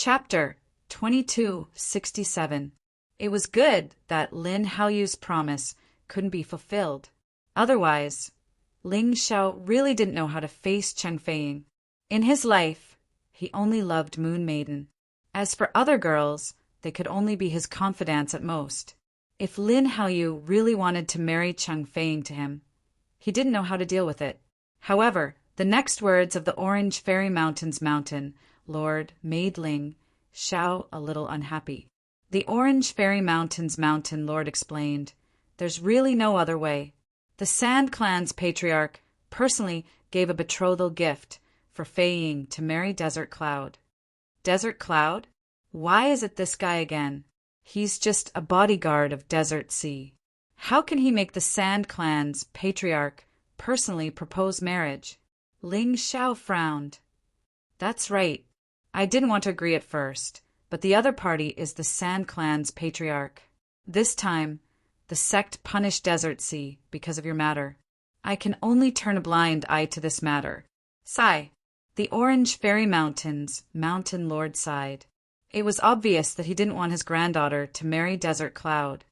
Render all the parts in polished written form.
Chapter 2267. It was good that Lin Haoyu's promise couldn't be fulfilled. Otherwise, Ling Xiao really didn't know how to face Cheng Feiying. In his life, he only loved Moon Maiden. As for other girls, they could only be his confidants at most. If Lin Haoyu really wanted to marry Cheng Feiying to him, he didn't know how to deal with it. However, the next words of the Orange Fairy Mountain's mountain lord made Ling Xiao a little unhappy. The Orange Fairy Mountain's mountain lord explained, "There's really no other way. The Sand Clan's patriarch personally gave a betrothal gift for Feiying to marry Desert Cloud." Desert Cloud? Why is it this guy again? He's just a bodyguard of Desert Sea. How can he make the Sand Clan's patriarch personally propose marriage? Ling Xiao frowned. That's right. I didn't want to agree at first, but the other party is the Sand Clan's patriarch. This time, the sect punished Desert Sea because of your matter. I can only turn a blind eye to this matter. Sigh. The Orange Fairy Mountain's mountain lord sighed. It was obvious that he didn't want his granddaughter to marry Desert Cloud.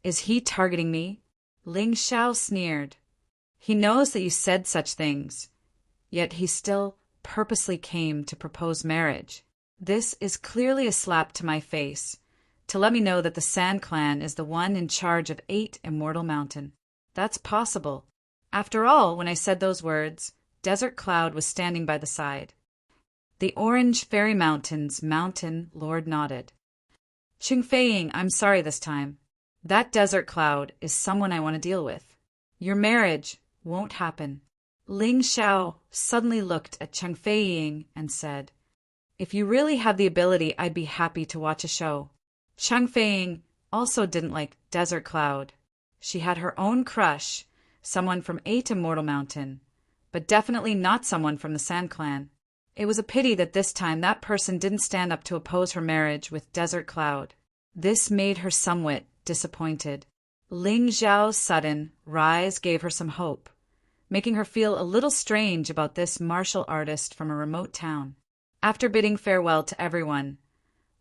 Is he targeting me? Ling Xiao sneered. He knows that you said such things, yet he still purposely came to propose marriage. This is clearly a slap to my face, to let me know that the Sand Clan is the one in charge of 8 Immortal Mountain. That's possible. After all, when I said those words, Desert Cloud was standing by the side. The Orange Fairy Mountain's mountain lord nodded. Cheng Feiying, I'm sorry this time. That Desert Cloud is someone I want to deal with. Your marriage won't happen. Ling Xiao suddenly looked at Cheng Feiying and said, "If you really have the ability, I'd be happy to watch a show." Cheng Feiying also didn't like Desert Cloud. She had her own crush, someone from 8 Immortal Mountain, but definitely not someone from the Sand Clan. It was a pity that this time that person didn't stand up to oppose her marriage with Desert Cloud. This made her somewhat disappointed. Ling Xiao's sudden rise gave her some hope, making her feel a little strange about this martial artist from a remote town. After bidding farewell to everyone,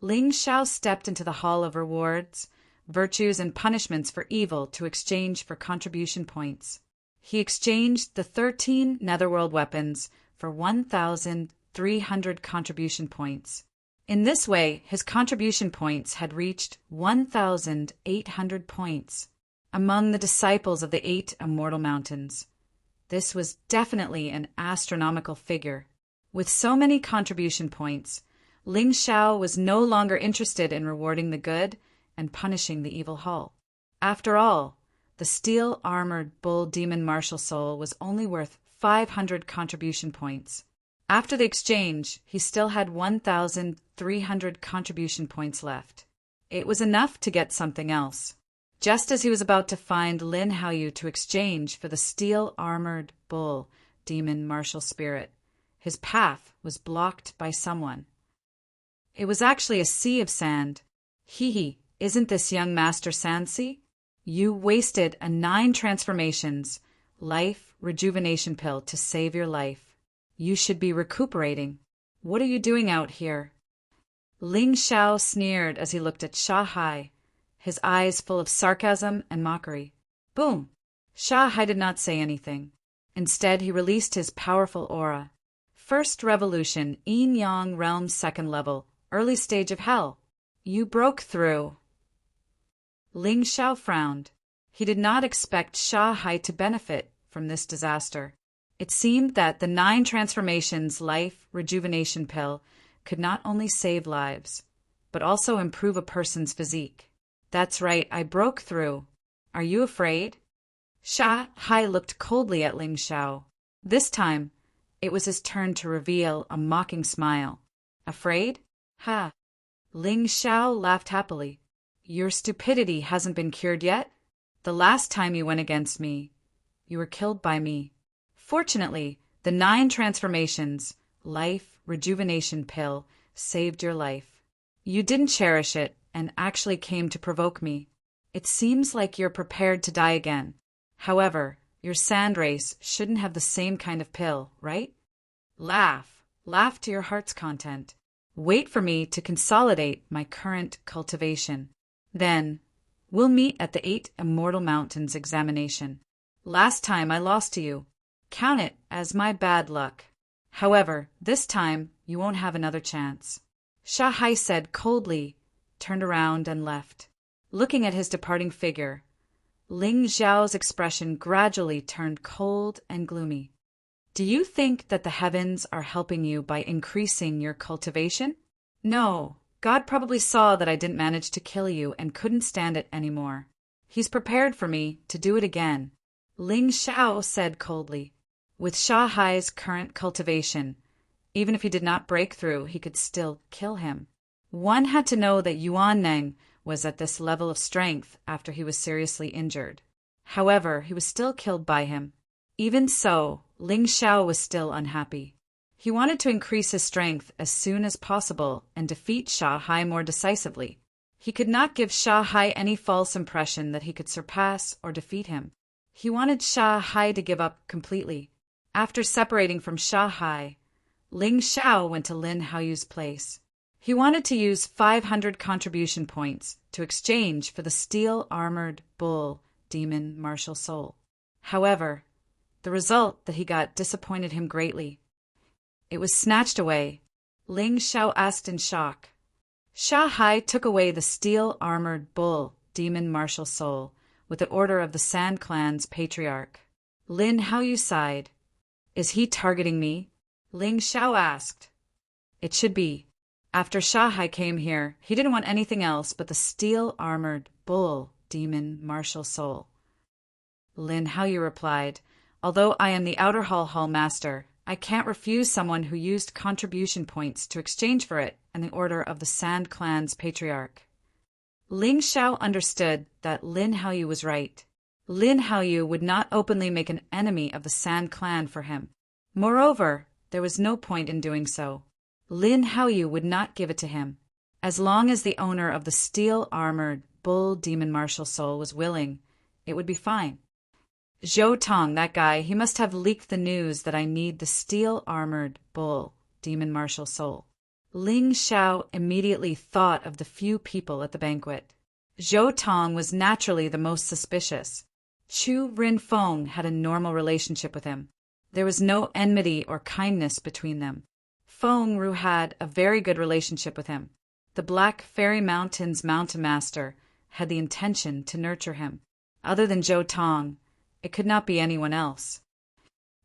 Ling Xiao stepped into the Hall of Rewards, Virtues and Punishments for Evil to exchange for contribution points. He exchanged the 13 Netherworld weapons for 1,300 contribution points. In this way, his contribution points had reached 1,800 points. Among the disciples of the 8 Immortal Mountains, this was definitely an astronomical figure. With so many contribution points, Ling Xiao was no longer interested in rewarding the good and punishing the evil Hall. After all, the steel-armored bull demon martial soul was only worth 500 contribution points. After the exchange, he still had 1,300 contribution points left. It was enough to get something else. Just as he was about to find Lin Haoyu to exchange for the steel-armored bull demon martial spirit, his path was blocked by someone. It was actually a sea of sand. Hee, isn't this young Master Sansi? You wasted a 9 transformations, life rejuvenation pill to save your life. You should be recuperating. What are you doing out here? Ling Xiao sneered as he looked at Sha Hai, his eyes full of sarcasm and mockery. Boom! Sha Hai did not say anything. Instead, he released his powerful aura. First Revolution, Yin-Yang Realm 2nd level, early stage of hell. You broke through. Ling Xiao frowned. He did not expect Sha Hai to benefit from this disaster. It seemed that the 9 transformations life rejuvenation pill could not only save lives, but also improve a person's physique. That's right, I broke through. Are you afraid? Sha Hai looked coldly at Ling Xiao. This time, it was his turn to reveal a mocking smile. Afraid? Ha! Ling Xiao laughed happily. Your stupidity hasn't been cured yet? The last time you went against me, you were killed by me. Fortunately, the 9 transformations, life rejuvenation pill, saved your life. You didn't cherish it and actually came to provoke me. It seems like you're prepared to die again. However, your sand race shouldn't have the same kind of pill, right? Laugh. Laugh to your heart's content. Wait for me to consolidate my current cultivation. Then, we'll meet at the 8 Immortal Mountains examination. Last time I lost to you. Count it as my bad luck. However, this time you won't have another chance." Sha Hai said coldly, turned around and left. Looking at his departing figure, Ling Xiao's expression gradually turned cold and gloomy. "Do you think that the heavens are helping you by increasing your cultivation? No, God probably saw that I didn't manage to kill you and couldn't stand it anymore. He's prepared for me to do it again," Ling Xiao said coldly. With Sha Hai's current cultivation, even if he did not break through, he could still kill him. One had to know that Yuan Neng was at this level of strength after he was seriously injured. However, he was still killed by him. Even so, Ling Xiao was still unhappy. He wanted to increase his strength as soon as possible and defeat Sha Hai more decisively. He could not give Sha Hai any false impression that he could surpass or defeat him. He wanted Sha Hai to give up completely. After separating from Sha Hai, Ling Xiao went to Lin Haoyu's place. He wanted to use 500 contribution points to exchange for the steel-armored bull demon martial soul. However, the result that he got disappointed him greatly. It was snatched away. Ling Xiao asked in shock. Sha Hai took away the steel-armored bull demon martial soul with the order of the Sand Clan's patriarch. Lin Haoyu sighed. "Is he targeting me?" Ling Xiao asked. "It should be. After Sha Hai came here, he didn't want anything else but the steel-armored bull demon martial soul." Lin Haoyu replied, "Although I am the Outer Hall master, I can't refuse someone who used contribution points to exchange for it in the order of the Sand Clan's patriarch." Ling Xiao understood that Lin Haoyu was right. Lin Haoyu would not openly make an enemy of the Sand Clan for him. Moreover, there was no point in doing so. Lin Haoyu would not give it to him. As long as the owner of the steel-armored bull demon martial soul was willing, it would be fine. Zhou Tong, that guy, he must have leaked the news that I need the steel-armored bull demon martial soul. Ling Xiao immediately thought of the few people at the banquet. Zhou Tong was naturally the most suspicious. Chu Rinfeng had a normal relationship with him. There was no enmity or kindness between them. Feng Ru had a very good relationship with him. The Black Fairy Mountain's mountain master had the intention to nurture him. Other than Zhou Tong, it could not be anyone else.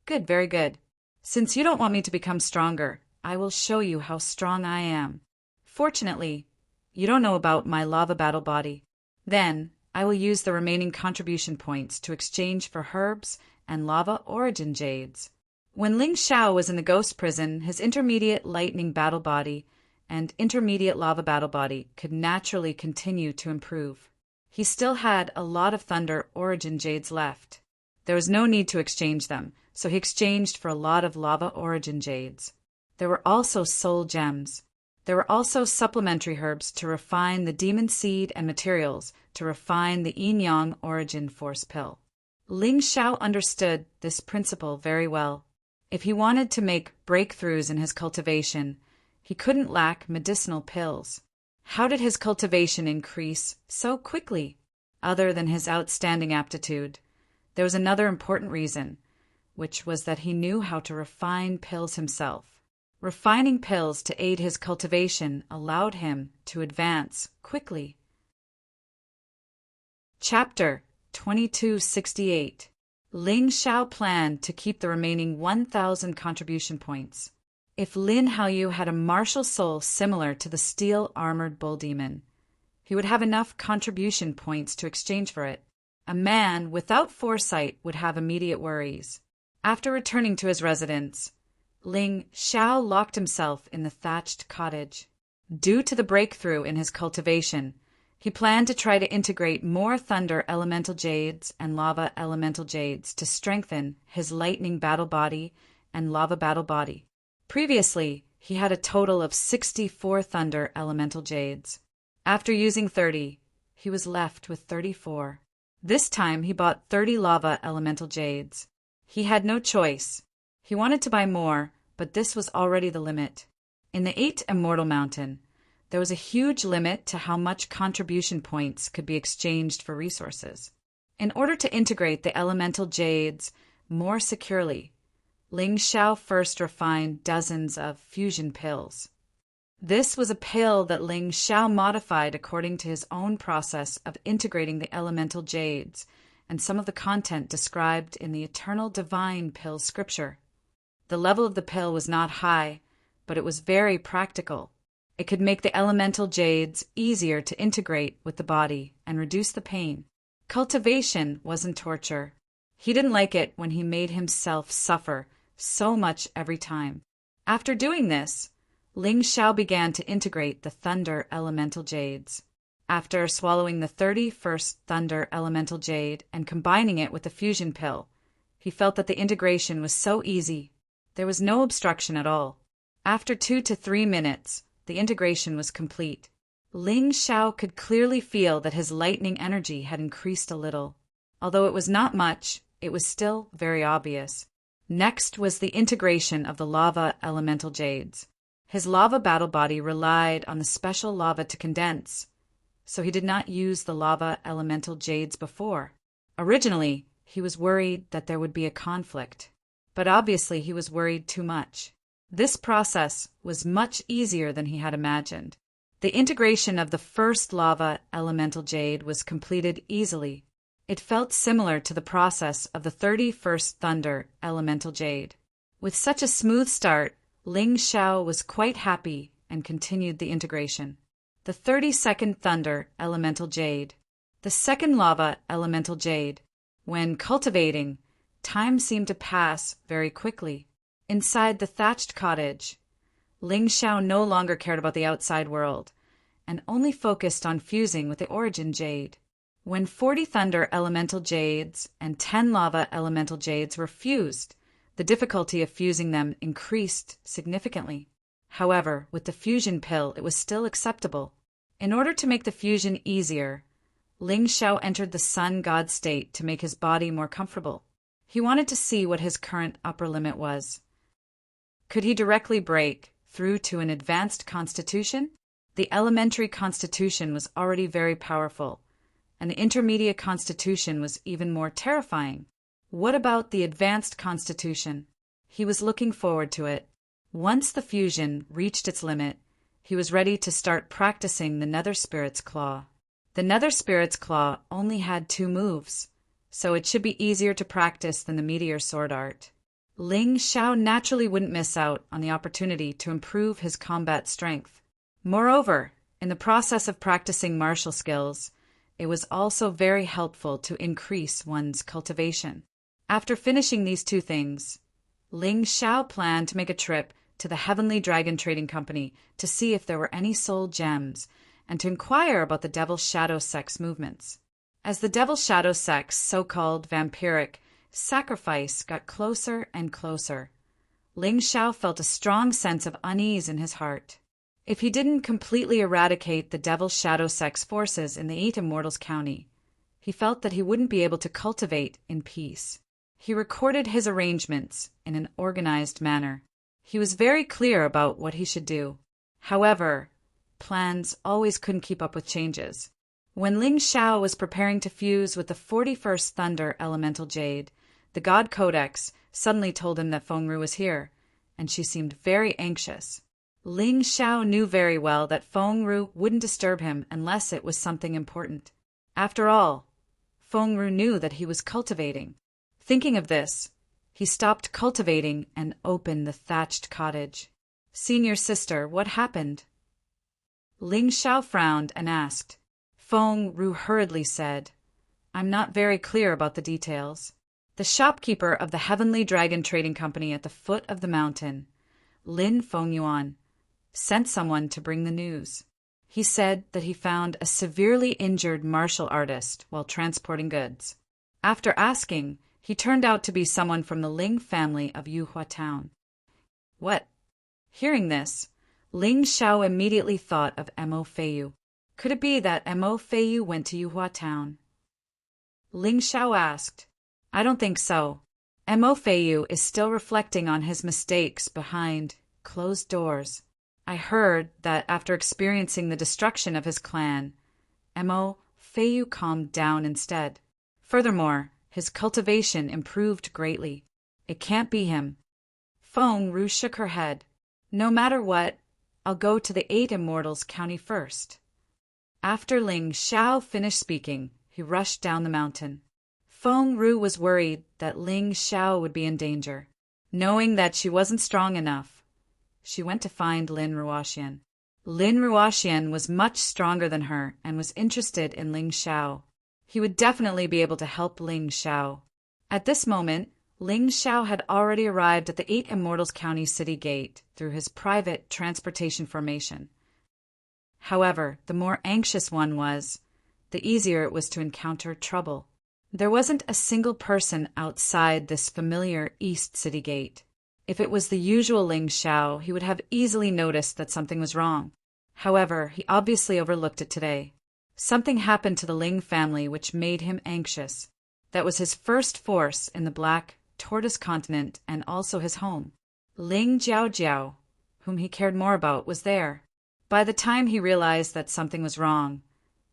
"Good, very good. Since you don't want me to become stronger, I will show you how strong I am. Fortunately, you don't know about my lava battle body. Then, I will use the remaining contribution points to exchange for herbs and lava origin jades." When Ling Xiao was in the ghost prison, his intermediate lightning battle body and intermediate lava battle body could naturally continue to improve. He still had a lot of thunder origin jades left. There was no need to exchange them, so he exchanged for a lot of lava origin jades. There were also soul gems. There were also supplementary herbs to refine the demon seed and materials to refine the yin-yang origin force pill. Ling Xiao understood this principle very well. If he wanted to make breakthroughs in his cultivation, he couldn't lack medicinal pills. How did his cultivation increase so quickly? Other than his outstanding aptitude, there was another important reason, which was that he knew how to refine pills himself. Refining pills to aid his cultivation allowed him to advance quickly. Chapter 2268. Ling Xiao planned to keep the remaining 1,000 contribution points. If Lin Haoyu had a martial soul similar to the steel-armored bull demon, he would have enough contribution points to exchange for it. A man without foresight would have immediate worries. After returning to his residence, Ling Xiao locked himself in the thatched cottage. Due to the breakthrough in his cultivation, he planned to try to integrate more thunder elemental jades and lava elemental jades to strengthen his lightning battle body and lava battle body. Previously, he had a total of 64 thunder elemental jades. After using 30, he was left with 34. This time he bought 30 lava elemental jades. He had no choice. He wanted to buy more, but this was already the limit. In the 8 Immortal Mountain, there was a huge limit to how much contribution points could be exchanged for resources. In order to integrate the elemental jades more securely, Ling Xiao first refined dozens of fusion pills. This was a pill that Ling Xiao modified according to his own process of integrating the elemental jades and some of the content described in the Eternal Divine Pill scripture. The level of the pill was not high, but it was very practical. It could make the elemental jades easier to integrate with the body and reduce the pain. Cultivation wasn't torture. He didn't like it when he made himself suffer so much every time. After doing this, Ling Xiao began to integrate the Thunder Elemental Jades. After swallowing the 31st Thunder Elemental Jade and combining it with the fusion pill, he felt that the integration was so easy. There was no obstruction at all. After 2 to 3 minutes, the integration was complete. Ling Xiao could clearly feel that his lightning energy had increased a little. Although it was not much, it was still very obvious. Next was the integration of the Lava Elemental Jades. His lava battle body relied on the special lava to condense, so he did not use the Lava Elemental Jades before. Originally, he was worried that there would be a conflict, but obviously he was worried too much. This process was much easier than he had imagined. The integration of the first Lava Elemental Jade was completed easily. It felt similar to the process of the 31st Thunder Elemental Jade. With such a smooth start, Ling Xiao was quite happy and continued the integration. The 32nd Thunder Elemental Jade. The second Lava Elemental Jade. When cultivating, time seemed to pass very quickly. Inside the thatched cottage, Ling Xiao no longer cared about the outside world and only focused on fusing with the Origin Jade. When 40 Thunder Elemental Jades and 10 Lava Elemental Jades were fused, the difficulty of fusing them increased significantly. However, with the fusion pill, it was still acceptable. In order to make the fusion easier, Ling Xiao entered the Sun God state to make his body more comfortable. He wanted to see what his current upper limit was. Could he directly break through to an advanced constitution? The elementary constitution was already very powerful, and the intermediate constitution was even more terrifying. What about the advanced constitution? He was looking forward to it. Once the fusion reached its limit, he was ready to start practicing the Nether Spirit's Claw. The Nether Spirit's Claw only had 2 moves, so it should be easier to practice than the Meteor Sword art. Ling Xiao naturally wouldn't miss out on the opportunity to improve his combat strength. Moreover, in the process of practicing martial skills, it was also very helpful to increase one's cultivation. After finishing these 2 things, Ling Xiao planned to make a trip to the Heavenly Dragon Trading Company to see if there were any soul gems and to inquire about the Devil Shadow Sect's movements. As the Devil Shadow Sect's so-called vampiric sacrifice got closer and closer, Ling Xiao felt a strong sense of unease in his heart. If he didn't completely eradicate the Devil Shadow Sect's forces in the 8 Immortals County, he felt that he wouldn't be able to cultivate in peace. He recorded his arrangements in an organized manner. He was very clear about what he should do. However, plans always couldn't keep up with changes. When Ling Xiao was preparing to fuse with the 41st Thunder Elemental Jade, the God Codex suddenly told him that Feng Ru was here, and she seemed very anxious. Ling Xiao knew very well that Feng Ru wouldn't disturb him unless it was something important. After all, Feng Ru knew that he was cultivating. Thinking of this, he stopped cultivating and opened the thatched cottage. "Senior sister, what happened?" Ling Xiao frowned and asked. Feng Ru hurriedly said, "I'm not very clear about the details." The shopkeeper of the Heavenly Dragon Trading Company at the foot of the mountain, Lin Fengyuan, sent someone to bring the news. He said that he found a severely injured martial artist while transporting goods. After asking, he turned out to be someone from the Ling family of Yuhua Town. What? Hearing this, Ling Xiao immediately thought of Mo Feiyu. Could it be that Mo Feiyu went to Yuhua Town? Ling Xiao asked. I don't think so. Mo Feiyu is still reflecting on his mistakes behind closed doors. I heard that after experiencing the destruction of his clan, Mo Feiyu calmed down instead. Furthermore, his cultivation improved greatly. It can't be him. Feng Ru shook her head. No matter what, I'll go to the 8 Immortals County first. After Ling Xiao finished speaking, he rushed down the mountain. Feng Ru was worried that Ling Xiao would be in danger. Knowing that she wasn't strong enough, she went to find Lin Ruoxian. Lin Ruoxian was much stronger than her and was interested in Ling Xiao. He would definitely be able to help Ling Xiao. At this moment, Ling Xiao had already arrived at the 8 Immortals County city gate through his private transportation formation. However, the more anxious one was, the easier it was to encounter trouble. There wasn't a single person outside this familiar East City gate. If it was the usual Ling Xiao, he would have easily noticed that something was wrong. However, he obviously overlooked it today. Something happened to the Ling family which made him anxious. That was his first force in the Black Tortoise Continent and also his home. Ling Jiaojiao, whom he cared more about, was there. By the time he realized that something was wrong,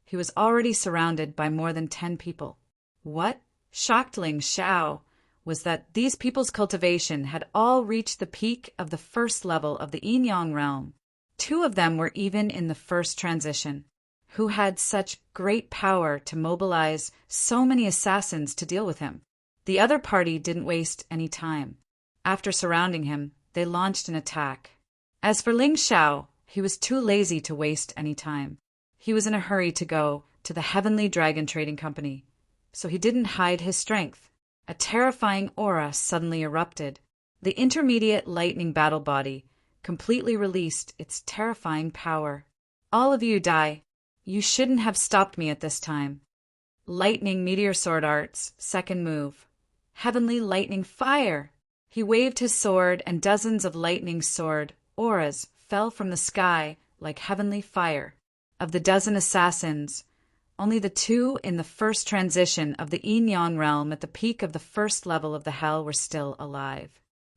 he was already surrounded by more than 10 people. What shocked Ling Xiao was that these people's cultivation had all reached the peak of the first level of the Yin Yang realm. 2 of them were even in the first transition, who had such great power to mobilize so many assassins to deal with him. The other party didn't waste any time. After surrounding him, they launched an attack. As for Ling Xiao, he was too lazy to waste any time. He was in a hurry to go to the Heavenly Dragon Trading Company, so he didn't hide his strength. A terrifying aura suddenly erupted. The intermediate lightning battle body completely released its terrifying power. All of you die. You shouldn't have stopped me at this time. Lightning Meteor Sword Arts, second move. Heavenly Lightning Fire! He waved his sword and dozens of lightning sword auras fell from the sky like heavenly fire. Of the dozen assassins, only the 2 in the first transition of the Yin Yang realm at the peak of the first level of the hell were still alive.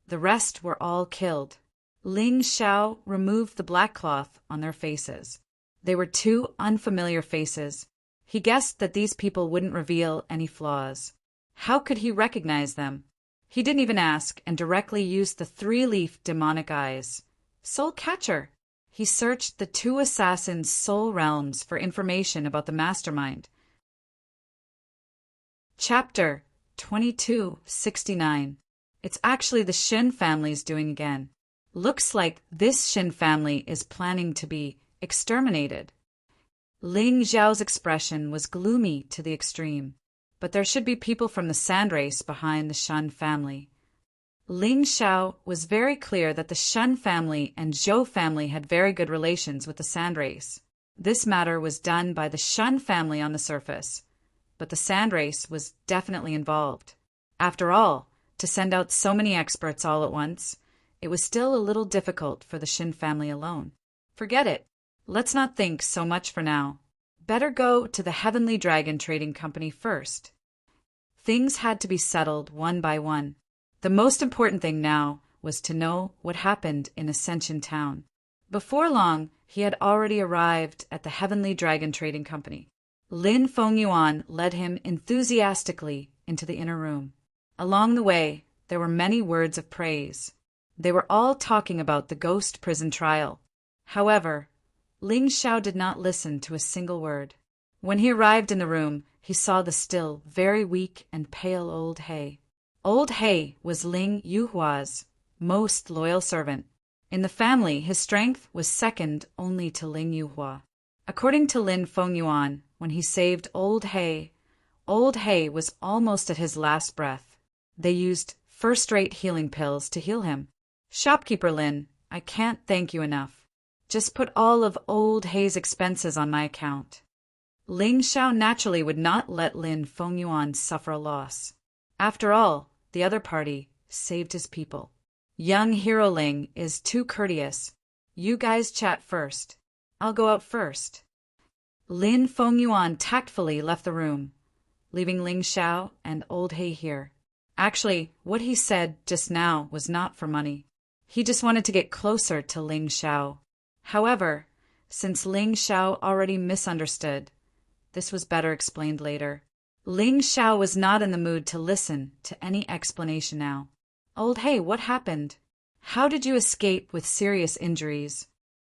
The rest were all killed. Ling Xiao removed the black cloth on their faces. They were 2 unfamiliar faces. He guessed that these people wouldn't reveal any flaws. How could he recognize them? He didn't even ask and directly used the 3-leaf demonic eyes. Soul Catcher! He searched the 2 assassins' soul realms for information about the mastermind. Chapter 2269. It's actually the Shin family's doing again. Looks like this Shin family is planning to be exterminated. Ling Xiao's expression was gloomy to the extreme, but there should be people from the Sand Race behind the Shun family. Ling Xiao was very clear that the Shun family and Zhou family had very good relations with the Sand Race. This matter was done by the Shun family on the surface, but the Sand Race was definitely involved. After all, to send out so many experts all at once, it was still a little difficult for the Shin family alone. Forget it. Let's not think so much for now. Better go to the Heavenly Dragon Trading Company first. Things had to be settled one by one. The most important thing now was to know what happened in Ascension Town. Before long, he had already arrived at the Heavenly Dragon Trading Company. Lin Fengyuan led him enthusiastically into the inner room. Along the way, there were many words of praise. They were all talking about the ghost prison trial. However, Ling Xiao did not listen to a single word. When he arrived in the room, he saw the still very weak and pale old He. Old He was Ling Yuhua's most loyal servant. In the family, his strength was second only to Ling Yuhua. According to Lin Fengyuan, when he saved Old He was almost at his last breath. They used first-rate healing pills to heal him. Shopkeeper Lin, I can't thank you enough. Just put all of Old He's expenses on my account. Ling Xiao naturally would not let Lin Fengyuan suffer a loss. After all, the other party saved his people. Young Hero Ling is too courteous. You guys chat first. I'll go out first. Lin Fengyuan tactfully left the room, leaving Ling Xiao and Old He here. Actually, what he said just now was not for money. He just wanted to get closer to Ling Xiao. However, since Ling Xiao already misunderstood, this was better explained later. Ling Xiao was not in the mood to listen to any explanation now. Old Hey, what happened? How did you escape with serious injuries?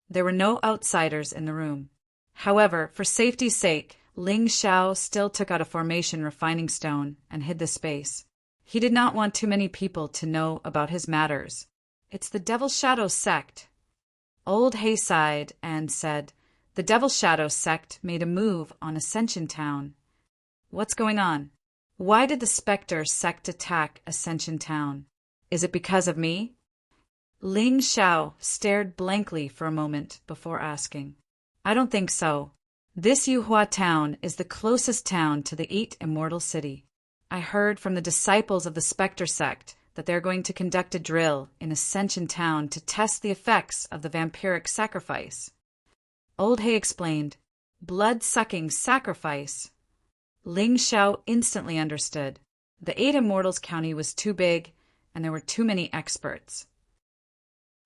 There were no outsiders in the room. However, for safety's sake, Ling Xiao still took out a formation refining stone and hid the space. He did not want too many people to know about his matters. It's the Devil Shadow sect. Old Hay sighed and said, the Devil Shadow sect made a move on Ascension Town. What's going on? Why did the Spectre sect attack Ascension Town? Is it because of me? Ling Xiao stared blankly for a moment before asking. I don't think so. This Yuhua town is the closest town to the 8 Immortal City. I heard from the disciples of the Spectre sect that they're going to conduct a drill in Ascension Town to test the effects of the vampiric sacrifice. Old Hay explained, blood-sucking sacrifice. Ling Xiao instantly understood. The 8 Immortals County was too big, and there were too many experts.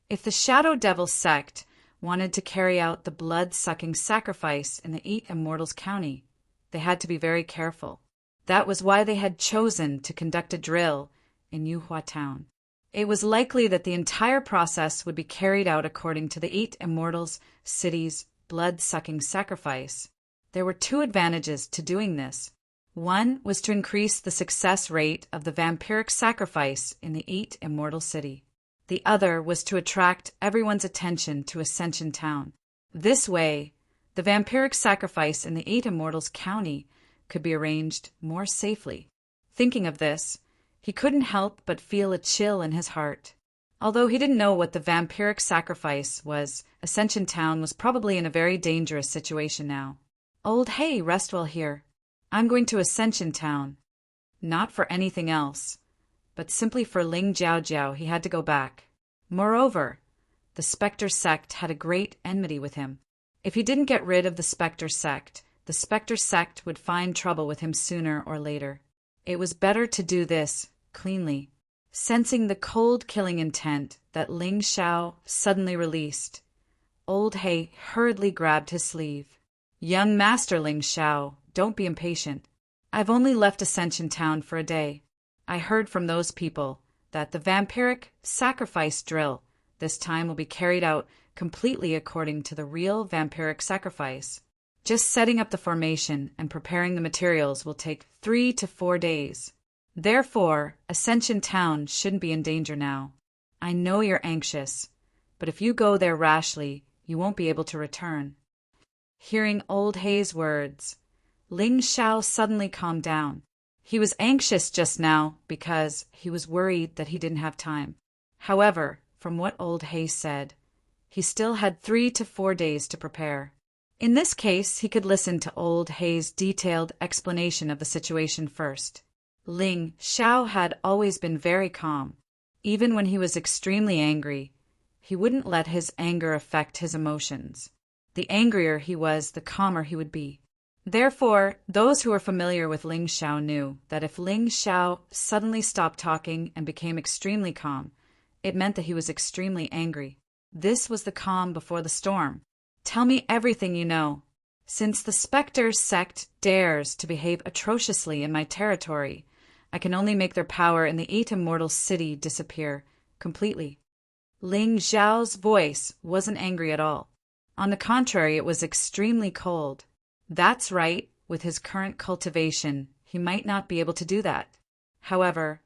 If the Shadow Devil sect wanted to carry out the blood-sucking sacrifice in the 8 Immortals County, they had to be very careful. That was why they had chosen to conduct a drill in Yuhua Town. It was likely that the entire process would be carried out according to the 8 Immortals City's blood-sucking sacrifice. There were 2 advantages to doing this. One was to increase the success rate of the vampiric sacrifice in the 8 Immortal City. The other was to attract everyone's attention to Ascension Town. This way, the vampiric sacrifice in the 8 Immortals County could be arranged more safely. Thinking of this, he couldn't help but feel a chill in his heart. Although he didn't know what the vampiric sacrifice was, Ascension Town was probably in a very dangerous situation now. Old Hay, rest well here. I'm going to Ascension Town. Not for anything else, but simply for Ling Jiao. He had to go back. Moreover, the Spectre sect had a great enmity with him. If he didn't get rid of the Spectre sect would find trouble with him sooner or later. It was better to do this cleanly. Sensing the cold killing intent that Ling Xiao suddenly released, Old Hay hurriedly grabbed his sleeve. Young Master Ling Xiao, don't be impatient. I've only left Ascension Town for a day. I heard from those people that the vampiric sacrifice drill this time will be carried out completely according to the real vampiric sacrifice. Just setting up the formation and preparing the materials will take 3 to 4 days. Therefore, Ascension Town shouldn't be in danger now. I know you're anxious, but if you go there rashly, you won't be able to return. Hearing Old Hay's words, Ling Xiao suddenly calmed down. He was anxious just now because he was worried that he didn't have time. However, from what Old Hay said, he still had 3 to 4 days to prepare. In this case, he could listen to Old Hay's detailed explanation of the situation first. Ling Xiao had always been very calm. Even when he was extremely angry, he wouldn't let his anger affect his emotions. The angrier he was, the calmer he would be. Therefore, those who were familiar with Ling Xiao knew that if Ling Xiao suddenly stopped talking and became extremely calm, it meant that he was extremely angry. This was the calm before the storm. Tell me everything you know. Since the Spectre sect dares to behave atrociously in my territory, I can only make their power in the 8 Immortal City disappear completely. Ling Xiao's voice wasn't angry at all. On the contrary, it was extremely cold. That's right, with his current cultivation, he might not be able to do that. However,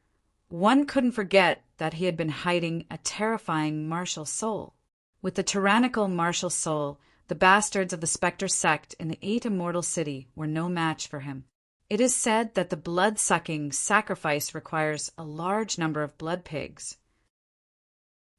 one couldn't forget that he had been hiding a terrifying martial soul. With the tyrannical martial soul, the bastards of the Spectre sect in the 8 Immortal City were no match for him. It is said that the blood-sucking sacrifice requires a large number of blood pigs.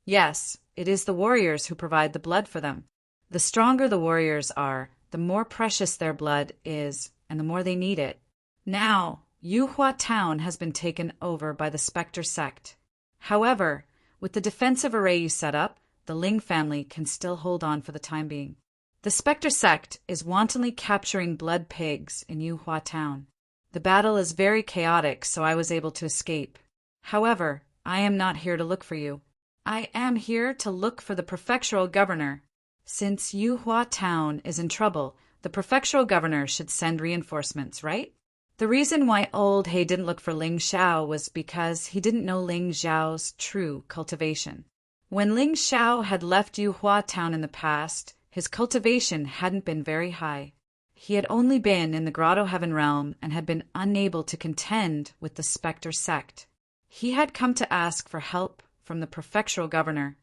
Yes, it is the warriors who provide the blood for them. The stronger the warriors are, the more precious their blood is, and the more they need it. Now, Yuhua Town has been taken over by the Spectre sect. However, with the defensive array you set up, the Ling family can still hold on for the time being. The Spectre sect is wantonly capturing blood pigs in Yuhua Town. The battle is very chaotic, so I was able to escape. However, I am not here to look for you. I am here to look for the prefectural governor. Since Yuhua Town is in trouble, the prefectural governor should send reinforcements, right? The reason why old He didn't look for Ling Xiao was because he didn't know Ling Xiao's true cultivation. When Ling Xiao had left Yuhua Town in the past, his cultivation hadn't been very high. He had only been in the Grotto Heaven realm and had been unable to contend with the Spectre sect. He had come to ask for help from the prefectural governor.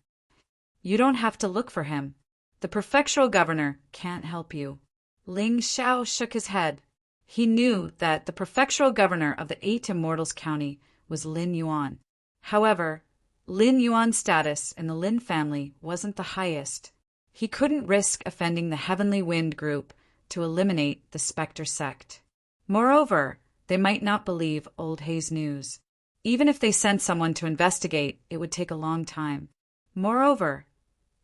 You don't have to look for him. The prefectural governor can't help you. Ling Xiao shook his head. He knew that the prefectural governor of the 8 Immortals County was Lin Yuan. However, Lin Yuan's status in the Lin family wasn't the highest. He couldn't risk offending the Heavenly Wind group to eliminate the Spectre sect. Moreover, they might not believe old He's news. Even if they sent someone to investigate, it would take a long time. Moreover,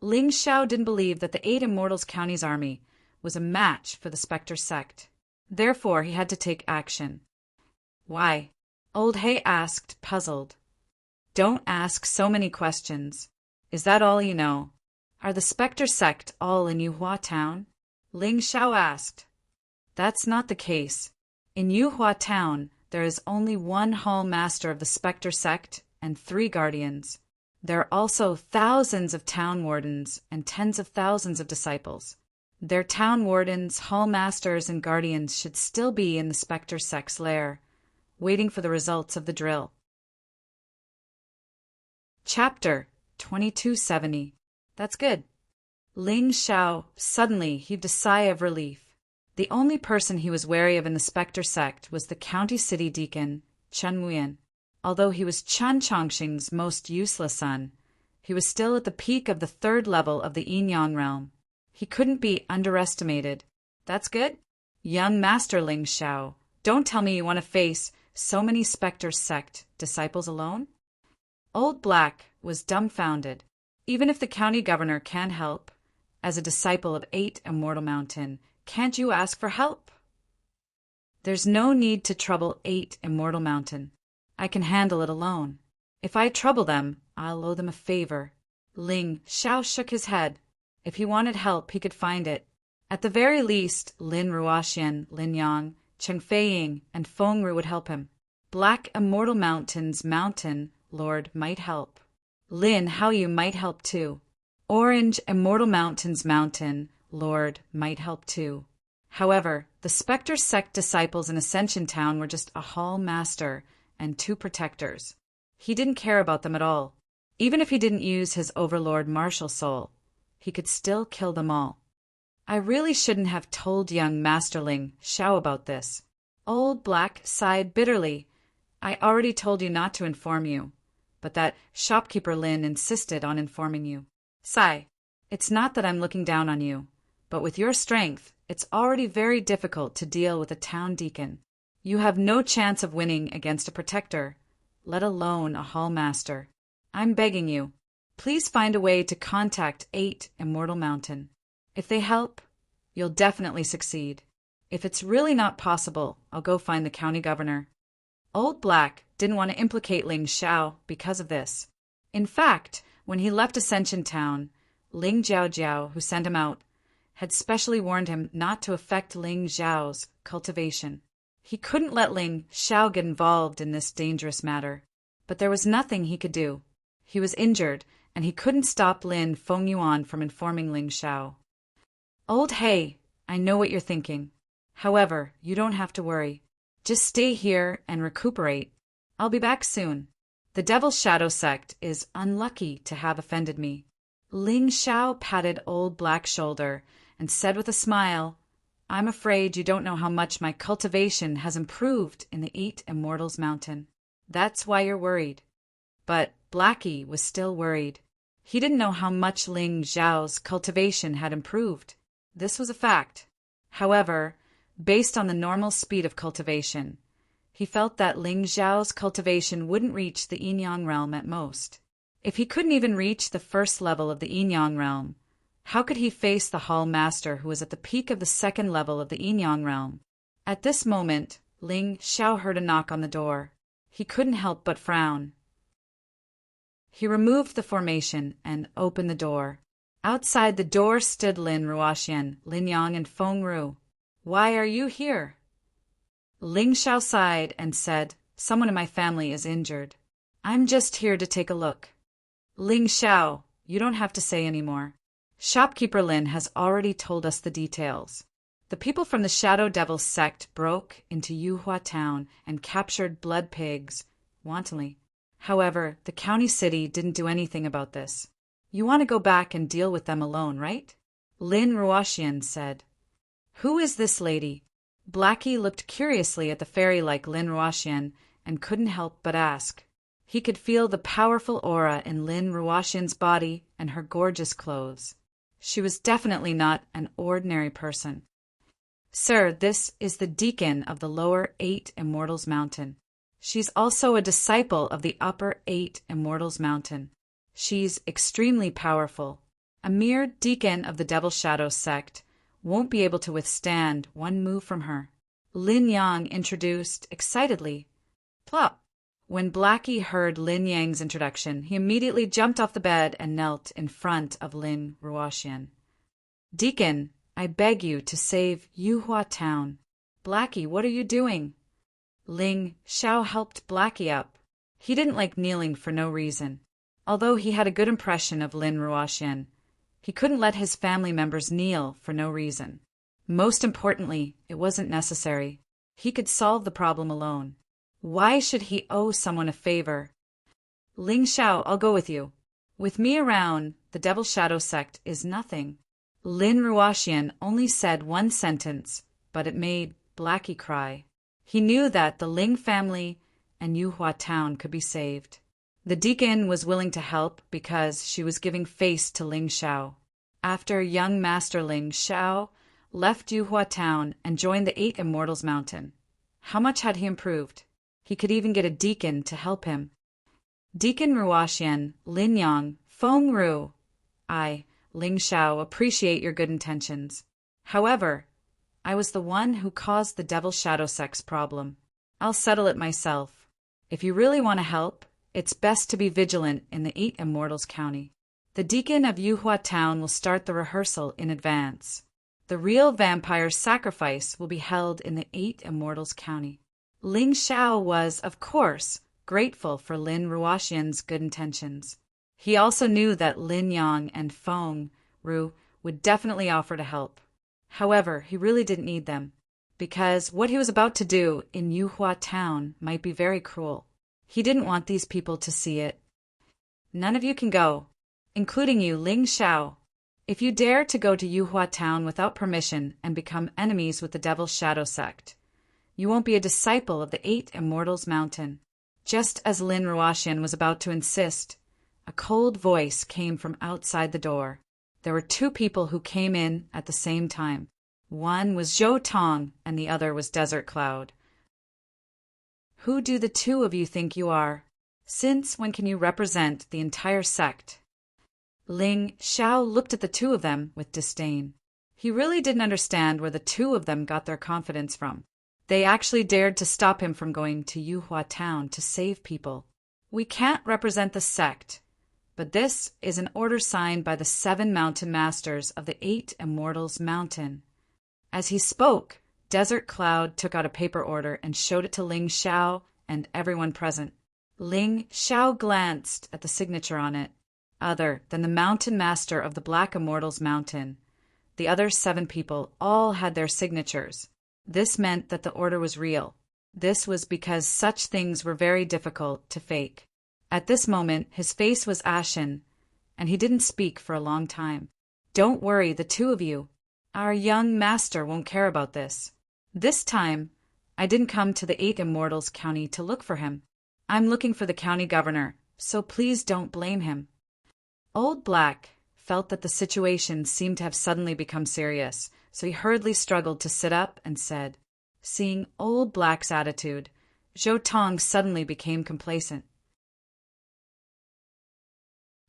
Ling Xiao didn't believe that the 8 Immortals County's army was a match for the Spectre sect. Therefore, he had to take action. Why? Old He asked, puzzled. Don't ask so many questions. Is that all you know? Are the Spectre sect all in Yuhua Town? Ling Xiao asked. That's not the case. In Yuhua Town, there is only one hall master of the Spectre sect and 3 guardians. There are also thousands of town wardens and tens of thousands of disciples. Their town wardens, hall masters, and guardians should still be in the Spectre sect's lair, waiting for the results of the drill. Chapter 2270. That's good. Ling Xiao suddenly heaved a sigh of relief. The only person he was wary of in the Spectre sect was the county city deacon, Chen Muyan. Although he was Chen Chongqing's most useless son, he was still at the peak of the 3rd level of the Yin-Yang realm. He couldn't be underestimated. That's good. Young Master Ling Xiao, don't tell me you want to face so many Spectre sect disciples alone? Old Black was dumbfounded. Even if the county governor can help, as a disciple of 8 Immortal Mountain, can't you ask for help? There's no need to trouble 8 Immortal Mountain. I can handle it alone. If I trouble them, I'll owe them a favor. Ling Xiao shook his head. If he wanted help, he could find it. At the very least, Lin Ruoxian, Lin Yang, Cheng Feiying, and Feng Ru would help him. Black Immortal Mountain's Mountain Lord might help. Lin Haoyu might help too. Orange Immortal Mountain's Mountain Lord might help too. However, the Spectre sect disciples in Ascension Town were just a hall master and 2 protectors. He didn't care about them at all. Even if he didn't use his overlord martial soul, he could still kill them all. I really shouldn't have told young Masterling Xiao about this. Old Black sighed bitterly. I already told you not to inform you, but that shopkeeper Lin insisted on informing you. Sai, it's not that I'm looking down on you, but with your strength, it's already very difficult to deal with a town deacon. You have no chance of winning against a protector, let alone a hall master. I'm begging you, please find a way to contact 8 Immortal Mountain. If they help, you'll definitely succeed. If it's really not possible, I'll go find the county governor. Old Black didn't want to implicate Ling Xiao because of this. In fact, when he left Ascension Town, Ling Jiao, who sent him out, had specially warned him not to affect Ling Xiao's cultivation. He couldn't let Ling Xiao get involved in this dangerous matter, but there was nothing he could do. He was injured, and he couldn't stop Lin Fengyuan from informing Ling Xiao. Old He, I know what you're thinking. However, you don't have to worry. Just stay here and recuperate. I'll be back soon. The Devil's Shadow sect is unlucky to have offended me. Ling Xiao patted Old Black's shoulder and said with a smile, I'm afraid you don't know how much my cultivation has improved in the 8 Immortals Mountain. That's why you're worried. But Blackie was still worried. He didn't know how much Ling Xiao's cultivation had improved. This was a fact. However, based on the normal speed of cultivation, he felt that Ling Xiao's cultivation wouldn't reach the Yin-Yang realm at most. If he couldn't even reach the 1st level of the Yin-Yang realm, how could he face the hall master who was at the peak of the 2nd level of the Yin-Yang realm? At this moment, Ling Xiao heard a knock on the door. He couldn't help but frown. He removed the formation and opened the door. Outside the door stood Lin Ruoxian, Lin Yang, and Feng Ru. "Why are you here?" Ling Xiao sighed and said, "Someone in my family is injured. I'm just here to take a look." "Ling Xiao, you don't have to say any more. Shopkeeper Lin has already told us the details. The people from the Shadow Devil sect broke into Yuhua Town and captured blood pigs wantonly. However, the county city didn't do anything about this. You want to go back and deal with them alone, right?" Lin Ruoxian said. "Who is this lady?" Blackie looked curiously at the fairy-like Lin Ruoxian and couldn't help but ask. He could feel the powerful aura in Lin Ruoxian's body and her gorgeous clothes. She was definitely not an ordinary person. "Sir, this is the deacon of the lower 8 Immortals Mountain. She's also a disciple of the upper 8 Immortals Mountain. She's extremely powerful. A mere deacon of the Devil Shadow sect won't be able to withstand one move from her," Lin Yang introduced excitedly. Plop! When Blackie heard Lin Yang's introduction, he immediately jumped off the bed and knelt in front of Lin Ruoxian. "Deacon, I beg you to save Yuhua Town." "Blackie, what are you doing?" Ling Xiao helped Blackie up. He didn't like kneeling for no reason. Although he had a good impression of Lin Ruoxian, he couldn't let his family members kneel for no reason. Most importantly, it wasn't necessary. He could solve the problem alone. Why should he owe someone a favor? "Ling Xiao, I'll go with you. With me around, the Devil Shadow sect is nothing." Lin Ruoxian only said one sentence, but it made Blackie cry. He knew that the Ling family and Yuhua Town could be saved. The deacon was willing to help because she was giving face to Ling Xiao. After young Master Ling Xiao left Yuhua Town and joined the 8 Immortals Mountain, how much had he improved? He could even get a deacon to help him. "Deacon Ruoxian, Lin Yang, Feng Ru, I, Ling Xiao, appreciate your good intentions. However, I was the one who caused the Devil Shadow sect's problem. I'll settle it myself. If you really want to help, it's best to be vigilant in the 8 Immortals County. The deacon of Yuhua Town will start the rehearsal in advance. The real vampire sacrifice will be held in the 8 Immortals County." Ling Xiao was, of course, grateful for Lin Ruoxian's good intentions. He also knew that Lin Yang and Feng Ru would definitely offer to help. However, he really didn't need them, because what he was about to do in Yuhua Town might be very cruel. He didn't want these people to see it. "None of you can go, including you, Ling Xiao. If you dare to go to Yuhua Town without permission and become enemies with the Devil Shadow sect, you won't be a disciple of the 8 Immortals Mountain." Just as Lin Ruoxian was about to insist, a cold voice came from outside the door. There were 2 people who came in at the same time. One was Zhou Tong and the other was Desert Cloud. "Who do the 2 of you think you are? Since when can you represent the entire sect?" Ling Xiao looked at the 2 of them with disdain. He really didn't understand where the 2 of them got their confidence from. They actually dared to stop him from going to Yuhua Town to save people. "We can't represent the sect, but this is an order signed by the 7 mountain masters of the 8 Immortals Mountain." As he spoke, Desert Cloud took out a paper order and showed it to Ling Xiao and everyone present. Ling Xiao glanced at the signature on it. Other than the mountain master of the Black Immortals Mountain, the other 7 people all had their signatures. This meant that the order was real. This was because such things were very difficult to fake. At this moment, his face was ashen, and he didn't speak for a long time. "Don't worry, the 2 of you. Our young master won't care about this. This time, I didn't come to the 8 Immortals County to look for him. I'm looking for the county governor, so please don't blame him." Old Black felt that the situation seemed to have suddenly become serious, so he hurriedly struggled to sit up and said. Seeing Old Black's attitude, Zhou Tong suddenly became complacent.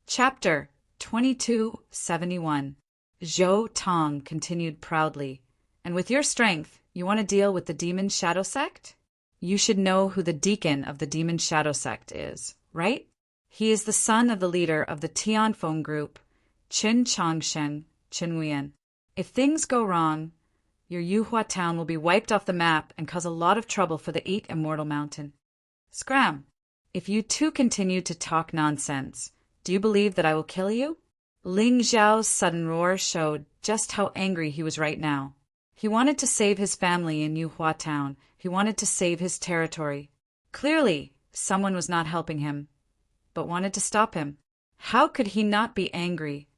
Chapter 2271. Zhou Tong continued proudly, "And with your strength, you want to deal with the Demon Shadow Sect? You should know who the deacon of the Demon Shadow Sect is, right? He is the son of the leader of the Tianfeng group Qin Changshen, Qinhuian. If things go wrong, your Yuhua town will be wiped off the map and cause a lot of trouble for the 8 Immortal Mountain. Scram! If you two continue to talk nonsense, do you believe that I will kill you? Ling Xiao's sudden roar showed just how angry he was right now. He wanted to save his family in Yuhua town. He wanted to save his territory. Clearly, someone was not helping him, but wanted to stop him. How could he not be angry?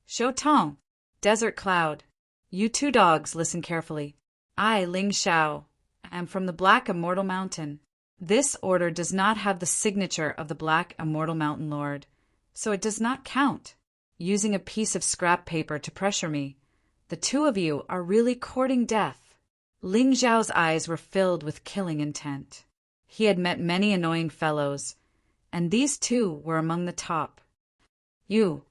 Zhou Tong, Desert Cloud, you two dogs listen carefully. I, Ling Xiao, am from the Black Immortal Mountain. This order does not have the signature of the Black Immortal Mountain Lord, so it does not count. Using a piece of scrap paper to pressure me, the two of you are really courting death. Ling Xiao's eyes were filled with killing intent. He had met many annoying fellows, and these two were among the top. You.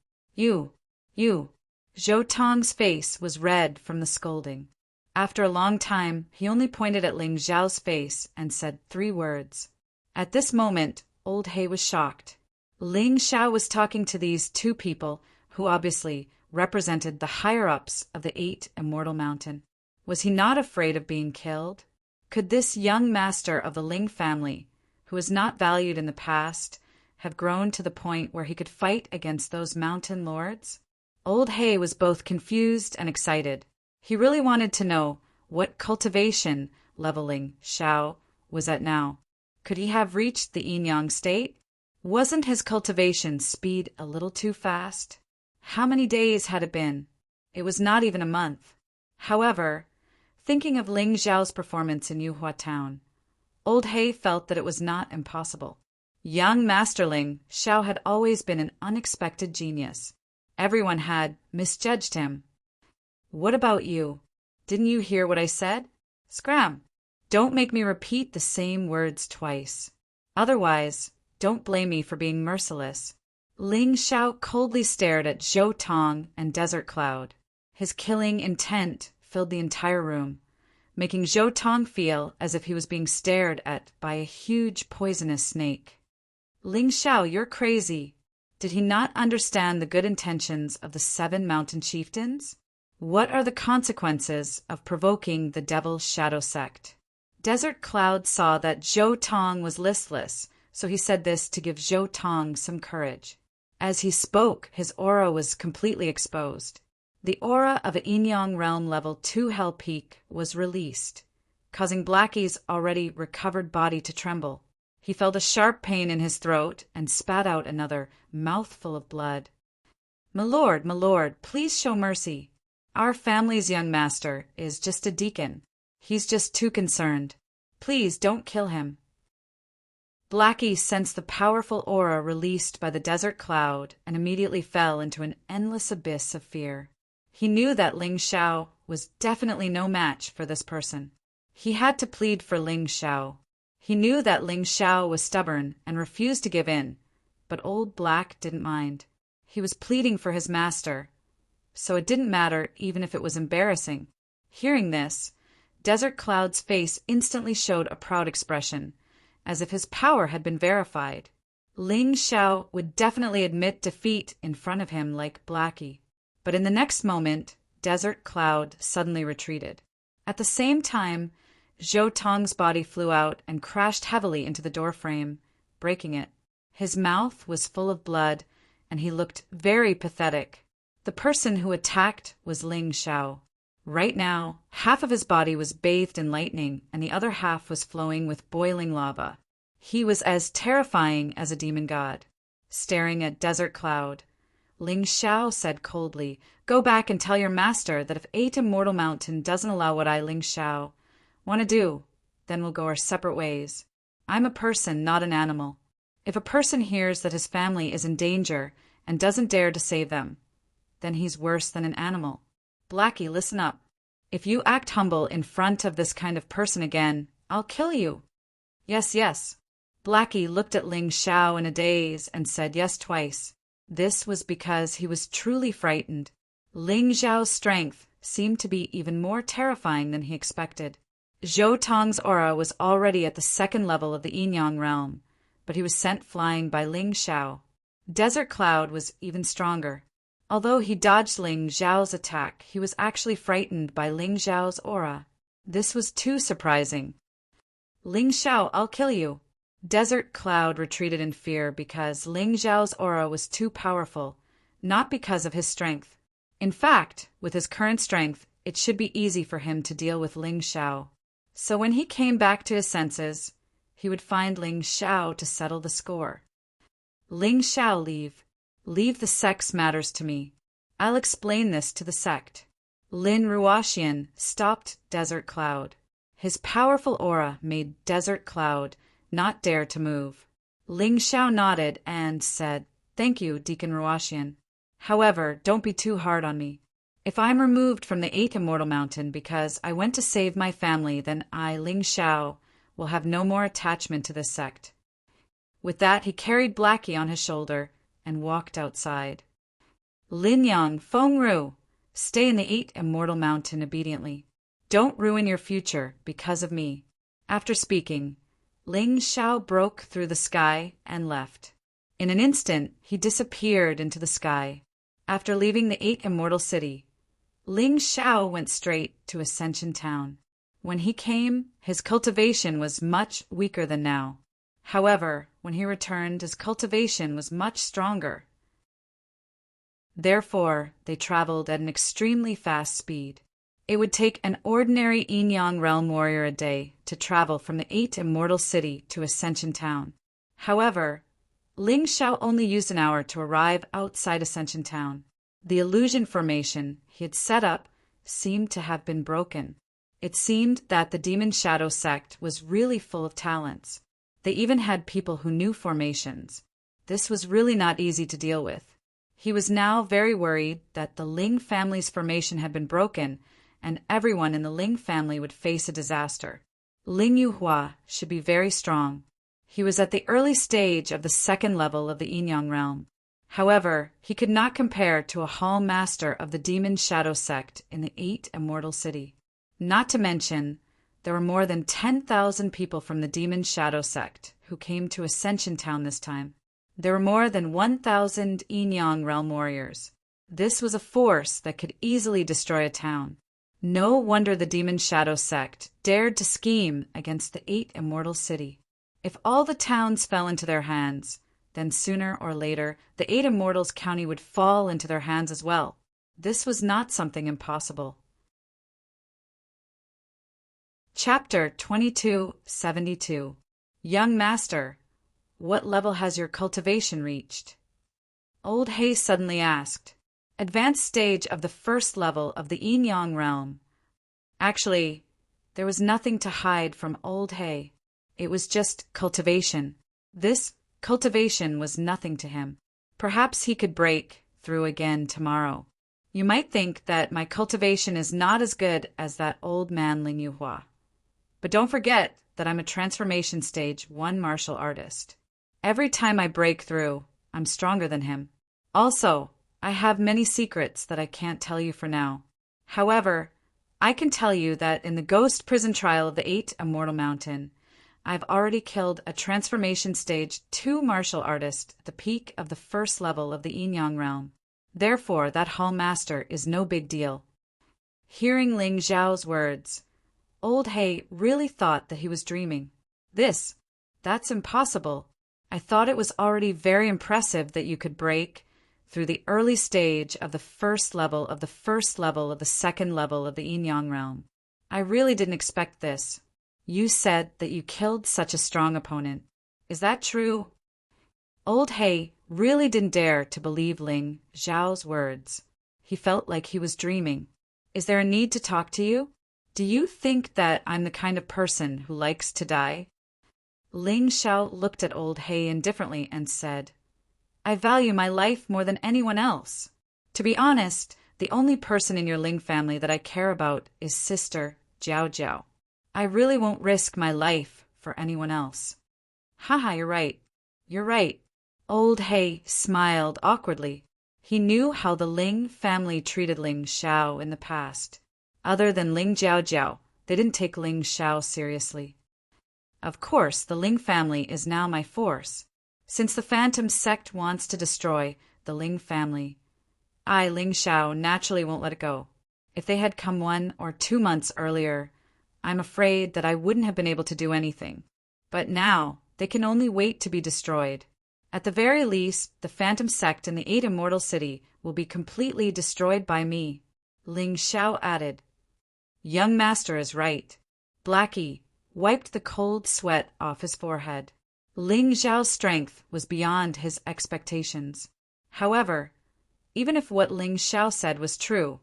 Zhou Tong's face was red from the scolding. After a long time, he only pointed at Ling Xiao's face and said 3 words. At this moment, Old He was shocked. Ling Xiao was talking to these 2 people who obviously represented the higher-ups of the 8 Immortal Mountain. Was he not afraid of being killed? Could this young master of the Ling family, who was not valued in the past, have grown to the point where he could fight against those mountain lords? Old He was both confused and excited. He really wanted to know what cultivation level Ling Xiao was at now. Could he have reached the yin-yang state? Wasn't his cultivation speed a little too fast? How many days had it been? It was not even a month. However, thinking of Ling Xiao's performance in Yuhua town, Old He felt that it was not impossible. Young Master Ling Xiao had always been an unexpected genius. Everyone had misjudged him. What about you? Didn't you hear what I said? Scram! Don't make me repeat the same words twice. Otherwise, don't blame me for being merciless. Ling Xiao coldly stared at Zhou Tong and Desert Cloud. His killing intent filled the entire room, making Zhou Tong feel as if he was being stared at by a huge poisonous snake. Ling Xiao, you're crazy. Did he not understand the good intentions of the 7 mountain chieftains? What are the consequences of provoking the Devil's Shadow Sect? Desert Cloud saw that Zhou Tong was listless, so he said this to give Zhou Tong some courage. As he spoke, his aura was completely exposed. The aura of a yin-yang realm level 2 Hell Peak was released, causing Blackie's already recovered body to tremble. He felt a sharp pain in his throat and spat out another mouthful of blood. My lord, please show mercy. Our family's young master is just a deacon. He's just too concerned. Please don't kill him. Blackie sensed the powerful aura released by the Desert Cloud and immediately fell into an endless abyss of fear. He knew that Ling Xiao was definitely no match for this person. He had to plead for Ling Xiao. He knew that Ling Xiao was stubborn and refused to give in, but Old Black didn't mind. He was pleading for his master, so it didn't matter even if it was embarrassing. Hearing this, Desert Cloud's face instantly showed a proud expression, as if his power had been verified. Ling Xiao would definitely admit defeat in front of him like Blackie. But in the next moment, Desert Cloud suddenly retreated. At the same time, Zhou Tong's body flew out and crashed heavily into the doorframe, breaking it. His mouth was full of blood, and he looked very pathetic. The person who attacked was Ling Xiao. Right now, half of his body was bathed in lightning, and the other half was flowing with boiling lava. He was as terrifying as a demon god. Staring at Desert Cloud, Ling Xiao said coldly, "Go back and tell your master that if 8 Immortal Mountain doesn't allow what I, Ling Xiao, want to do, then we'll go our separate ways. I'm a person, not an animal. If a person hears that his family is in danger and doesn't dare to save them, then he's worse than an animal. Blackie, listen up. If you act humble in front of this kind of person again, I'll kill you." Yes. Blackie looked at Ling Xiao in a daze and said yes twice. This was because he was truly frightened. Ling Xiao's strength seemed to be even more terrifying than he expected. Zhou Tong's aura was already at the 2nd level of the yin-yang realm, but he was sent flying by Ling Xiao. Desert Cloud was even stronger. Although he dodged Ling Zhao's attack, he was actually frightened by Ling Zhao's aura. This was too surprising. Ling Zhao, I'll kill you. Desert Cloud retreated in fear because Ling Zhao's aura was too powerful, not because of his strength. In fact, with his current strength, it should be easy for him to deal with Ling Zhao. So when he came back to his senses, he would find Ling Zhao to settle the score. Ling Zhao, leave. Leave the sex matters to me. I'll explain this to the sect. Lin Ruoxian stopped Desert Cloud. His powerful aura made Desert Cloud not dare to move. Ling Zhao nodded and said, "Thank you, Deacon Ruoxian. However, don't be too hard on me. If I'm removed from the 8 Immortal Mountain because I went to save my family, then I, Ling Zhao, will have no more attachment to this sect." With that, he carried Blackie on his shoulder and walked outside. Lin Yang, Fengru, stay in the 8 Immortal Mountain obediently. Don't ruin your future because of me. After speaking, Ling Zhao broke through the sky and left. In an instant, he disappeared into the sky. After leaving the 8 Immortal City, Ling Zhao went straight to Ascension Town. When he came, his cultivation was much weaker than now. However, when he returned, his cultivation was much stronger. Therefore, they traveled at an extremely fast speed. It would take an ordinary Yin-Yang Realm warrior a day to travel from the 8 Immortal City to Ascension Town. However, Ling Zhao only used an hour to arrive outside Ascension Town. The illusion formation he had set up seemed to have been broken. It seemed that the Demon Shadow sect was really full of talents. They even had people who knew formations. This was really not easy to deal with. He was now very worried that the Ling family's formation had been broken, and everyone in the Ling family would face a disaster. Ling Yuhua should be very strong. He was at the early stage of the 2nd level of the Yin-Yang realm. However, he could not compare to a Hall Master of the Demon Shadow sect in the 8 Immortal City. Not to mention, there were more than 10,000 people from the Demon Shadow sect who came to Ascension Town this time. There were more than 1,000 Yin-Yang realm warriors. This was a force that could easily destroy a town. No wonder the Demon Shadow sect dared to scheme against the 8 Immortal City. If all the towns fell into their hands, then sooner or later the 8 Immortals County would fall into their hands as well. This was not something impossible. Chapter 2272. Young Master, what level has your cultivation reached? Old Hay suddenly asked. Advanced stage of the 1st level of the Yin-Yang realm. Actually, there was nothing to hide from Old Hay. It was just cultivation. This cultivation was nothing to him. Perhaps he could break through again tomorrow. You might think that my cultivation is not as good as that old man Lin Yuhua. But don't forget that I'm a transformation stage 1 martial artist. Every time I break through, I'm stronger than him. Also, I have many secrets that I can't tell you for now. However, I can tell you that in the ghost prison trial of the 8 Immortal Mountain, I've already killed a transformation stage 2 martial artist at the peak of the 1st level of the Yin-Yang realm. Therefore, that Hall Master is no big deal. Hearing Ling Zhao's words, Old Hay really thought that he was dreaming. That's impossible. I thought it was already very impressive that you could break through the early stage of the 1st level of the 1st level of the 2nd level of the Yin-Yang realm. I really didn't expect this. You said that you killed such a strong opponent. Is that true? Old Hay really didn't dare to believe Ling Zhao's words. He felt like he was dreaming. Is there a need to talk to you? Do you think that I'm the kind of person who likes to die? Ling Zhao looked at Old Hay indifferently and said, I value my life more than anyone else. To be honest, the only person in your Ling family that I care about is Sister Jiao Jiao. I really won't risk my life for anyone else. Haha, you're right. You're right. Old Hay smiled awkwardly. He knew how the Ling family treated Ling Xiao in the past. Other than Ling Jiao Jiao, they didn't take Ling Xiao seriously. Of course, the Ling family is now my force. Since the Phantom sect wants to destroy the Ling family, I, Ling Xiao, naturally won't let it go. If they had come 1 or 2 months earlier, I'm afraid that I wouldn't have been able to do anything. But now, they can only wait to be destroyed. At the very least, the Phantom Sect in the 8 Immortal City will be completely destroyed by me. Ling Xiao added. Young master is right. Blackie wiped the cold sweat off his forehead. Ling Xiao's strength was beyond his expectations. However, even if what Ling Xiao said was true,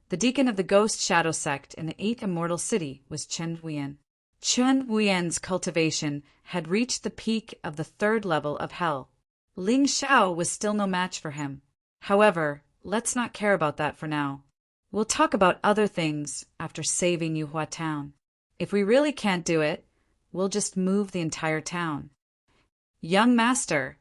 the deacon of the Ghost Shadow Sect in the 8 Immortal City was Chen Wuyan. Chen Wuyan's cultivation had reached the peak of the 3rd level of hell. Ling Xiao was still no match for him. However, let's not care about that for now. We'll talk about other things after saving Yuhua Town. If we really can't do it, we'll just move the entire town. Young master,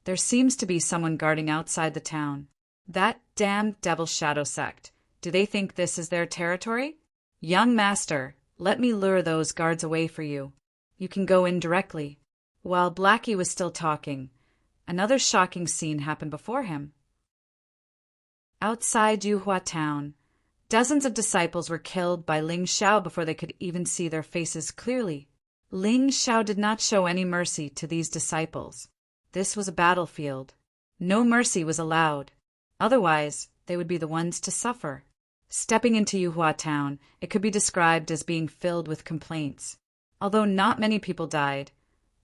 there seems to be someone guarding outside the town. That damned Devil Shadow Sect. Do they think this is their territory? Young master, let me lure those guards away for you. You can go in directly. While Blackie was still talking, another shocking scene happened before him. Outside Yuhua Town, dozens of disciples were killed by Ling Xiao before they could even see their faces clearly. Ling Xiao did not show any mercy to these disciples. This was a battlefield. No mercy was allowed. Otherwise, they would be the ones to suffer. Stepping into Yuhua Town, it could be described as being filled with complaints. Although not many people died,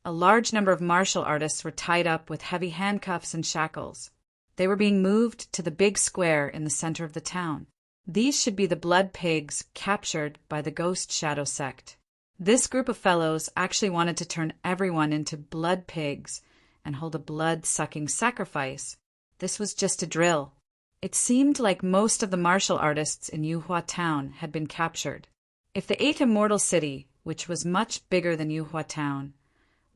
a large number of martial artists were tied up with heavy handcuffs and shackles. They were being moved to the big square in the center of the town. These should be the blood pigs captured by the Ghost Shadow Sect. This group of fellows actually wanted to turn everyone into blood pigs and hold a blood-sucking sacrifice. This was just a drill. It seemed like most of the martial artists in Yuhua Town had been captured. If the 8 Immortal City, which was much bigger than Yuhua Town,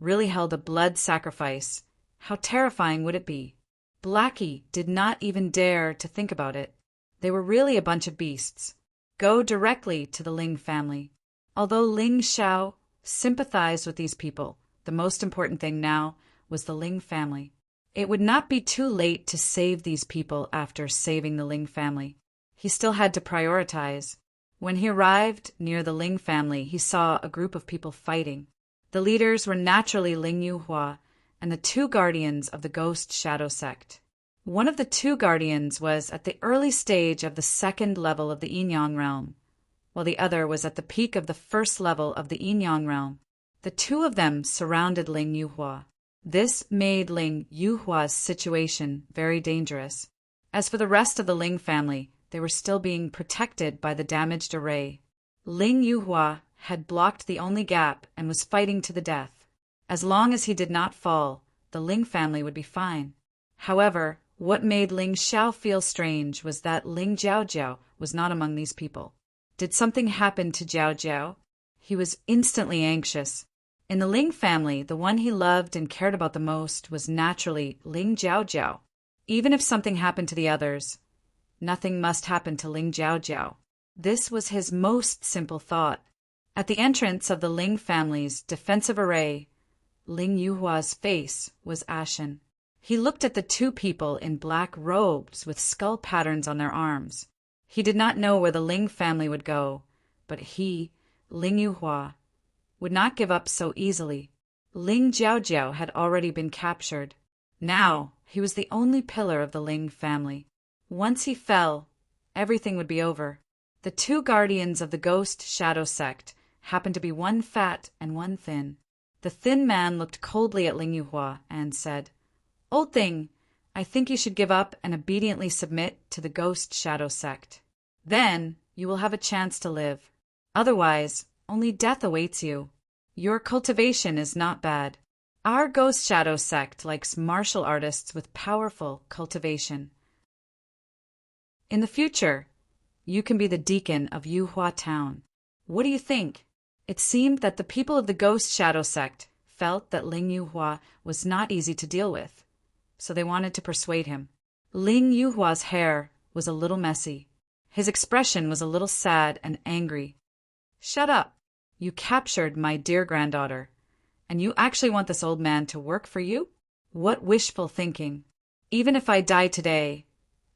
really held a blood sacrifice, how terrifying would it be? Blackie did not even dare to think about it. They were really a bunch of beasts. Go directly to the Ling family. Although Ling Xiao sympathized with these people, the most important thing now was the Ling family. It would not be too late to save these people after saving the Ling family. He still had to prioritize. When he arrived near the Ling family, he saw a group of people fighting. The leaders were naturally Ling Yuhua and the 2 guardians of the Ghost Shadow Sect. One of the 2 guardians was at the early stage of the 2nd level of the Yinyang realm, while the other was at the peak of the 1st level of the Yinyang realm. The 2 of them surrounded Ling Yuhua. This made Ling Yuhua's situation very dangerous. As for the rest of the Ling family, they were still being protected by the damaged array. Ling Yuhua had blocked the only gap and was fighting to the death. As long as he did not fall, the Ling family would be fine. However, what made Ling Xiao feel strange was that Ling Jiaojiao was not among these people. Did something happen to Jiaojiao? He was instantly anxious. In the Ling family, the one he loved and cared about the most was naturally Ling Jiaojiao. Even if something happened to the others, nothing must happen to Ling Jiaojiao. This was his most simple thought. At the entrance of the Ling family's defensive array, Ling Yuhua's face was ashen. He looked at the 2 people in black robes with skull patterns on their arms. He did not know where the Ling family would go, but he, Ling Yuhua, would not give up so easily. Ling Jiaojiao had already been captured. Now, he was the only pillar of the Ling family. Once he fell, everything would be over. The 2 guardians of the Ghost Shadow Sect happened to be one fat and one thin. The thin man looked coldly at Ling Yuhua and said, "Old thing, I think you should give up and obediently submit to the Ghost Shadow Sect. Then you will have a chance to live. Otherwise, only death awaits you. Your cultivation is not bad. Our Ghost Shadow Sect likes martial artists with powerful cultivation. In the future, you can be the deacon of Yuhua Town. What do you think?" It seemed that the people of the Ghost Shadow Sect felt that Ling Yuhua was not easy to deal with, so they wanted to persuade him. Ling Yuhua's hair was a little messy. His expression was a little sad and angry. "Shut up. You captured my dear granddaughter, and you actually want this old man to work for you? What wishful thinking. Even if I die today,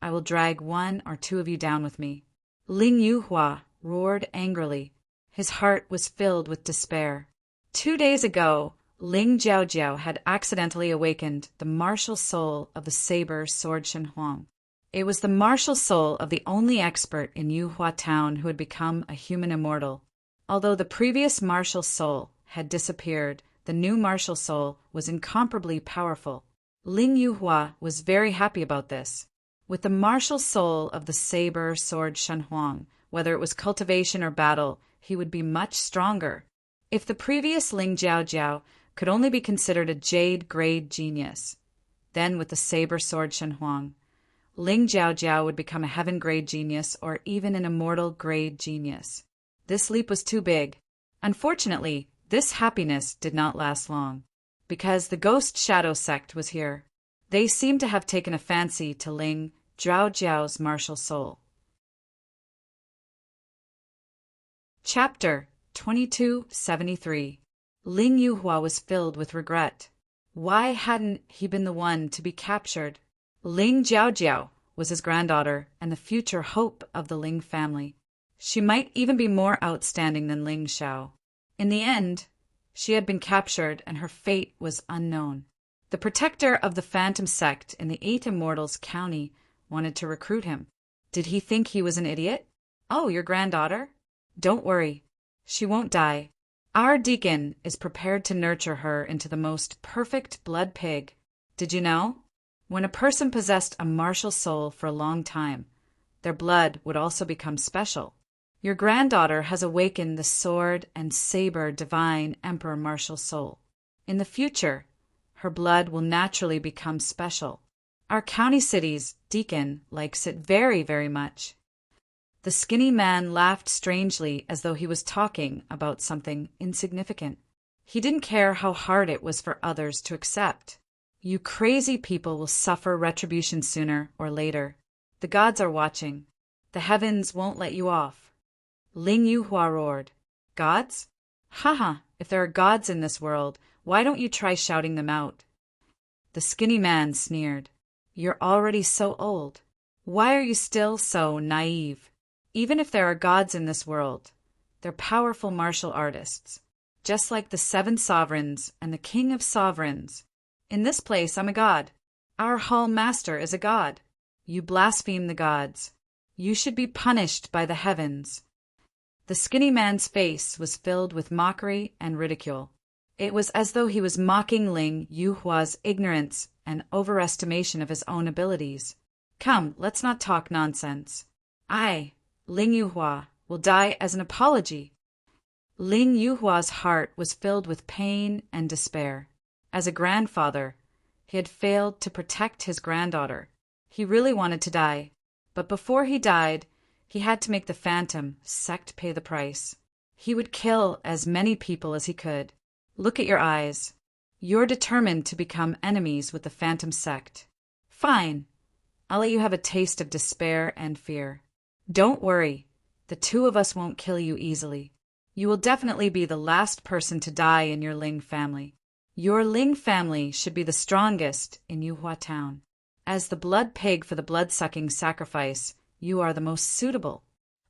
I will drag one or two of you down with me." Ling Yuhua roared angrily. His heart was filled with despair. 2 days ago, Ling Jiaojiao had accidentally awakened the martial soul of the saber sword Shenhuang. It was the martial soul of the only expert in Yuhua town who had become a human immortal. Although the previous martial soul had disappeared, the new martial soul was incomparably powerful. Ling Yuhua was very happy about this. With the martial soul of the saber sword Shenhuang, whether it was cultivation or battle, he would be much stronger. If the previous Ling Jiaojiao could only be considered a jade grade genius, then with the saber sword Shenhuang, Ling Jiaojiao would become a heaven grade genius or even an immortal grade genius. This leap was too big. Unfortunately, this happiness did not last long, because the Ghost Shadow sect was here. They seemed to have taken a fancy to Ling Jiaojiao's martial soul. Chapter 2273. Ling Yuhua was filled with regret. Why hadn't he been the one to be captured? Ling Jiaojiao was his granddaughter and the future hope of the Ling family. She might even be more outstanding than Ling Xiao. In the end, she had been captured and her fate was unknown. The protector of the Phantom sect in the Eight Immortals County wanted to recruit him. Did he think he was an idiot? "Oh, your granddaughter? Don't worry. She won't die. Our deacon is prepared to nurture her into the most perfect blood pig. Did you know? When a person possessed a martial soul for a long time, their blood would also become special. Your granddaughter has awakened the sword and saber divine emperor martial soul. In the future, her blood will naturally become special. Our county city's deacon likes it very, very much." The skinny man laughed strangely as though he was talking about something insignificant. He didn't care how hard it was for others to accept. "You crazy people will suffer retribution sooner or later. The gods are watching. The heavens won't let you off." Ling Yuhua roared. "Gods? Haha, if there are gods in this world, why don't you try shouting them out?" The skinny man sneered. "You're already so old. Why are you still so naive? Even if there are gods in this world, they're powerful martial artists, just like the 7 sovereigns and the king of sovereigns. In this place, I'm a god. Our hall master is a god. You blaspheme the gods. You should be punished by the heavens." The skinny man's face was filled with mockery and ridicule. It was as though he was mocking Ling Yuhua's ignorance and overestimation of his own abilities. "Come, let's not talk nonsense. I, Ling Yuhua, will die as an apology." Ling Yuhua's heart was filled with pain and despair. As a grandfather, he had failed to protect his granddaughter. He really wanted to die, but before he died, he had to make the Phantom sect pay the price. He would kill as many people as he could. Look at your eyes. You're determined to become enemies with the Phantom sect. Fine. I'll let you have a taste of despair and fear. Don't worry. The 2 of us won't kill you easily. You will definitely be the last person to die in your Ling family. Your Ling family should be the strongest in Yuhua town. As the blood pig for the blood-sucking sacrifice, you are the most suitable.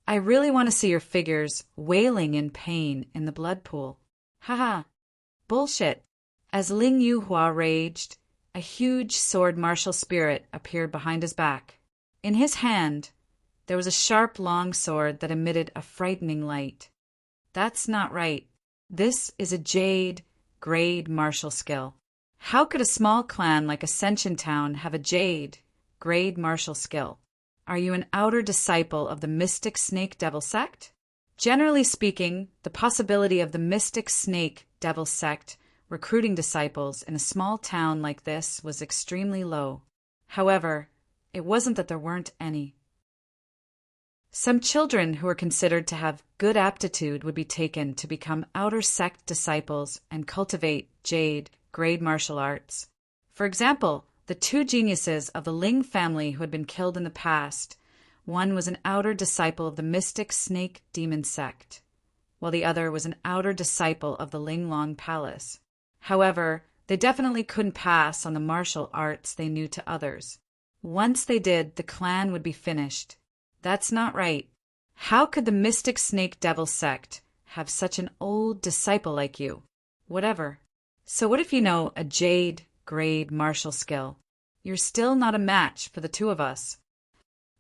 I really want to see your figures wailing in pain in the blood pool. Haha. Bullshit. As Ling Yuhua raged, a huge sword martial spirit appeared behind his back. In his hand, there was a sharp long sword that emitted a frightening light. That's not right. This is a jade grade martial skill. How could a small clan like Ascension Town have a jade grade martial skill? Are you an outer disciple of the Mystic Snake Devil sect? Generally speaking, the possibility of the Mystic Snake Devil sect recruiting disciples in a small town like this was extremely low. However, it wasn't that there weren't any. Some children who were considered to have good aptitude would be taken to become outer sect disciples and cultivate jade grade martial arts. For example, the 2 geniuses of the Ling family who had been killed in the past, one was an outer disciple of the Mystic Snake Demon sect, while the other was an outer disciple of the Ling Long Palace. However, they definitely couldn't pass on the martial arts they knew to others. Once they did, the clan would be finished. That's not right. How could the mystic snake devil sect have such an old disciple like you? Whatever. So what if you know a jade grade martial skill? You're still not a match for the two of us.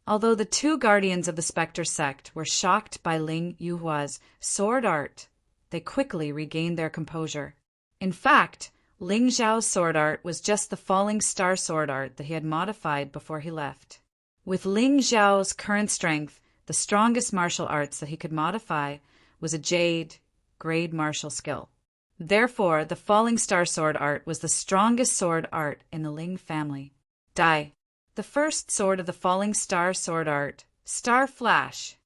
Although the two guardians of the Spectre sect were shocked by Ling Yuhua's sword art, they quickly regained their composure. In fact, Ling Zhao's sword art was just the falling star sword art that he had modified before he left. With Ling Zhao's current strength, the strongest martial arts that he could modify was a jade grade martial skill. Therefore, the falling star sword art was the strongest sword art in the Ling family. Die. The first sword of the falling star sword art, Star Flash.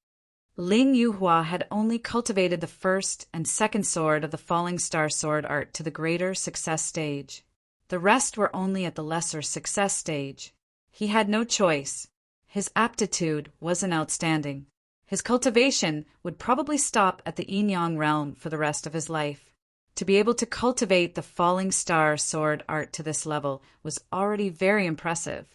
Ling Yuhua had only cultivated the first and second sword of the falling star sword art to the greater success stage. The rest were only at the lesser success stage. He had no choice. His aptitude wasn't outstanding. His cultivation would probably stop at the Yin-Yang realm for the rest of his life. To be able to cultivate the falling star sword art to this level was already very impressive.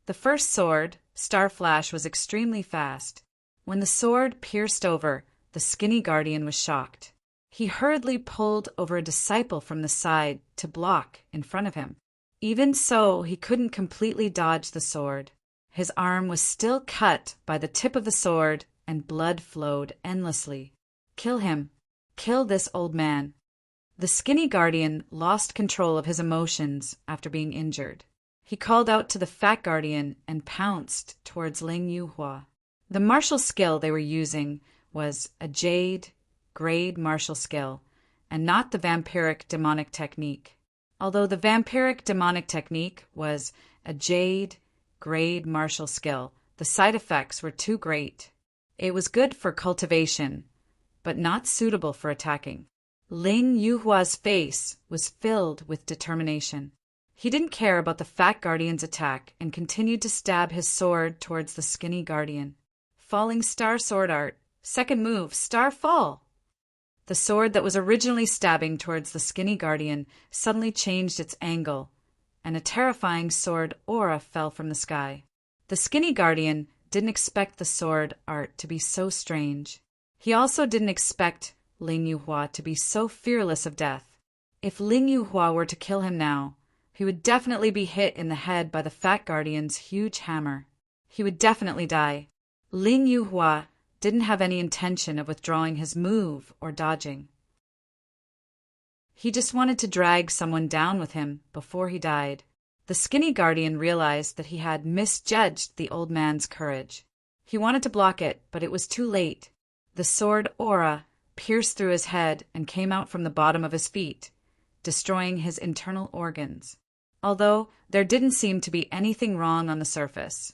The first sword, Star Flash, was extremely fast. When the sword pierced over, the skinny guardian was shocked. He hurriedly pulled over a disciple from the side to block in front of him. Even so, he couldn't completely dodge the sword. His arm was still cut by the tip of the sword, and blood flowed endlessly. Kill him. Kill this old man. The skinny guardian lost control of his emotions after being injured. He called out to the fat guardian and pounced towards Ling Yuhua. The martial skill they were using was a jade grade martial skill, and not the vampiric demonic technique. Although the vampiric demonic technique was a jade grade martial skill, the side effects were too great. It was good for cultivation, but not suitable for attacking. Ling Yuhua's face was filled with determination. He didn't care about the fat guardian's attack and continued to stab his sword towards the skinny guardian. Falling star sword art. Second move, star fall. The sword that was originally stabbing towards the skinny guardian suddenly changed its angle, and a terrifying sword aura fell from the sky. The skinny guardian didn't expect the sword art to be so strange. He also didn't expect Ling Yuhua to be so fearless of death. If Ling Yuhua were to kill him now, he would definitely be hit in the head by the fat guardian's huge hammer. He would definitely die. Ling Yuhua didn't have any intention of withdrawing his move or dodging. He just wanted to drag someone down with him before he died. The skinny guardian realized that he had misjudged the old man's courage. He wanted to block it, but it was too late. The sword aura pierced through his head and came out from the bottom of his feet, destroying his internal organs. Although there didn't seem to be anything wrong on the surface,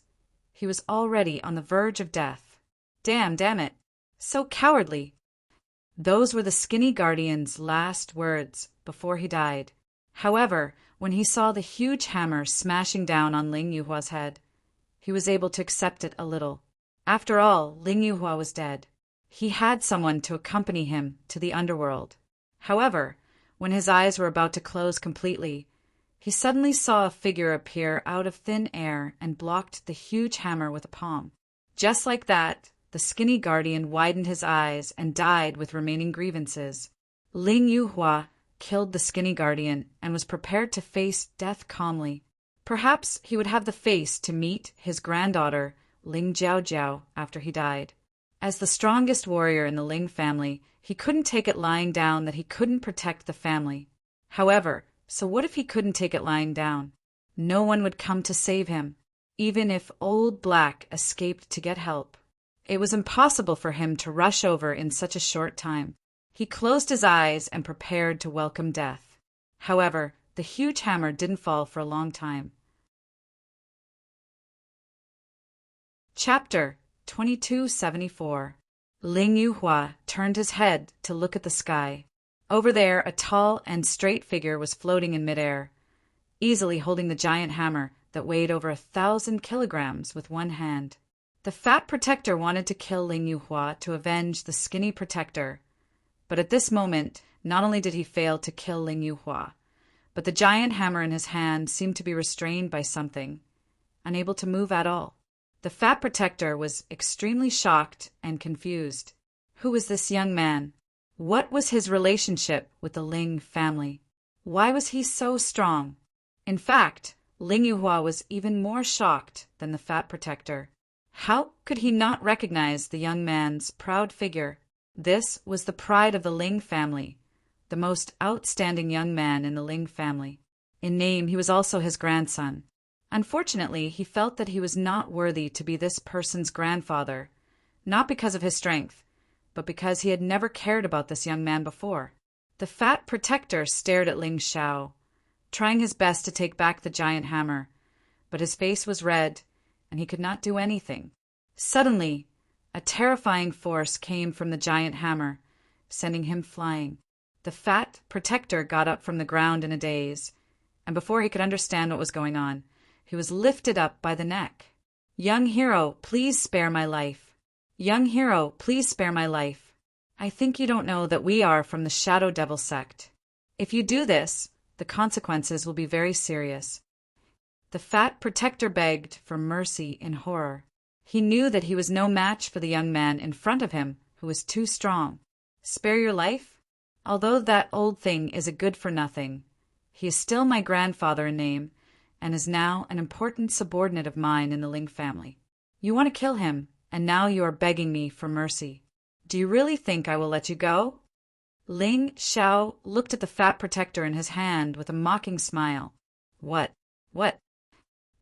he was already on the verge of death. Damn it. So cowardly. Those were the skinny guardian's last words before he died. However, when he saw the huge hammer smashing down on Ling Yuhua's head, he was able to accept it a little. After all, Ling Yuhua was dead. He had someone to accompany him to the underworld. However, when his eyes were about to close completely, he suddenly saw a figure appear out of thin air and blocked the huge hammer with a palm. Just like that, the skinny guardian widened his eyes and died with remaining grievances. Ling Yuhua killed the skinny guardian and was prepared to face death calmly. Perhaps he would have the face to meet his granddaughter, Ling Jiaojiao, after he died. As the strongest warrior in the Ling family, he couldn't take it lying down that he couldn't protect the family. However, so what if he couldn't take it lying down? No one would come to save him, even if Old Black escaped to get help. It was impossible for him to rush over in such a short time. He closed his eyes and prepared to welcome death. However, the huge hammer didn't fall for a long time. Chapter 2274. Ling Yuhua turned his head to look at the sky. Over there, a tall and straight figure was floating in midair, easily holding the giant hammer that weighed over 1,000 kilograms with one hand. The fat protector wanted to kill Ling Yuhua to avenge the skinny protector, but at this moment, not only did he fail to kill Ling Yuhua, but the giant hammer in his hand seemed to be restrained by something. unable to move at all. The Fat Protector was extremely shocked and confused. Who was this young man? What was his relationship with the Ling family? Why was he so strong? In fact, Ling Yuhua was even more shocked than the Fat Protector. How could he not recognize the young man's proud figure? This was the pride of the Ling family, the most outstanding young man in the Ling family. In name, he was also his grandson. Unfortunately, he felt that he was not worthy to be this person's grandfather, not because of his strength, but because he had never cared about this young man before. The Fat Protector stared at Ling Xiao, trying his best to take back the giant hammer, but his face was red, and he could not do anything. Suddenly, a terrifying force came from the giant hammer, sending him flying. The Fat Protector got up from the ground in a daze, and before he could understand what was going on, he was lifted up by the neck. "Young hero, please spare my life. Young hero, please spare my life. I think you don't know that we are from the Shadow Devil sect. If you do this, the consequences will be very serious." The Fat Protector begged for mercy in horror. He knew that he was no match for the young man in front of him, who was too strong. "Spare your life? Although that old thing is a good-for-nothing, he is still my grandfather in name, and is now an important subordinate of mine in the Ling family. You want to kill him, and now you are begging me for mercy. Do you really think I will let you go?" Ling Xiao looked at the Fat Protector in his hand with a mocking smile. What?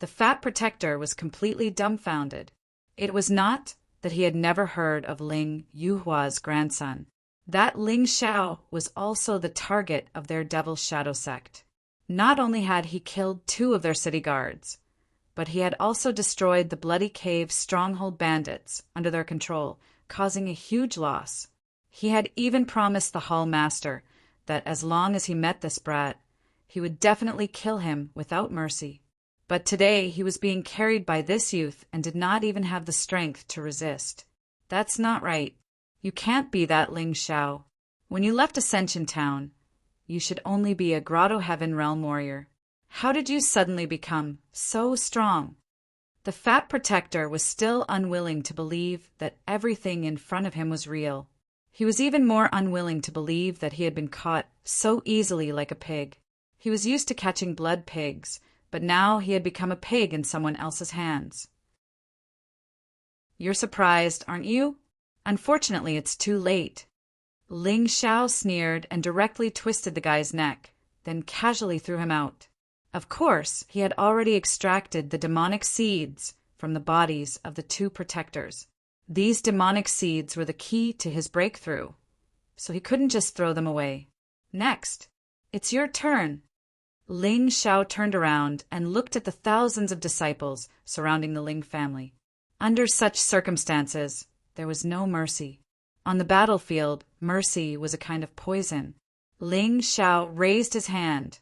The Fat Protector was completely dumbfounded. It was not that he had never heard of Ling Yuhua's grandson. That Ling Xiao was also the target of their Devil Shadow sect. Not only had he killed 2 of their city guards, but he had also destroyed the Bloody Cave stronghold bandits under their control, causing a huge loss. He had even promised the Hall Master that as long as he met this brat, he would definitely kill him without mercy. But today he was being carried by this youth and did not even have the strength to resist. That's not right. You can't be that Ling Xiao. When you left Ascension Town, you should only be a Grotto Heaven Realm warrior. How did you suddenly become so strong? The Fat Protector was still unwilling to believe that everything in front of him was real. He was even more unwilling to believe that he had been caught so easily like a pig. He was used to catching blood pigs, but now he had become a pig in someone else's hands. You're surprised, aren't you? Unfortunately, it's too late. Ling Xiao sneered and directly twisted the guy's neck, then casually threw him out. Of course, he had already extracted the demonic seeds from the bodies of the 2 protectors. These demonic seeds were the key to his breakthrough, so he couldn't just throw them away. Next, it's your turn. Ling Xiao turned around and looked at the thousands of disciples surrounding the Ling family. Under such circumstances, there was no mercy. On the battlefield, mercy was a kind of poison. Ling Xiao raised his hand,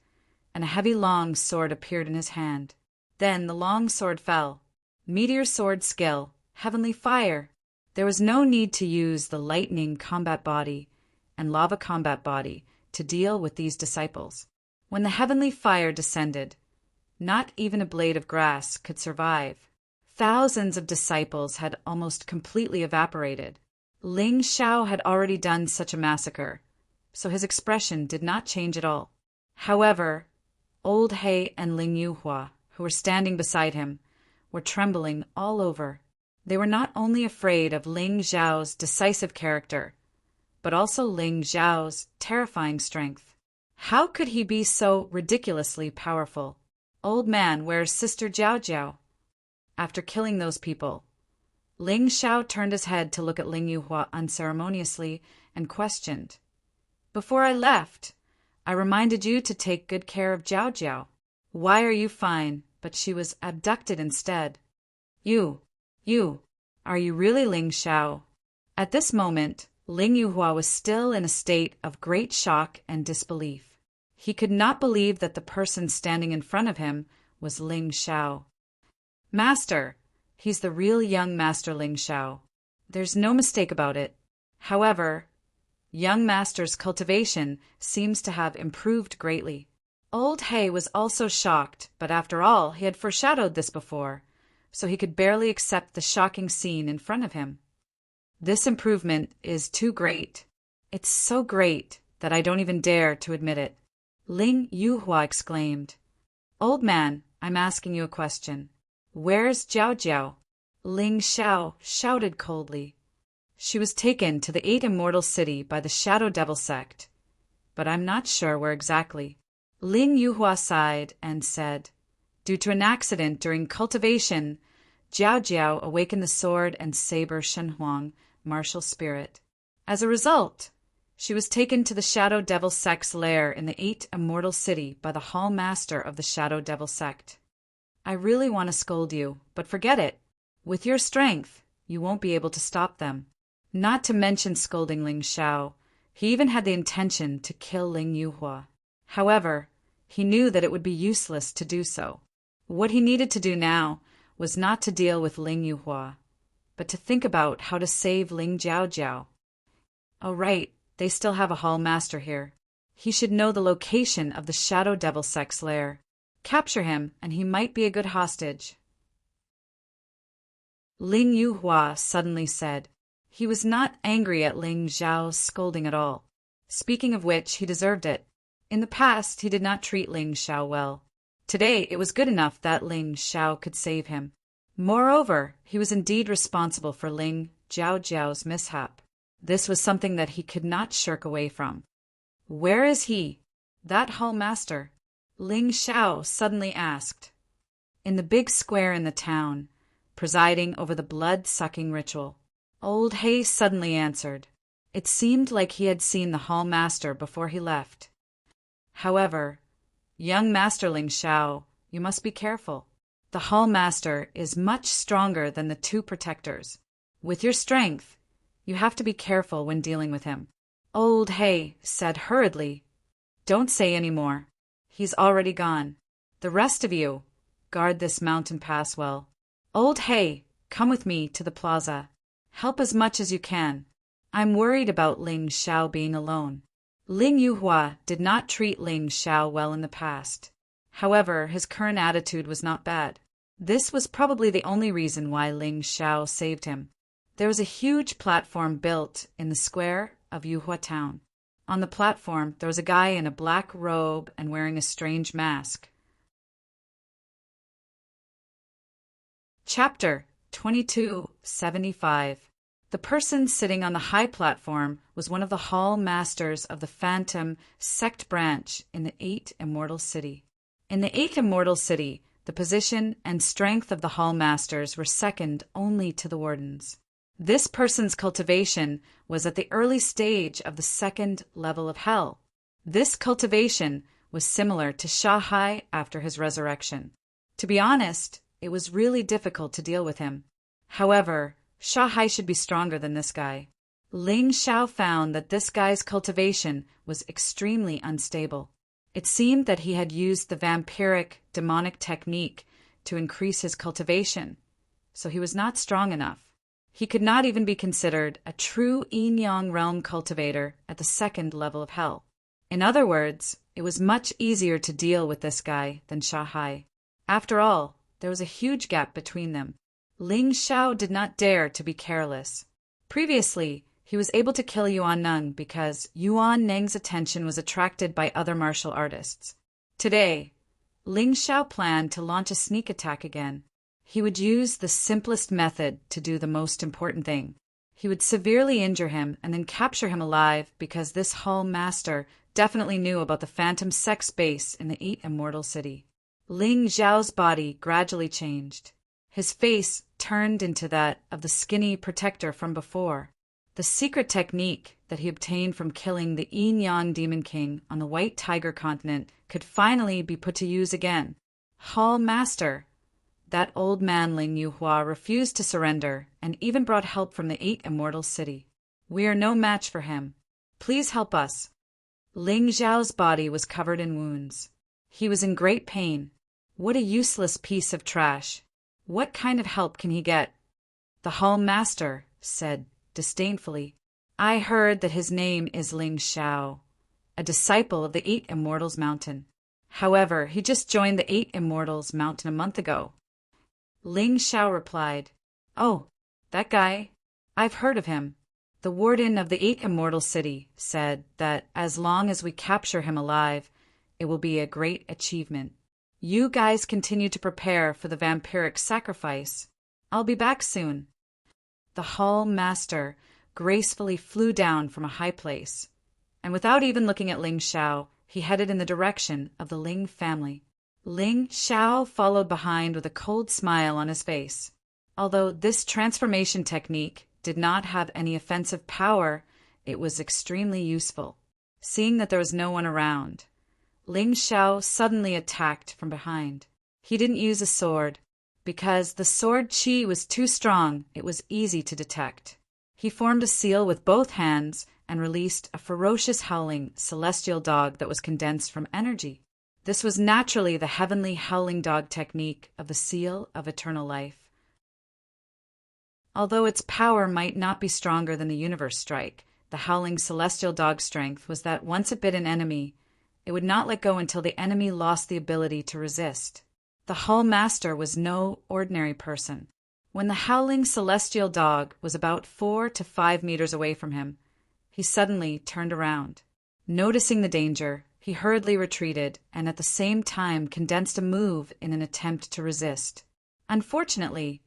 and a heavy long sword appeared in his hand. Then the long sword fell. Meteor sword skill, heavenly fire. There was no need to use the lightning combat body and lava combat body to deal with these disciples. When the heavenly fire descended, not even a blade of grass could survive. Thousands of disciples had almost completely evaporated. Ling Xiao had already done such a massacre, so his expression did not change at all. However, Old He and Ling Yuhua, who were standing beside him, were trembling all over. They were not only afraid of Ling Xiao's decisive character, but also Ling Xiao's terrifying strength. How could he be so ridiculously powerful? Old man, where's Sister Jiao Jiao? After killing those people, Ling Xiao turned his head to look at Ling Yuhua unceremoniously and questioned. Before I left, I reminded you to take good care of Jiao Jiao. Why are you fine, but she was abducted instead? You, are you really Ling Xiao? At this moment, Ling Yuhua was still in a state of great shock and disbelief. He could not believe that the person standing in front of him was Ling Xiao. Master, he's the real young Master Ling Xiao. There's no mistake about it. However, young Master's cultivation seems to have improved greatly. Old Hay was also shocked, but after all, he had foreshadowed this before, so he could barely accept the shocking scene in front of him. This improvement is too great. It's so great that I don't even dare to admit it. Ling Yuhua exclaimed. Old man, I'm asking you a question. Where's Jiao Jiao? Ling Xiao shouted coldly. She was taken to the 8 Immortal City by the Shadow Devil sect, but I'm not sure where exactly. Ling Yuhua sighed and said, due to an accident during cultivation, Jiao Jiao awakened the sword and saber Shenhuang martial spirit. As a result, she was taken to the Shadow Devil sect's lair in the 8 Immortal City by the Hall Master of the Shadow Devil sect. I really want to scold you, but forget it. With your strength, you won't be able to stop them. Not to mention scolding Ling Xiao, he even had the intention to kill Ling Yuhua. However, he knew that it would be useless to do so. What he needed to do now was not to deal with Ling Yuhua, but to think about how to save Ling Jiao Jiao. Oh right, they still have a Hall Master here. He should know the location of the Shadow Devil sect's lair. Capture him, and he might be a good hostage. Ling Yuhua suddenly said. He was not angry at Ling Xiao's scolding at all. Speaking of which, he deserved it. In the past, he did not treat Ling Xiao well. Today, it was good enough that Ling Xiao could save him. Moreover, he was indeed responsible for Ling Jiao Jiao's mishap. This was something that he could not shirk away from. Where is he? That Hall Master? Ling Xiao suddenly asked. In the big square in the town, presiding over the blood-sucking ritual. Old Hay suddenly answered. It seemed like he had seen the Hall Master before he left. However, young Master Ling Xiao, you must be careful. The Hall Master is much stronger than the 2 protectors. With your strength, you have to be careful when dealing with him. Old Hay said hurriedly. Don't say any more. He's already gone. The rest of you, guard this mountain pass well. Old Hay, come with me to the plaza. Help as much as you can. I'm worried about Ling Xiao being alone. Ling Yuhua did not treat Ling Xiao well in the past. However, his current attitude was not bad. This was probably the only reason why Ling Xiao saved him. There was a huge platform built in the square of Yuhua town. On the platform, there was a guy in a black robe and wearing a strange mask. Chapter 2275. The person sitting on the high platform was one of the Hall Masters of the Phantom Sect branch in the 8 Immortal City. In the 8 Immortal City, the position and strength of the Hall Masters were second only to the Wardens. This person's cultivation was at the early stage of the 2nd level of Hell. This cultivation was similar to Shahai after his resurrection. To be honest, it was really difficult to deal with him. However, Shahai should be stronger than this guy. Ling Xiao found that this guy's cultivation was extremely unstable. It seemed that he had used the vampiric, demonic technique to increase his cultivation, so he was not strong enough. He could not even be considered a true yin-yang realm cultivator at the 2nd level of Hell. In other words, it was much easier to deal with this guy than Shahai. After all, there was a huge gap between them. Ling Xiao did not dare to be careless. Previously, he was able to kill Yuan Neng because Yuan Neng's attention was attracted by other martial artists. Today, Ling Xiao planned to launch a sneak attack again. He would use the simplest method to do the most important thing. He would severely injure him and then capture him alive because this Hall Master definitely knew about the Phantom Sex base in the 8 Immortal City. Ling Xiao's body gradually changed. His face turned into that of the skinny protector from before. The secret technique that he obtained from killing the Yin-Yang Demon King on the White Tiger continent could finally be put to use again. Hall Master. That old man Ling Yuhua refused to surrender and even brought help from the 8 Immortal City. We are no match for him. Please help us. Ling Xiao's body was covered in wounds. He was in great pain. What a useless piece of trash. What kind of help can he get? The Hall Master said disdainfully. I heard that his name is Ling Xiao, a disciple of the 8 Immortals Mountain. However, he just joined the 8 Immortals Mountain a month ago. Ling Xiao replied, "Oh, that guy? I've heard of him." The warden of the 8 Immortal City said that as long as we capture him alive, it will be a great achievement. You guys continue to prepare for the vampiric sacrifice. I'll be back soon. The Hall Master gracefully flew down from a high place, and without even looking at Ling Xiao, he headed in the direction of the Ling family. Ling Xiao followed behind with a cold smile on his face. Although this transformation technique did not have any offensive power, it was extremely useful. Seeing that there was no one around, Ling Xiao suddenly attacked from behind. He didn't use a sword. Because the sword chi was too strong, it was easy to detect. He formed a seal with both hands and released a ferocious howling celestial dog that was condensed from energy. This was naturally the heavenly howling dog technique of the seal of eternal life. Although its power might not be stronger than the universe strike, the howling celestial dog strength was that once it bit an enemy, it would not let go until the enemy lost the ability to resist. The Hall Master was no ordinary person. When the howling celestial dog was about 4 to 5 meters away from him, he suddenly turned around. Noticing the danger, he hurriedly retreated and at the same time condensed a move in an attempt to resist. Unfortunately,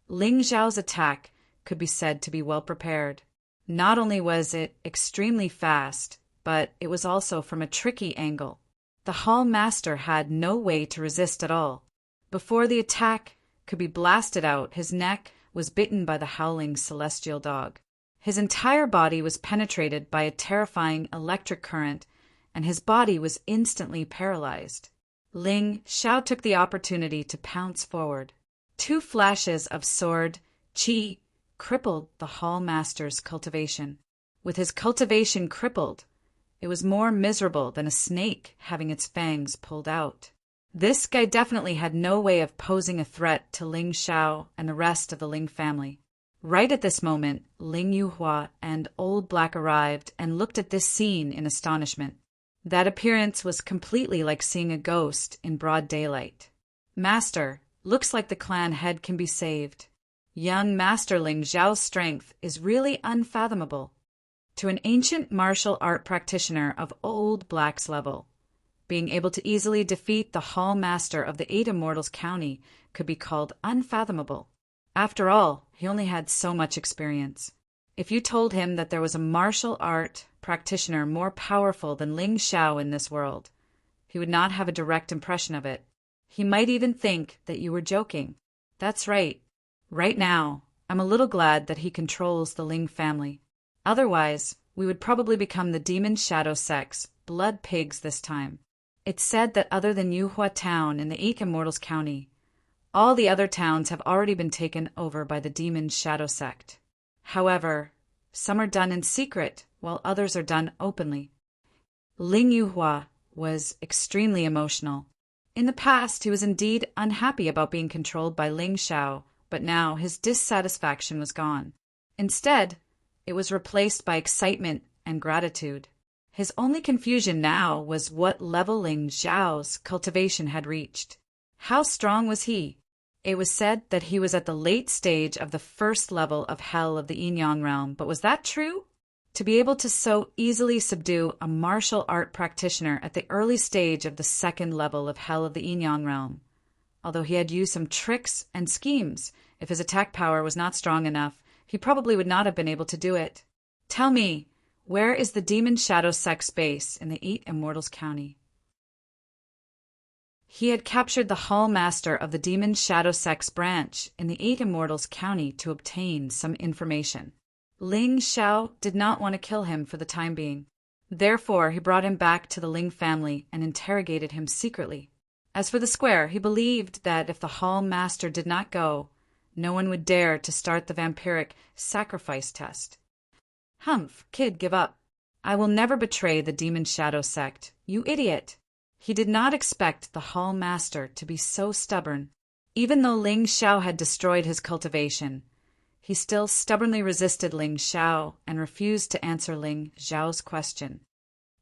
Ling Xiao's attack could be said to be well prepared. Not only was it extremely fast, but it was also from a tricky angle. The Hall Master had no way to resist at all. Before the attack could be blasted out, his neck was bitten by the howling celestial dog. His entire body was penetrated by a terrifying electric current, and his body was instantly paralyzed. Ling Xiao took the opportunity to pounce forward. 2 flashes of sword chi crippled the Hall Master's cultivation. With his cultivation crippled, it was more miserable than a snake having its fangs pulled out. This guy definitely had no way of posing a threat to Ling Xiao and the rest of the Ling family. Right at this moment, Ling Yuhua and Old Black arrived and looked at this scene in astonishment. That appearance was completely like seeing a ghost in broad daylight. "Master, looks like the clan head can be saved. Young Master Ling Xiao's strength is really unfathomable." To an ancient martial art practitioner of Old Black's level, being able to easily defeat the Hall Master of the 8 Immortals County could be called unfathomable. After all, he only had so much experience. If you told him that there was a martial art practitioner more powerful than Ling Xiao in this world, he would not have a direct impression of it. He might even think that you were joking. That's right. Right now, I'm a little glad that he controls the Ling family. Otherwise, we would probably become the Demon Shadow Sect's blood pigs this time. It's said that other than Yuhua Town in the 8 Immortals County, all the other towns have already been taken over by the Demon Shadow Sect. However, some are done in secret, while others are done openly. Ling Yuhua was extremely emotional. In the past, he was indeed unhappy about being controlled by Ling Xiao, but now his dissatisfaction was gone. Instead, it was replaced by excitement and gratitude. His only confusion now was what level Ling Xiao's cultivation had reached. How strong was he? It was said that he was at the late stage of the first level of hell of the Yin-Yang realm, but was that true? To be able to so easily subdue a martial art practitioner at the early stage of the second level of hell of the Yin-Yang realm, although he had used some tricks and schemes, if his attack power was not strong enough, he probably would not have been able to do it. Tell me, where is the Demon Shadow Sect's base in the 8 Immortals County? He had captured the Hall Master of the Demon Shadow Sect's branch in the 8 Immortals County to obtain some information. Ling Xiao did not want to kill him for the time being. Therefore, he brought him back to the Ling family and interrogated him secretly. As for the square, he believed that if the Hall Master did not go, no one would dare to start the vampiric sacrifice test. Humph, kid, give up. I will never betray the Demon Shadow Sect, you idiot. He did not expect the Hall Master to be so stubborn. Even though Ling Xiao had destroyed his cultivation, he still stubbornly resisted Ling Xiao and refused to answer Ling Xiao's question.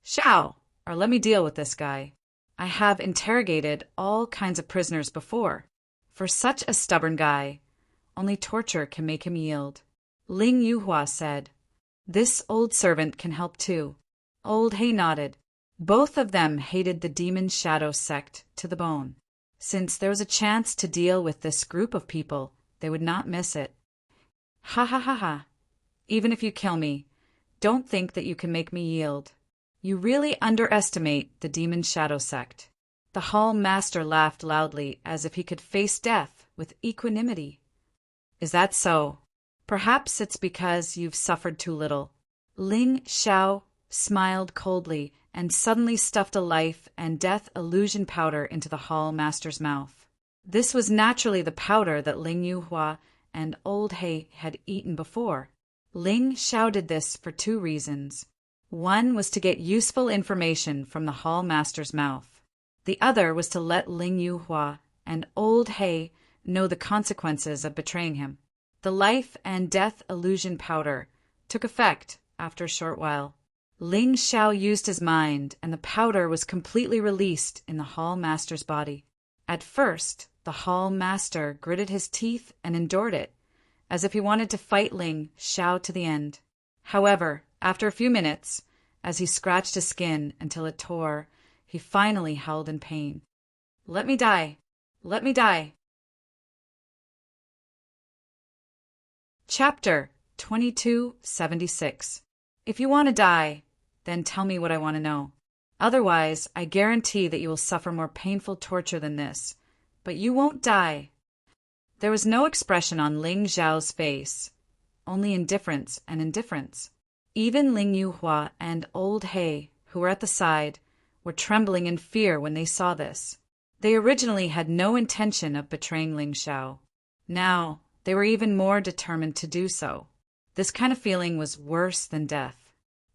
Xiao, or let me deal with this guy. I have interrogated all kinds of prisoners before. For such a stubborn guy, only torture can make him yield. Ling Yuhua said, "This old servant can help too." Old He nodded. Both of them hated the demon shadow sect to the bone. Since there was a chance to deal with this group of people, they would not miss it. Ha ha ha ha. Even if you kill me, don't think that you can make me yield. You really underestimate the demon shadow sect. The hall master laughed loudly as if he could face death with equanimity. Is that so? Perhaps it's because you've suffered too little. Ling Xiao smiled coldly and suddenly stuffed a life and death illusion powder into the hall master's mouth. This was naturally the powder that Ling Yuhua and Old He had eaten before. Ling Xiao did this for two reasons. One was to get useful information from the hall master's mouth. The other was to let Ling Yuhua and Old He know the consequences of betraying him. The life and death illusion powder took effect after a short while. Ling Xiao used his mind, and the powder was completely released in the hall master's body. At first, the hall master gritted his teeth and endured it, as if he wanted to fight Ling Xiao to the end. However, after a few minutes, as he scratched his skin until it tore, he finally howled in pain. "Let me die! Let me die!" Chapter 2276. If you want to die, then tell me what I want to know. Otherwise, I guarantee that you will suffer more painful torture than this. But you won't die. There was no expression on Ling Xiao's face, only indifference and indifference. Even Ling Yuhua and Old He, who were at the side, were trembling in fear when they saw this. They originally had no intention of betraying Ling Xiao. Now, they were even more determined to do so. This kind of feeling was worse than death.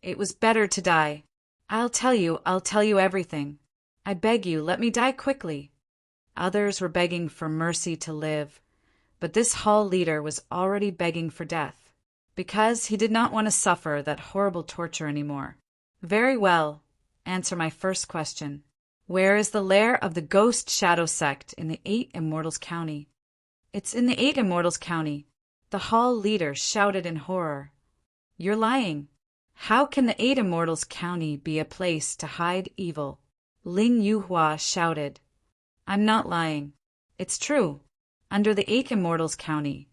It was better to die. I'll tell you everything. I beg you, let me die quickly." Others were begging for mercy to live, but this hall leader was already begging for death, because he did not want to suffer that horrible torture anymore. "Very well. Answer my first question. Where is the lair of the Ghost Shadow Sect in the 8 Immortals County?" "It's in the 8 Immortals County," the hall leader shouted in horror. "You're lying. How can the 8 Immortals County be a place to hide evil?" Ling Yuhua shouted. "I'm not lying. It's true. Under the 8 Immortals County,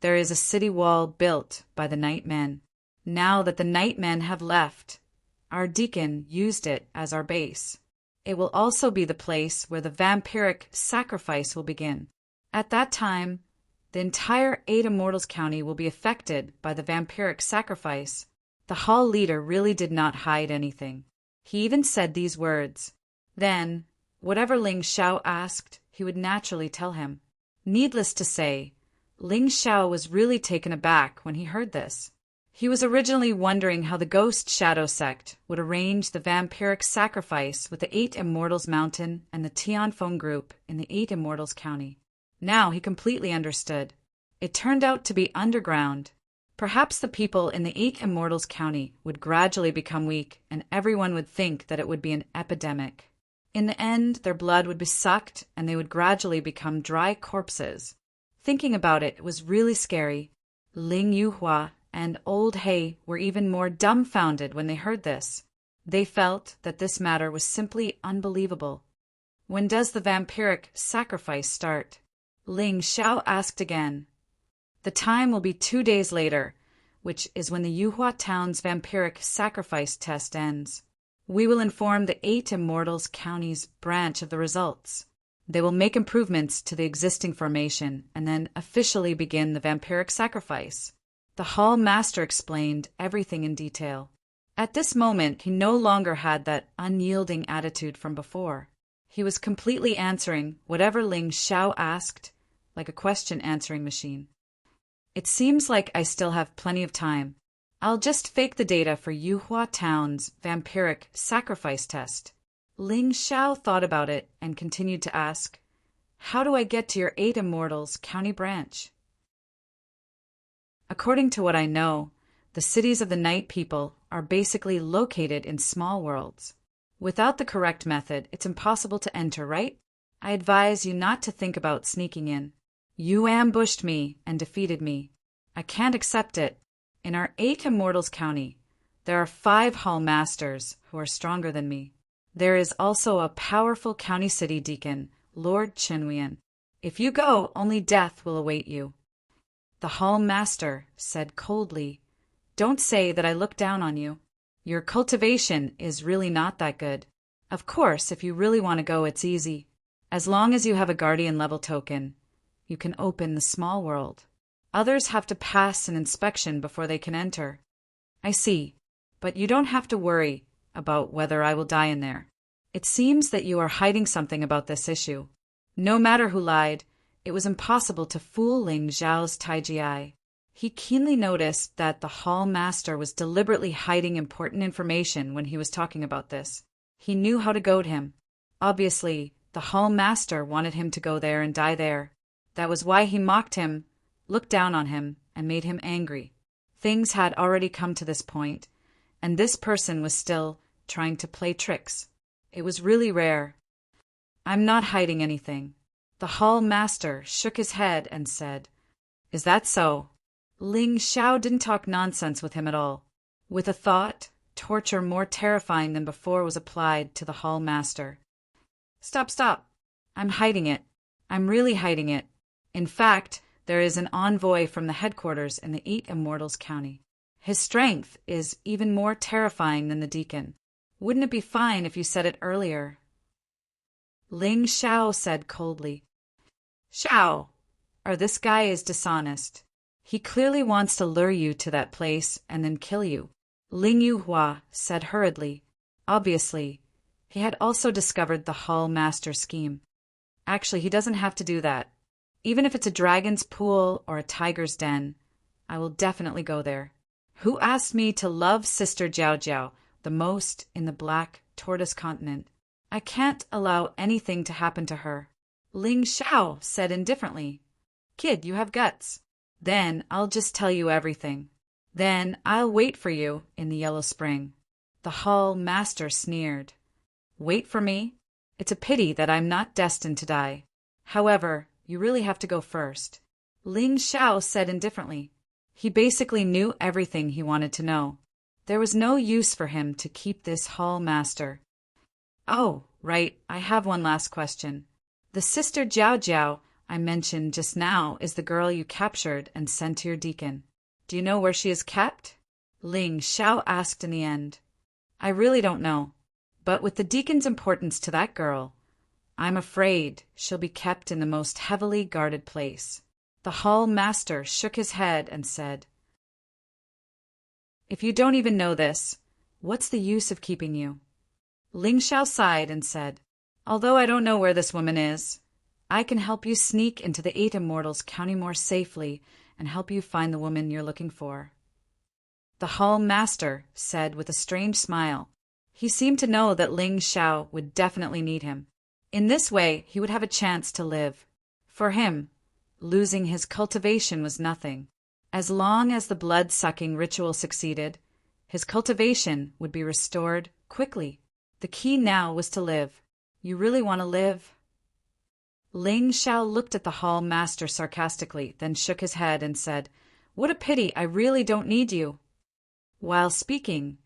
there is a city wall built by the Night Men. Now that the Night Men have left, our deacon used it as our base. It will also be the place where the vampiric sacrifice will begin. At that time, the entire 8 Immortals County will be affected by the vampiric sacrifice." The hall leader really did not hide anything. He even said these words. Then, whatever Ling Xiao asked, he would naturally tell him. Needless to say, Ling Xiao was really taken aback when he heard this. He was originally wondering how the Ghost Shadow Sect would arrange the vampiric sacrifice with the 8 Immortals Mountain and the Tianfeng Group in the 8 Immortals County. Now he completely understood. It turned out to be underground. Perhaps the people in the 8 Immortals County would gradually become weak, and everyone would think that it would be an epidemic. In the end, their blood would be sucked, and they would gradually become dry corpses. Thinking about it was really scary. Ling Yuhua and Old He were even more dumbfounded when they heard this. They felt that this matter was simply unbelievable. "When does the vampiric sacrifice start?" Ling Xiao asked again. "The time will be 2 days later, which is when the Yuhua town's vampiric sacrifice test ends. We will inform the 8 Immortals County's branch of the results. They will make improvements to the existing formation and then officially begin the vampiric sacrifice." The hall master explained everything in detail. At this moment, he no longer had that unyielding attitude from before. He was completely answering whatever Ling Xiao asked, like a question-answering machine. "It seems like I still have plenty of time. I'll just fake the data for Yuhua Town's vampiric sacrifice test." Ling Xiao thought about it and continued to ask, "How do I get to your 8 Immortals County branch?" "According to what I know, the cities of the Night People are basically located in small worlds. Without the correct method, it's impossible to enter, right? I advise you not to think about sneaking in. You ambushed me and defeated me. I can't accept it. In our 8 Immortals County, there are 5 Hall Masters who are stronger than me. There is also a powerful county city deacon, Lord Chinwian. If you go, only death will await you. The Hall Master said coldly, "Don't say that I look down on you. Your cultivation is really not that good. Of course, if you really want to go, it's easy. As long as you have a Guardian level token, you can open the small world. Others have to pass an inspection before they can enter." "I see, but you don't have to worry about whether I will die in there. It seems that you are hiding something about this issue." No matter who lied, it was impossible to fool Ling Zhao's Taiji eye. He keenly noticed that the Hall Master was deliberately hiding important information when he was talking about this. He knew how to goad him. Obviously, the Hall Master wanted him to go there and die there. That was why he mocked him, looked down on him, and made him angry. Things had already come to this point, and this person was still trying to play tricks. It was really rare. "I'm not hiding anything." The Hall Master shook his head and said, "Is that so?" Ling Xiao didn't talk nonsense with him at all. With a thought, torture more terrifying than before was applied to the Hall Master. Stop. I'm hiding it. I'm really hiding it. In fact, there is an envoy from the headquarters in the 8 Immortals County. His strength is even more terrifying than the deacon. Wouldn't it be fine if you said it earlier?" Ling Xiao said coldly. "Xiao, this guy is dishonest. He clearly wants to lure you to that place and then kill you." Ling Yuhua said hurriedly. Obviously, he had also discovered the Hall Master's scheme. "Actually, he doesn't have to do that. Even if it's a dragon's pool or a tiger's den, I will definitely go there. Who asked me to love Sister Jiao Jiao the most in the Black Tortoise Continent? I can't allow anything to happen to her." Ling Xiao said indifferently, "Kid, you have guts. Then I'll just tell you everything. Then I'll wait for you in the Yellow Spring." The Hall Master sneered. "Wait for me? It's a pity that I'm not destined to die. However, you really have to go first." Ling Xiao said indifferently. He basically knew everything he wanted to know. There was no use for him to keep this Hall Master. "Oh, right, I have one last question. The Sister Jiao Jiao I mentioned just now is the girl you captured and sent to your deacon. Do you know where she is kept?" Ling Xiao asked in the end. "I really don't know, but with the deacon's importance to that girl, I'm afraid she'll be kept in the most heavily guarded place." The Hall Master shook his head and said, "If you don't even know this, what's the use of keeping you?" Ling Xiao sighed and said, "Although I don't know where this woman is, I can help you sneak into the 8 Immortals County more safely and help you find the woman you're looking for." The Hall Master said with a strange smile. He seemed to know that Ling Xiao would definitely need him. In this way, he would have a chance to live. For him, losing his cultivation was nothing. As long as the blood-sucking ritual succeeded, his cultivation would be restored quickly. The key now was to live. "You really want to live?" Ling Xiao looked at the Hall Master sarcastically, then shook his head and said, "What a pity, I really don't need you." While speaking,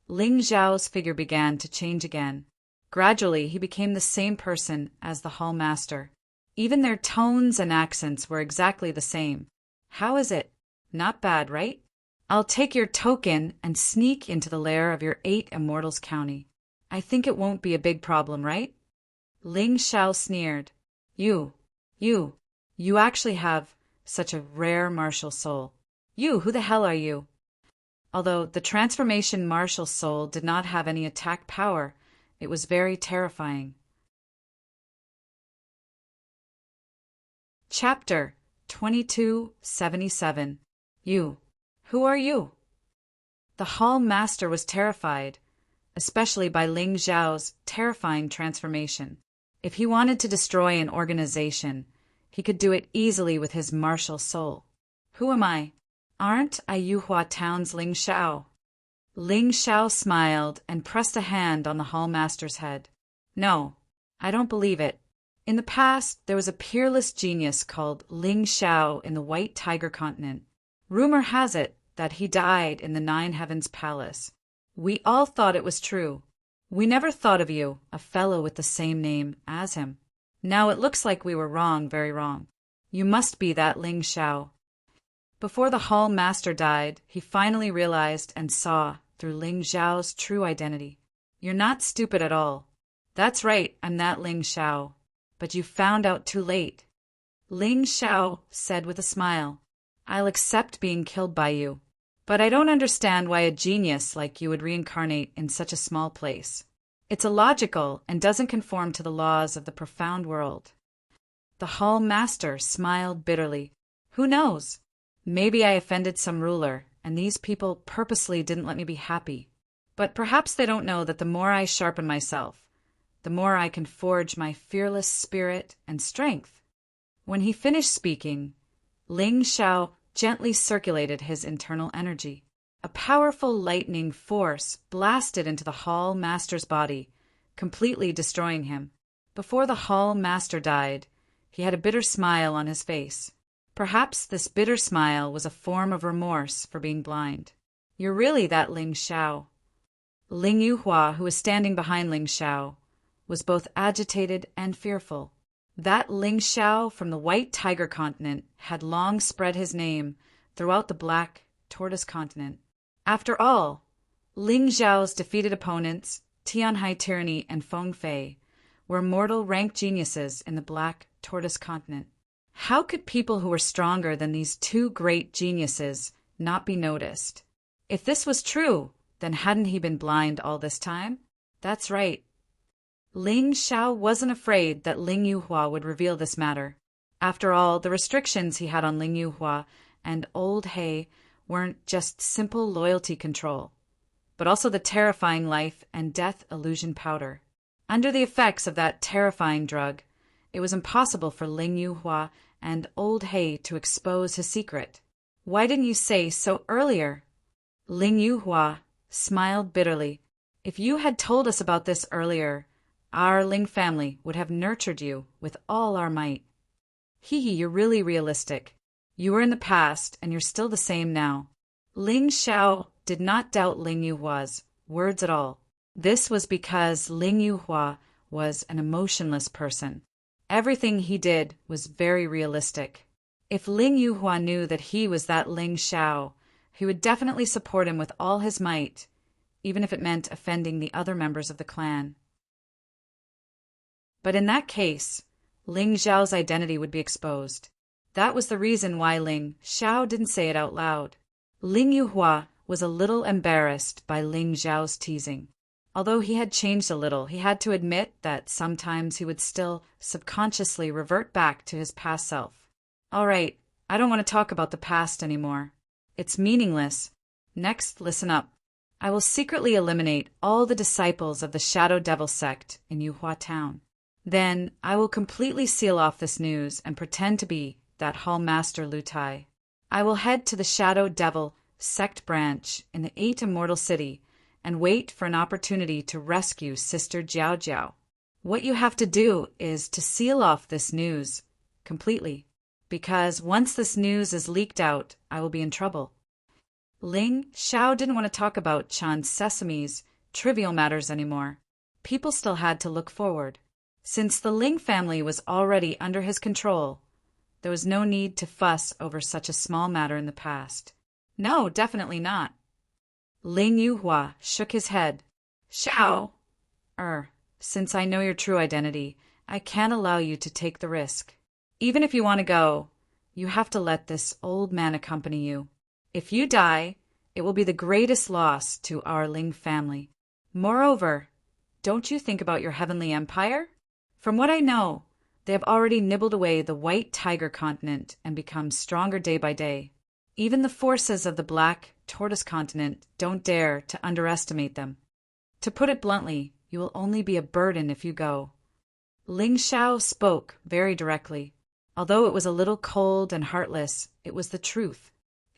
Ling Zhao's figure began to change again. Gradually, he became the same person as the Hall Master. Even their tones and accents were exactly the same. "How is it? Not bad, right? I'll take your token and sneak into the lair of your 8 Immortals County. I think it won't be a big problem, right?" Ling Xiao sneered. You actually have such a rare martial soul. Who the hell are you?" Although the transformation martial soul did not have any attack power, it was very terrifying. Chapter 2277. Who are you? The Hall Master was terrified, especially by Ling Zhao's terrifying transformation. If he wanted to destroy an organization, he could do it easily with his martial soul. "Who am I? Aren't I Yuhua Town's Ling Xiao?" Ling Xiao smiled and pressed a hand on the hall master's head. No, I don't believe it. In the past, there was a peerless genius called Ling Xiao in the White Tiger Continent. Rumor has it that he died in the Nine Heavens Palace. We all thought it was true. We never thought of you, a fellow with the same name as him. Now it looks like we were wrong, very wrong. You must be that Ling Xiao. Before the hall master died, he finally realized and saw through Ling Xiao's true identity. You're not stupid at all. That's right, I'm that Ling Xiao. But you found out too late. Ling Xiao said with a smile, I'll accept being killed by you. But I don't understand why a genius like you would reincarnate in such a small place. It's illogical and doesn't conform to the laws of the profound world. The hall master smiled bitterly. Who knows? Maybe I offended some ruler, and these people purposely didn't let me be happy. But perhaps they don't know that the more I sharpen myself, the more I can forge my fearless spirit and strength. When he finished speaking, Ling Xiao gently circulated his internal energy. A powerful lightning force blasted into the hall master's body, completely destroying him. Before the hall master died, he had a bitter smile on his face. Perhaps this bitter smile was a form of remorse for being blind. You're really that Ling Xiao. Ling Yuhua, who was standing behind Ling Xiao, was both agitated and fearful. That Ling Xiao from the White Tiger Continent had long spread his name throughout the Black Tortoise Continent. After all, Ling Xiao's defeated opponents, Tianhai Tyranny and Feng Fei, were mortal rank geniuses in the Black Tortoise Continent. How could people who were stronger than these two great geniuses not be noticed? If this was true, then hadn't he been blind all this time? That's right. Ling Xiao wasn't afraid that Ling Yuhua would reveal this matter. After all, the restrictions he had on Ling Yuhua and Old He weren't just simple loyalty control, but also the terrifying life and death illusion powder. Under the effects of that terrifying drug, it was impossible for Ling Yuhua and Old He to expose his secret. Why didn't you say so earlier? Ling Yuhua smiled bitterly. If you had told us about this earlier, our Ling family would have nurtured you with all our might. You're really realistic. You were in the past, and you're still the same now. Ling Xiao did not doubt Ling Yuhua's words at all. This was because Ling Yuhua was an emotionless person. Everything he did was very realistic. If Ling Yuhua knew that he was that Ling Xiao, he would definitely support him with all his might, even if it meant offending the other members of the clan. But in that case, Ling Xiao's identity would be exposed. That was the reason why Ling Xiao didn't say it out loud. Ling Yuhua was a little embarrassed by Ling Xiao's teasing. Although he had changed a little, he had to admit that sometimes he would still subconsciously revert back to his past self. All right, I don't want to talk about the past anymore. It's meaningless. Next, listen up. I will secretly eliminate all the disciples of the Shadow Devil sect in Yuhua Town. Then I will completely seal off this news and pretend to be that Hall Master Lu Tai. I will head to the Shadow Devil sect branch in the 8 Immortal City and wait for an opportunity to rescue Sister Jiao Jiao. What you have to do is to seal off this news completely, because once this news is leaked out, I will be in trouble. Ling Xiao didn't want to talk about Chan Sesame's trivial matters anymore. People still had to look forward. Since the Ling family was already under his control, there was no need to fuss over such a small matter in the past. No, definitely not. Ling Yuhua shook his head. Xiao, since I know your true identity, I can't allow you to take the risk. Even if you want to go, you have to let this old man accompany you. If you die, it will be the greatest loss to our Ling family. Moreover, don't you think about your heavenly empire? From what I know, they have already nibbled away the White Tiger Continent and become stronger day by day. Even the forces of the Black Tortoise Continent don't dare to underestimate them. To put it bluntly, you will only be a burden if you go. Ling Xiao spoke very directly. Although it was a little cold and heartless, it was the truth.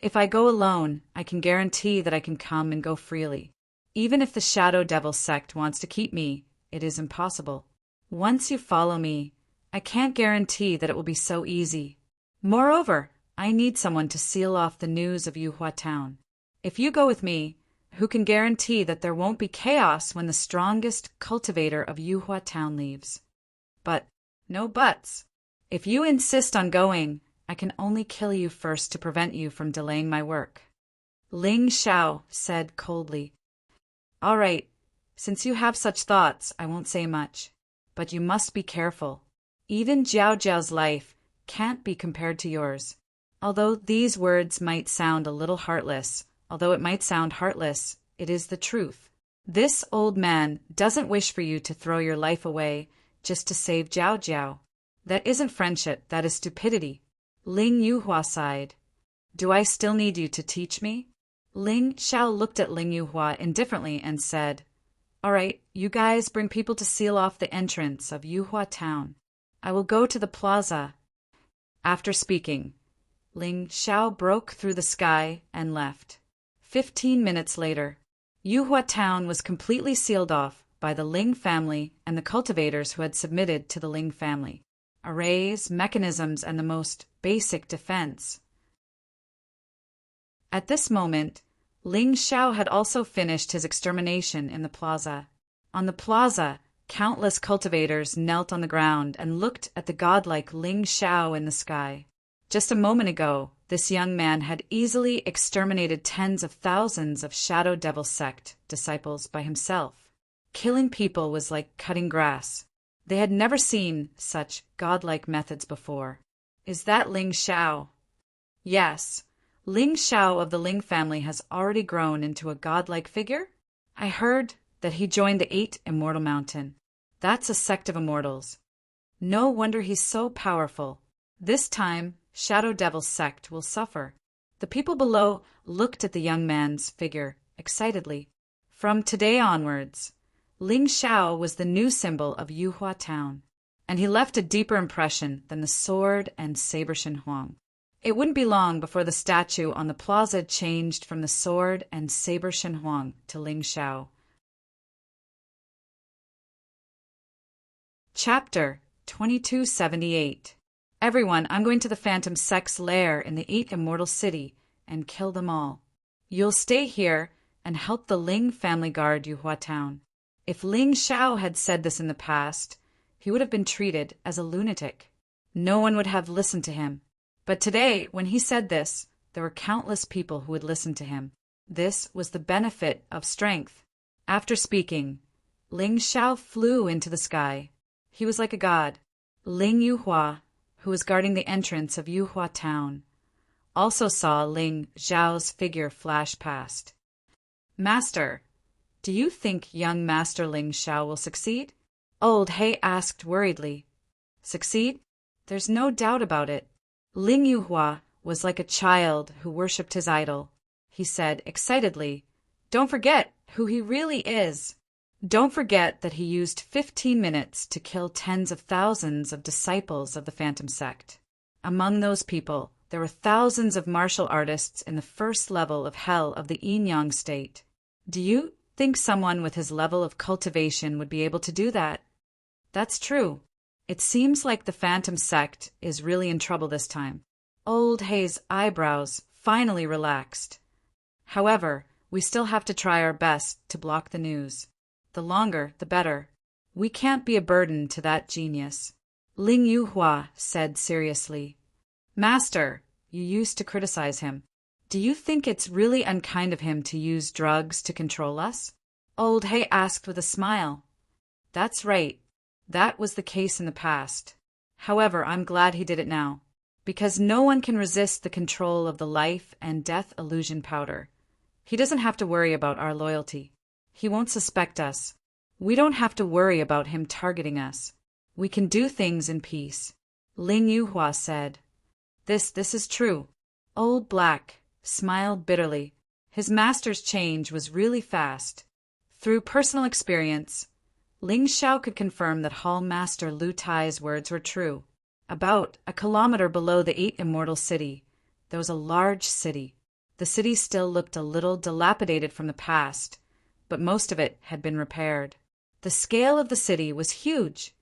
If I go alone, I can guarantee that I can come and go freely. Even if the Shadow Devil sect wants to keep me, it is impossible. Once you follow me, I can't guarantee that it will be so easy. Moreover, I need someone to seal off the news of Yuhua Town. If you go with me, who can guarantee that there won't be chaos when the strongest cultivator of Yuhua Town leaves? But, no buts. If you insist on going, I can only kill you first to prevent you from delaying my work. Ling Xiao said coldly. All right, since you have such thoughts, I won't say much. But you must be careful. Even Jiao Jiao's life can't be compared to yours. Although these words might sound a little heartless, it is the truth. This old man doesn't wish for you to throw your life away just to save Jiao Jiao. That isn't friendship, that is stupidity. Ling Yuhua sighed. Do I still need you to teach me? Ling Xiao looked at Ling Yuhua indifferently and said, All right, you guys bring people to seal off the entrance of Yuhua Town. I will go to the plaza. After speaking, Ling Xiao broke through the sky and left. 15 minutes later, Yuhua Town was completely sealed off by the Ling family and the cultivators who had submitted to the Ling family. Arrays, mechanisms, and the most basic defense. At this moment, Ling Xiao had also finished his extermination in the plaza. On the plaza, countless cultivators knelt on the ground and looked at the godlike Ling Xiao in the sky. Just a moment ago, this young man had easily exterminated tens of thousands of Shadow Devil sect disciples by himself. Killing people was like cutting grass. They had never seen such godlike methods before. Is that Ling Xiao? Yes. Ling Xiao of the Ling family has already grown into a godlike figure? I heard that he joined the 8 Immortal Mountain. That's a sect of immortals. No wonder he's so powerful. This time, Shadow Devil's sect will suffer. The people below looked at the young man's figure excitedly. From today onwards, Ling Xiao was the new symbol of Yuhua Town, and he left a deeper impression than the sword and saber Shenhuang. It wouldn't be long before the statue on the plaza changed from the sword and saber Shenhuang to Ling Xiao. Chapter 2278. Everyone, I'm going to the Phantom Sect's lair in the 8 Immortal City and kill them all. You'll stay here and help the Ling family guard Yuhua Town. If Ling Xiao had said this in the past, he would have been treated as a lunatic. No one would have listened to him. But today, when he said this, there were countless people who would listen to him. This was the benefit of strength. After speaking, Ling Xiao flew into the sky. He was like a god. Ling Yuhua, who was guarding the entrance of Yuhua Town, also saw Ling Xiao's figure flash past. Master, do you think young Master Ling Xiao will succeed? Old He asked worriedly. Succeed? There's no doubt about it. Ling Yuhua was like a child who worshipped his idol. He said excitedly, Don't forget who he really is. Don't forget that he used 15 minutes to kill tens of thousands of disciples of the Phantom Sect. Among those people, there were thousands of martial artists in the first level of hell of the Yin-Yang state. Do you think someone with his level of cultivation would be able to do that? That's true. It seems like the Phantom Sect is really in trouble this time. Old He's eyebrows finally relaxed. However, we still have to try our best to block the news. The longer, the better. We can't be a burden to that genius. Ling Yuhua said seriously. Master, you used to criticize him. Do you think it's really unkind of him to use drugs to control us? Old He asked with a smile. That's right. That was the case in the past. However, I'm glad he did it now, because no one can resist the control of the life and death illusion powder. He doesn't have to worry about our loyalty. He won't suspect us. We don't have to worry about him targeting us. We can do things in peace. Ling Yuhua said. This is true. Old Black smiled bitterly. His master's change was really fast. Through personal experience, Ling Xiao could confirm that Hall Master Lu Tai's words were true. About a kilometer below the 8 Immortal City, there was a large city. The city still looked a little dilapidated from the past, but most of it had been repaired. The scale of the city was huge,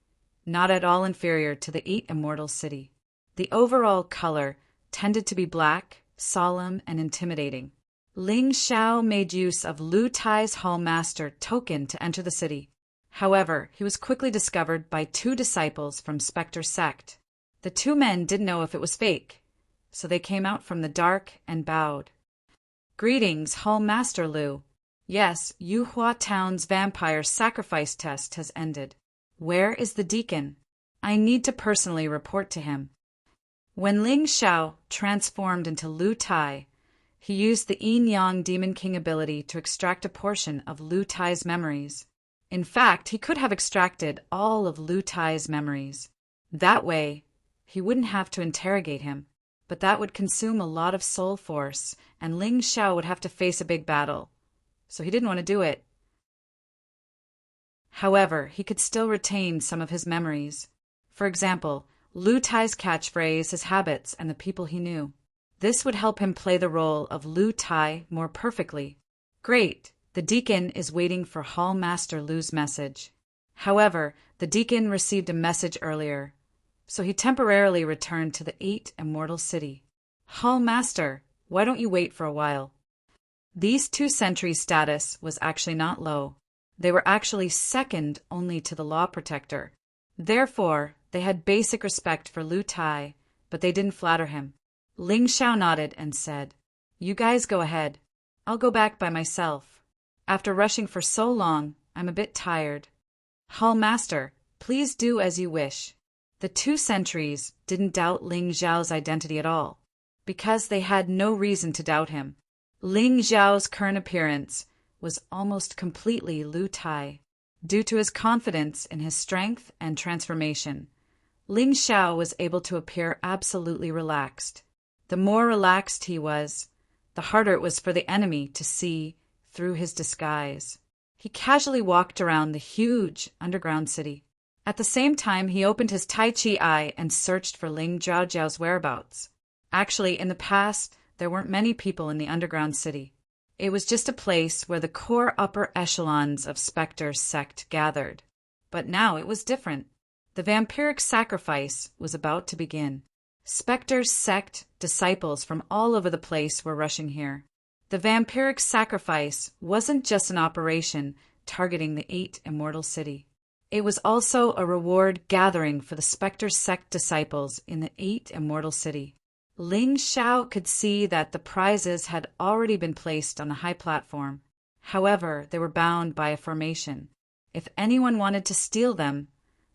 not at all inferior to the 8 Immortals' city. The overall color tended to be black, solemn, and intimidating. Ling Xiao made use of Lu Tai's Hallmaster token to enter the city. However, he was quickly discovered by 2 disciples from Spectre sect. The 2 men didn't know if it was fake, so they came out from the dark and bowed. "Greetings, Hallmaster Lu. Yes, Yuhua Town's vampire sacrifice test has ended. Where is the deacon? I need to personally report to him." When Ling Xiao transformed into Lu Tai, he used the Yin-Yang Demon King ability to extract a portion of Lu Tai's memories. In fact, he could have extracted all of Lu Tai's memories. That way, he wouldn't have to interrogate him, but that would consume a lot of soul force, and Ling Xiao would have to face a big battle. So he didn't want to do it. However, he could still retain some of his memories. For example, Lu Tai's catchphrase, his habits, and the people he knew. This would help him play the role of Lu Tai more perfectly. Great! The deacon is waiting for Hallmaster Lu's message. However, the deacon received a message earlier, so he temporarily returned to the 8 Immortal City. "Hallmaster, why don't you wait for a while?" These 2 sentries' status was actually not low. They were actually second only to the Law Protector. Therefore, they had basic respect for Lu Tai, but they didn't flatter him. Ling Xiao nodded and said, "You guys go ahead. I'll go back by myself. After rushing for so long, I'm a bit tired." "Hallmaster, please do as you wish." The 2 sentries didn't doubt Ling Xiao's identity at all, because they had no reason to doubt him. Ling Xiao's current appearance was almost completely Lu Tai. Due to his confidence in his strength and transformation, Ling Xiao was able to appear absolutely relaxed. The more relaxed he was, the harder it was for the enemy to see through his disguise. He casually walked around the huge underground city. At the same time, he opened his Tai Chi eye and searched for Ling Zhaojiao's whereabouts. Actually, in the past, there weren't many people in the underground city. It was just a place where the core upper echelons of Spectre sect gathered. But now it was different. The vampiric sacrifice was about to begin. Spectre sect disciples from all over the place were rushing here. The vampiric sacrifice wasn't just an operation targeting the 8 Immortal City. It was also a reward gathering for the Spectre sect disciples in the 8 Immortal City. Ling Xiao could see that the prizes had already been placed on the high platform. However, they were bound by a formation. If anyone wanted to steal them,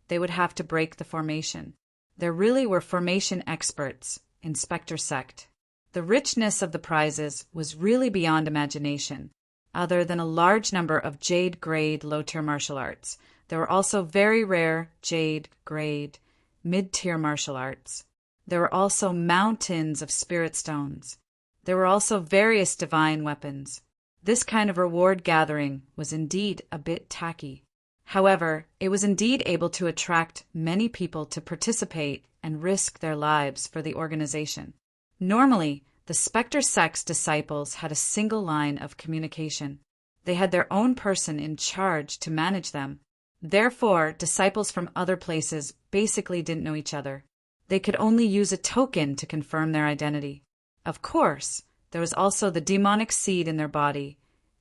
they would have to break the formation. There really were formation experts in Spectre sect. The richness of the prizes was really beyond imagination. Other than a large number of Jade-grade low-tier martial arts, there were also very rare Jade-grade mid-tier martial arts. There were also mountains of spirit stones. There were also various divine weapons. This kind of reward gathering was indeed a bit tacky. However, it was indeed able to attract many people to participate and risk their lives for the organization. Normally, the Spectre sect's disciples had a single line of communication. They had their own person in charge to manage them. Therefore, disciples from other places basically didn't know each other. They could only use a token to confirm their identity. Of course, there was also the demonic seed in their body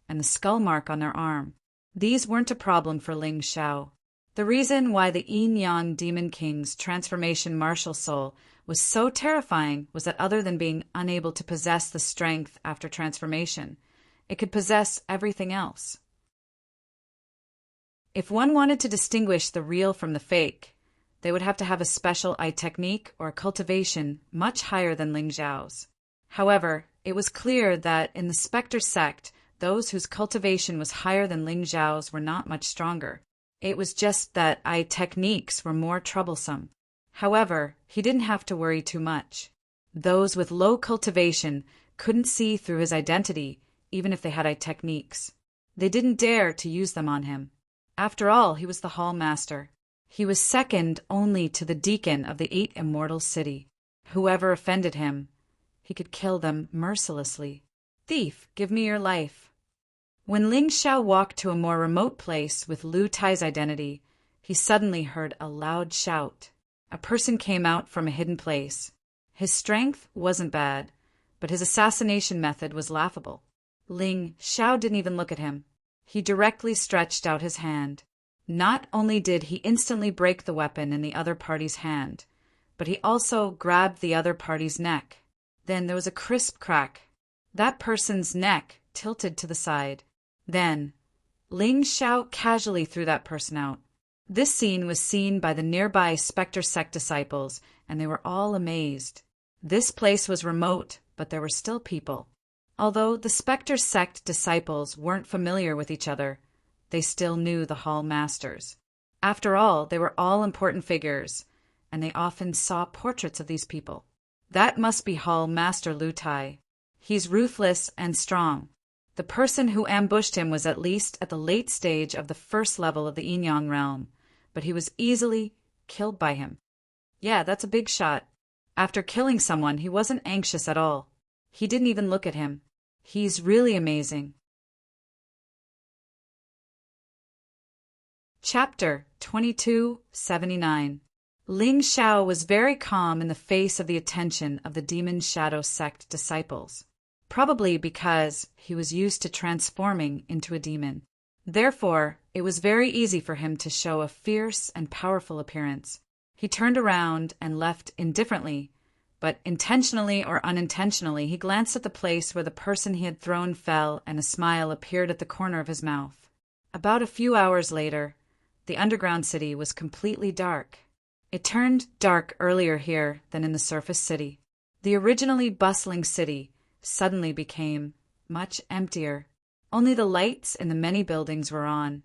and the skull mark on their arm. These weren't a problem for Ling Xiao. The reason why the Yin-Yang Demon King's transformation martial soul was so terrifying was that other than being unable to possess the strength after transformation, it could possess everything else. If one wanted to distinguish the real from the fake, they would have to have a special eye technique or cultivation much higher than Ling Xiao's. However, it was clear that in the Spectre sect, those whose cultivation was higher than Ling Xiao's were not much stronger. It was just that eye techniques were more troublesome. However, he didn't have to worry too much. Those with low cultivation couldn't see through his identity, even if they had eye techniques. They didn't dare to use them on him. After all, he was the Hall Master. He was second only to the deacon of the 8 Immortal City. Whoever offended him, he could kill them mercilessly. "Thief, give me your life." When Ling Xiao walked to a more remote place with Lu Tai's identity, he suddenly heard a loud shout. A person came out from a hidden place. His strength wasn't bad, but his assassination method was laughable. Ling Xiao didn't even look at him. He directly stretched out his hand. Not only did he instantly break the weapon in the other party's hand, but he also grabbed the other party's neck. Then there was a crisp crack. That person's neck tilted to the side. Then, Ling Xiao casually threw that person out. This scene was seen by the nearby Spectre Sect disciples, and they were all amazed. This place was remote, but there were still people. Although the Spectre Sect disciples weren't familiar with each other, they still knew the Hall Masters. After all, they were all important figures, and they often saw portraits of these people. That must be Hall Master Lu Tai. He's ruthless and strong. The person who ambushed him was at least at the late stage of the first level of the Yin Yang realm, but he was easily killed by him. Yeah, that's a big shot. After killing someone, he wasn't anxious at all. He didn't even look at him. He's really amazing. Chapter 2279. Ling Xiao was very calm in the face of the attention of the Demon Shadow Sect disciples, probably because he was used to transforming into a demon. Therefore, it was very easy for him to show a fierce and powerful appearance. He turned around and left indifferently, but intentionally or unintentionally he glanced at the place where the person he had thrown fell, and a smile appeared at the corner of his mouth. About a few hours later, the underground city was completely dark. It turned dark earlier here than in the surface city. The originally bustling city suddenly became much emptier. Only the lights in the many buildings were on,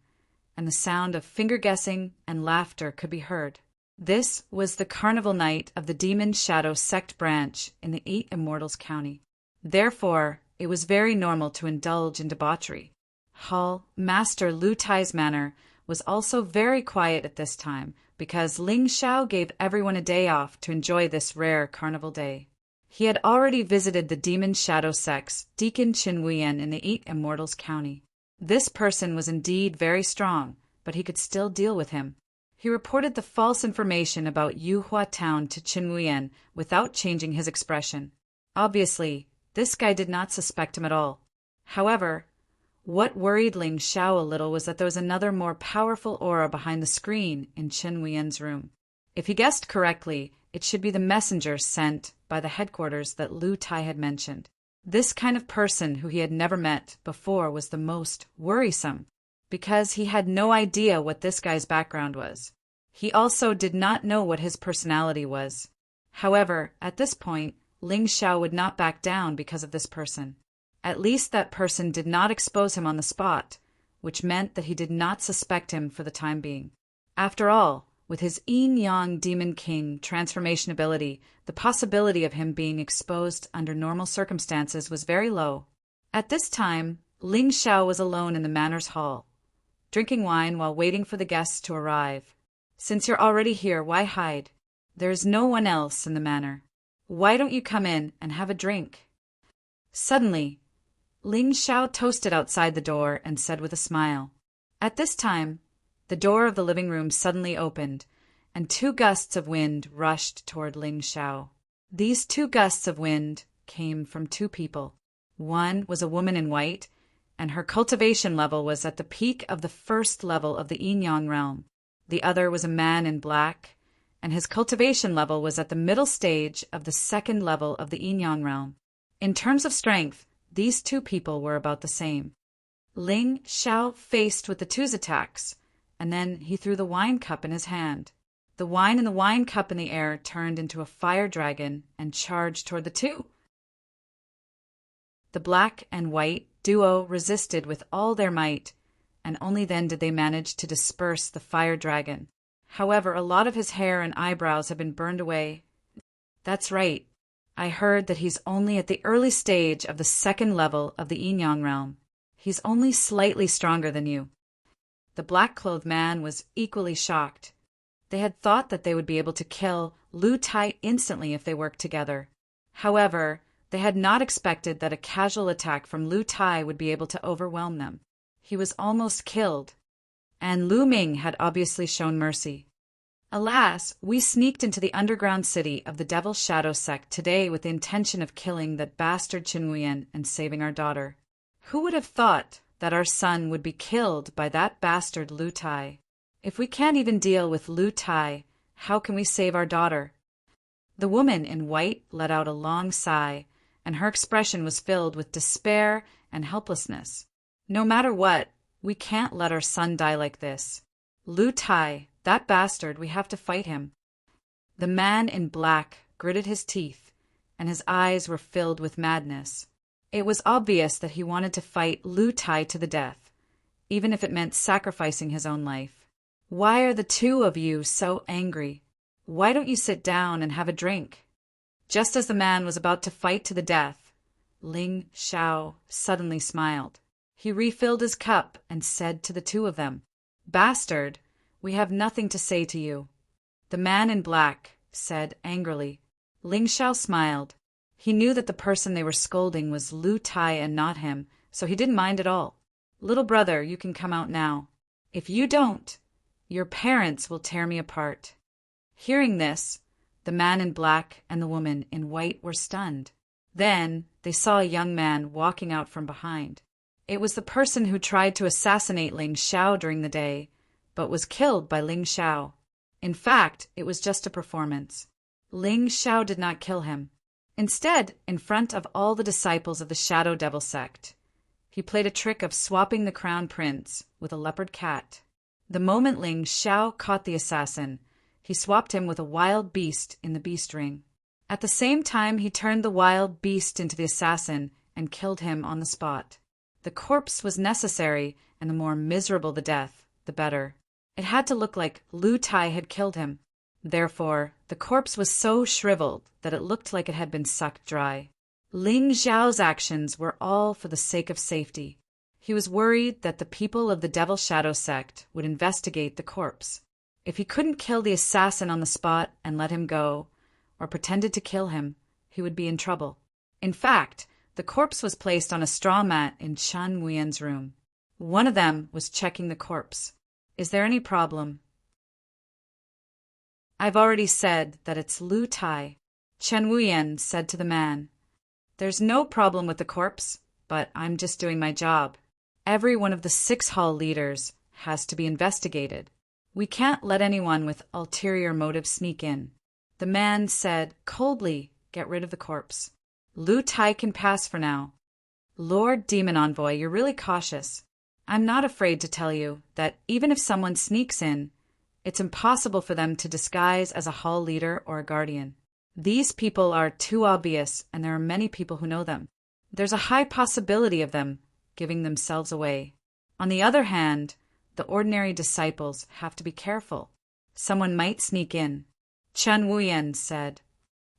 and the sound of finger-guessing and laughter could be heard. This was the carnival night of the Demon Shadow Sect branch in the 8 Immortals County. Therefore, it was very normal to indulge in debauchery. Hall Master Lu Tai's manor was also very quiet at this time, because Ling Xiao gave everyone a day off to enjoy this rare carnival day. He had already visited the Demon Shadow Sect's Deacon Qin Wuyan in the 8 Immortals County. This person was indeed very strong, but he could still deal with him. He reported the false information about Yuhua Town to Qin Wuyan without changing his expression. Obviously, this guy did not suspect him at all. However, what worried Ling Xiao a little was that there was another more powerful aura behind the screen in Qin Wuyan's room. If he guessed correctly, it should be the messenger sent by the headquarters that Lu Tai had mentioned. This kind of person who he had never met before was the most worrisome, because he had no idea what this guy's background was. He also did not know what his personality was. However, at this point, Ling Xiao would not back down because of this person. At least that person did not expose him on the spot, which meant that he did not suspect him for the time being. After all, with his Yin-Yang Demon King transformation ability, the possibility of him being exposed under normal circumstances was very low. At this time, Ling Xiao was alone in the manor's hall, drinking wine while waiting for the guests to arrive. "Since you're already here, why hide? There is no one else in the manor. Why don't you come in and have a drink?" Suddenly, Ling Xiao toasted outside the door and said with a smile. At this time, the door of the living room suddenly opened, and 2 gusts of wind rushed toward Ling Xiao. These 2 gusts of wind came from 2 people. One was a woman in white, and her cultivation level was at the peak of the first level of the Yin-Yang realm. The other was a man in black, and his cultivation level was at the middle stage of the second level of the Yin-Yang realm. In terms of strength, these 2 people were about the same. Ling Xiao faced with the 2's attacks, and then he threw the wine cup in his hand. The wine in the wine cup in the air turned into a fire dragon and charged toward the 2. The black and white duo resisted with all their might, and only then did they manage to disperse the fire dragon. However, a lot of his hair and eyebrows have been burned away. That's right. I heard that he's only at the early stage of the second level of the Yin-Yang realm. He's only slightly stronger than you. The black-clothed man was equally shocked. They had thought that they would be able to kill Lu Tai instantly if they worked together. However, They had not expected that a casual attack from Lu Tai would be able to overwhelm them. He was almost killed, and Lu Ming had obviously shown mercy. Alas, we sneaked into the underground city of the Devil's Shadow sect today with the intention of killing that bastard Chen Wuyan and saving our daughter. Who would have thought that our son would be killed by that bastard Lu Tai? If we can't even deal with Lu Tai, how can we save our daughter? The woman in white let out a long sigh, and her expression was filled with despair and helplessness. No matter what, we can't let our son die like this. Lu Tai, that bastard, we have to fight him. The man in black gritted his teeth, and his eyes were filled with madness. It was obvious that he wanted to fight Lu Tai to the death, even if it meant sacrificing his own life. Why are the two of you so angry? Why don't you sit down and have a drink? Just as the man was about to fight to the death, Ling Xiao suddenly smiled. He refilled his cup and said to the two of them, "Bastard, we have nothing to say to you." The man in black said angrily. Ling Xiao smiled. He knew that the person they were scolding was Lu Tai and not him, so he didn't mind at all. "Little brother, you can come out now. If you don't, your parents will tear me apart." Hearing this, the man in black and the woman in white were stunned. Then they saw a young man walking out from behind. It was the person who tried to assassinate Ling Xiao during the day, but was killed by Ling Xiao. In fact, it was just a performance. Ling Xiao did not kill him. Instead, in front of all the disciples of the Shadow Devil sect, he played a trick of swapping the crown prince with a leopard cat. The moment Ling Xiao caught the assassin, he swapped him with a wild beast in the beast ring. At the same time, he turned the wild beast into the assassin and killed him on the spot. The corpse was necessary, and the more miserable the death, the better. It had to look like Lu Tai had killed him. Therefore, the corpse was so shriveled that it looked like it had been sucked dry. Ling Xiao's actions were all for the sake of safety. He was worried that the people of the Devil Shadow sect would investigate the corpse. If he couldn't kill the assassin on the spot and let him go, or pretended to kill him, he would be in trouble. In fact, the corpse was placed on a straw mat in Chen Wuyan's room. One of them was checking the corpse. "Is there any problem?" "I've already said that it's Lu Tai," Chen Wuyan said to the man. "There's no problem with the corpse, but I'm just doing my job. Every one of the 6 hall leaders has to be investigated. We can't let anyone with ulterior motives sneak in." The man said coldly, "Get rid of the corpse. Lu Tai can pass for now." "Lord Demon Envoy, you're really cautious. I'm not afraid to tell you that even if someone sneaks in, it's impossible for them to disguise as a hall leader or a guardian. These people are too obvious, and there are many people who know them. There's a high possibility of them giving themselves away. On the other hand, the ordinary disciples have to be careful. Someone might sneak in." Chen Wuyan said,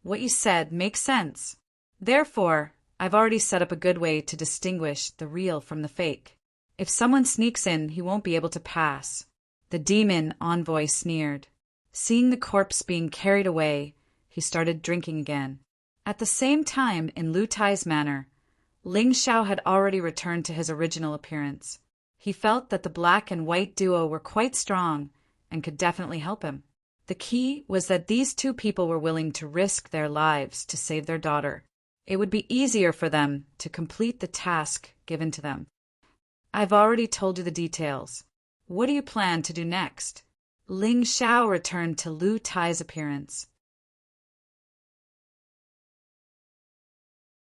"What you said makes sense. Therefore, I've already set up a good way to distinguish the real from the fake. If someone sneaks in, he won't be able to pass." The demon envoy sneered. Seeing the corpse being carried away, he started drinking again. At the same time, in Lu Tai's manner, Ling Xiao had already returned to his original appearance. He felt that the black and white duo were quite strong and could definitely help him. The key was that these two people were willing to risk their lives to save their daughter. It would be easier for them to complete the task given to them. "I've already told you the details. What do you plan to do next?" Ling Xiao returned to Lu Tai's appearance.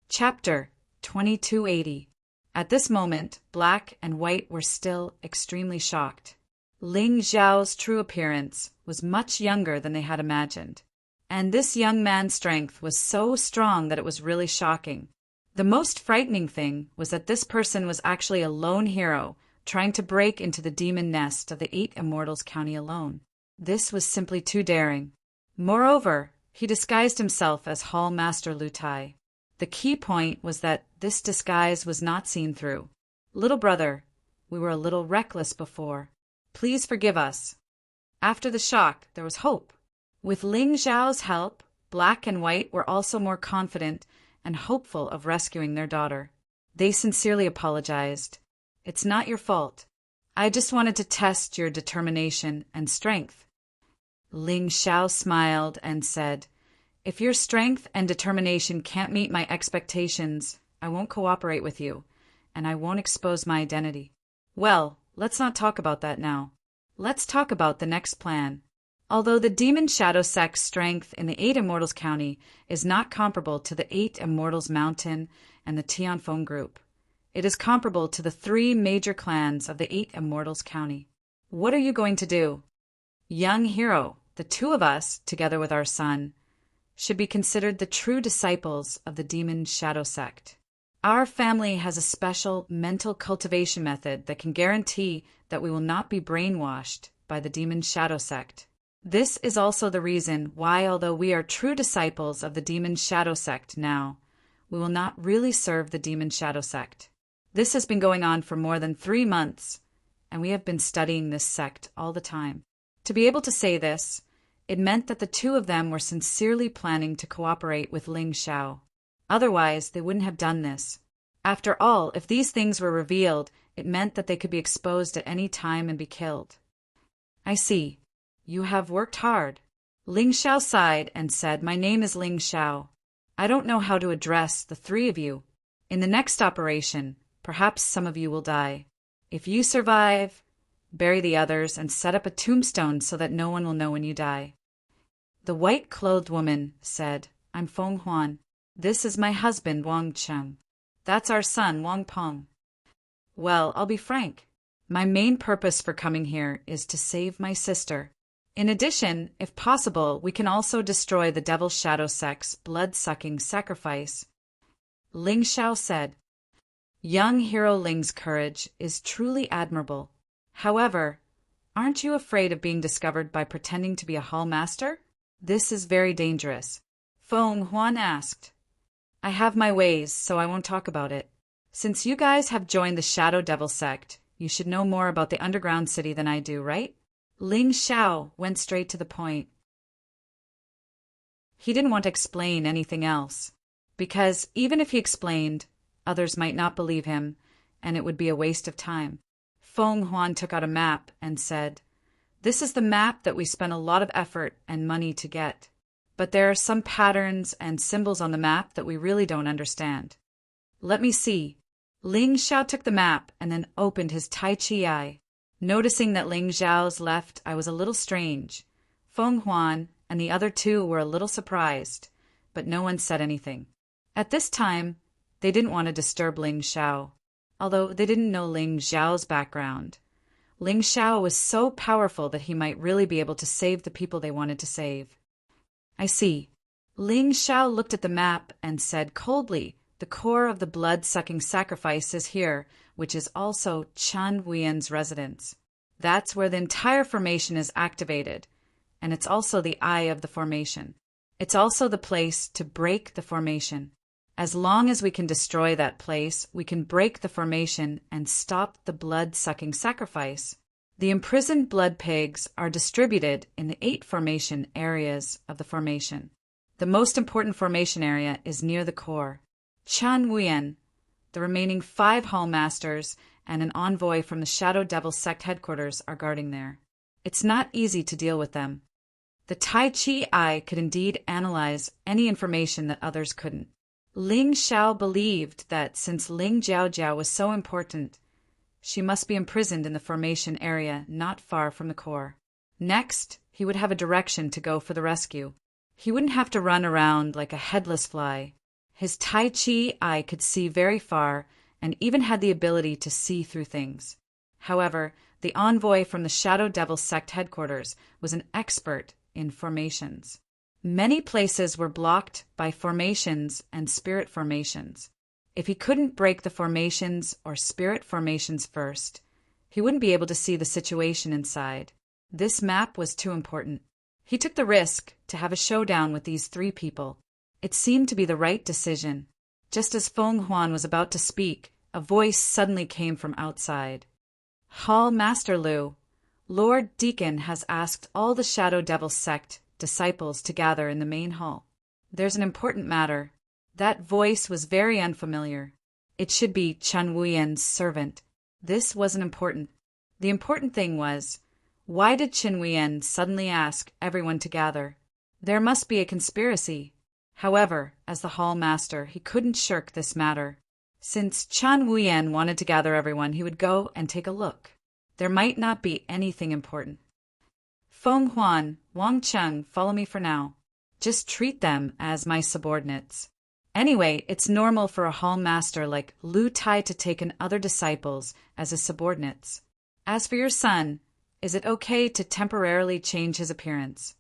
Chapter 2280. At this moment, black and white were still extremely shocked. Ling Xiao's true appearance was much younger than they had imagined, and this young man's strength was so strong that it was really shocking. The most frightening thing was that this person was actually a lone hero trying to break into the demon nest of the 8 Immortals County alone. This was simply too daring. Moreover, he disguised himself as Hall Master Lu Tai. The key point was that this disguise was not seen through. "Little brother, we were a little reckless before. Please forgive us." After the shock, there was hope. With Ling Xiao's help, black and white were also more confident and hopeful of rescuing their daughter. They sincerely apologized. "It's not your fault. I just wanted to test your determination and strength." Ling Xiao smiled and said, "If your strength and determination can't meet my expectations, I won't cooperate with you, and I won't expose my identity." "Well, let's not talk about that now. Let's talk about the next plan. Although the Demon Shadow Sect's strength in the 8 Immortals County is not comparable to the 8 Immortals Mountain and the Tianfeng Group, it is comparable to the 3 major clans of the 8 Immortals County. What are you going to do? Young hero, the 2 of us, together with our son, should be considered the true disciples of the Demon Shadow Sect. Our family has a special mental cultivation method that can guarantee that we will not be brainwashed by the Demon Shadow Sect. This is also the reason why, although we are true disciples of the Demon Shadow Sect now, we will not really serve the Demon Shadow Sect. This has been going on for more than 3 months, and we have been studying this sect all the time." To be able to say this, it meant that the 2 of them were sincerely planning to cooperate with Ling Xiao. Otherwise, they wouldn't have done this. After all, if these things were revealed, it meant that they could be exposed at any time and be killed. "I see. You have worked hard." Ling Xiao sighed and said, "My name is Ling Xiao. I don't know how to address the 3 of you. In the next operation, perhaps some of you will die. If you survive, bury the others and set up a tombstone so that no one will know when you die." The white-clothed woman said, "I'm Feng Huan. This is my husband, Wang Cheng. That's our son, Wang Peng. Well, I'll be frank. My main purpose for coming here is to save my sister. In addition, if possible, we can also destroy the Devil Shadow Sect's blood-sucking sacrifice." Ling Xiao said, "Young hero Ling's courage is truly admirable. However, aren't you afraid of being discovered by pretending to be a hall master? This is very dangerous." Feng Huan asked. "I have my ways, so I won't talk about it. Since you guys have joined the Shadow Devil Sect, you should know more about the underground city than I do, right?" Ling Xiao went straight to the point. He didn't want to explain anything else, because even if he explained, others might not believe him, and it would be a waste of time. Feng Huan took out a map and said, "This is the map that we spent a lot of effort and money to get, but there are some patterns and symbols on the map that we really don't understand. Let me see." Ling Xiao took the map and then opened his Tai Chi eye. Noticing that Ling Xiao's left eye was a little strange, Feng Huan and the other 2 were a little surprised, but no one said anything. At this time, they didn't want to disturb Ling Xiao, although they didn't know Ling Xiao's background. Ling Xiao was so powerful that he might really be able to save the people they wanted to save. "I see." Ling Xiao looked at the map and said coldly, "The core of the blood-sucking sacrifice is here, which is also Chan Wuyan's residence. That's where the entire formation is activated, and it's also the eye of the formation. It's also the place to break the formation. As long as we can destroy that place, we can break the formation and stop the blood-sucking sacrifice. The imprisoned blood pigs are distributed in the 8 formation areas of the formation. The most important formation area is near the core. Chan Wuyan, the remaining 5 Hall Masters, and an envoy from the Shadow Devil Sect headquarters are guarding there. It's not easy to deal with them. The Tai Chi eye could indeed analyze any information that others couldn't. Ling Xiao believed that since Ling Jiaojiao was so important, she must be imprisoned in the formation area not far from the core. Next, he would have a direction to go for the rescue. He wouldn't have to run around like a headless fly. His Tai Chi eye could see very far and even had the ability to see through things. However, the envoy from the Shadow Devil Sect headquarters was an expert in formations. Many places were blocked by formations and spirit formations. If he couldn't break the formations or spirit formations first, he wouldn't be able to see the situation inside. This map was too important. He took the risk to have a showdown with these 3 people. It seemed to be the right decision. Just as Feng Huan was about to speak, a voice suddenly came from outside. "Hall Master Lu, Lord Deacon has asked all the Shadow Devil Sect disciples to gather in the main hall. There's an important matter. That voice was very unfamiliar. It should be Chen Wuyan's servant. This wasn't important. The important thing was, why did Chen Wuyan suddenly ask everyone to gather? There must be a conspiracy. However, as the hall master, he couldn't shirk this matter. Since Chen Wuyan wanted to gather everyone, he would go and take a look. There might not be anything important. Feng Huan, Wang Cheng, follow me for now. Just treat them as my subordinates. Anyway, it's normal for a hall master like Lu Tai to take in other disciples as his subordinates. As for your son, is it okay to temporarily change his appearance?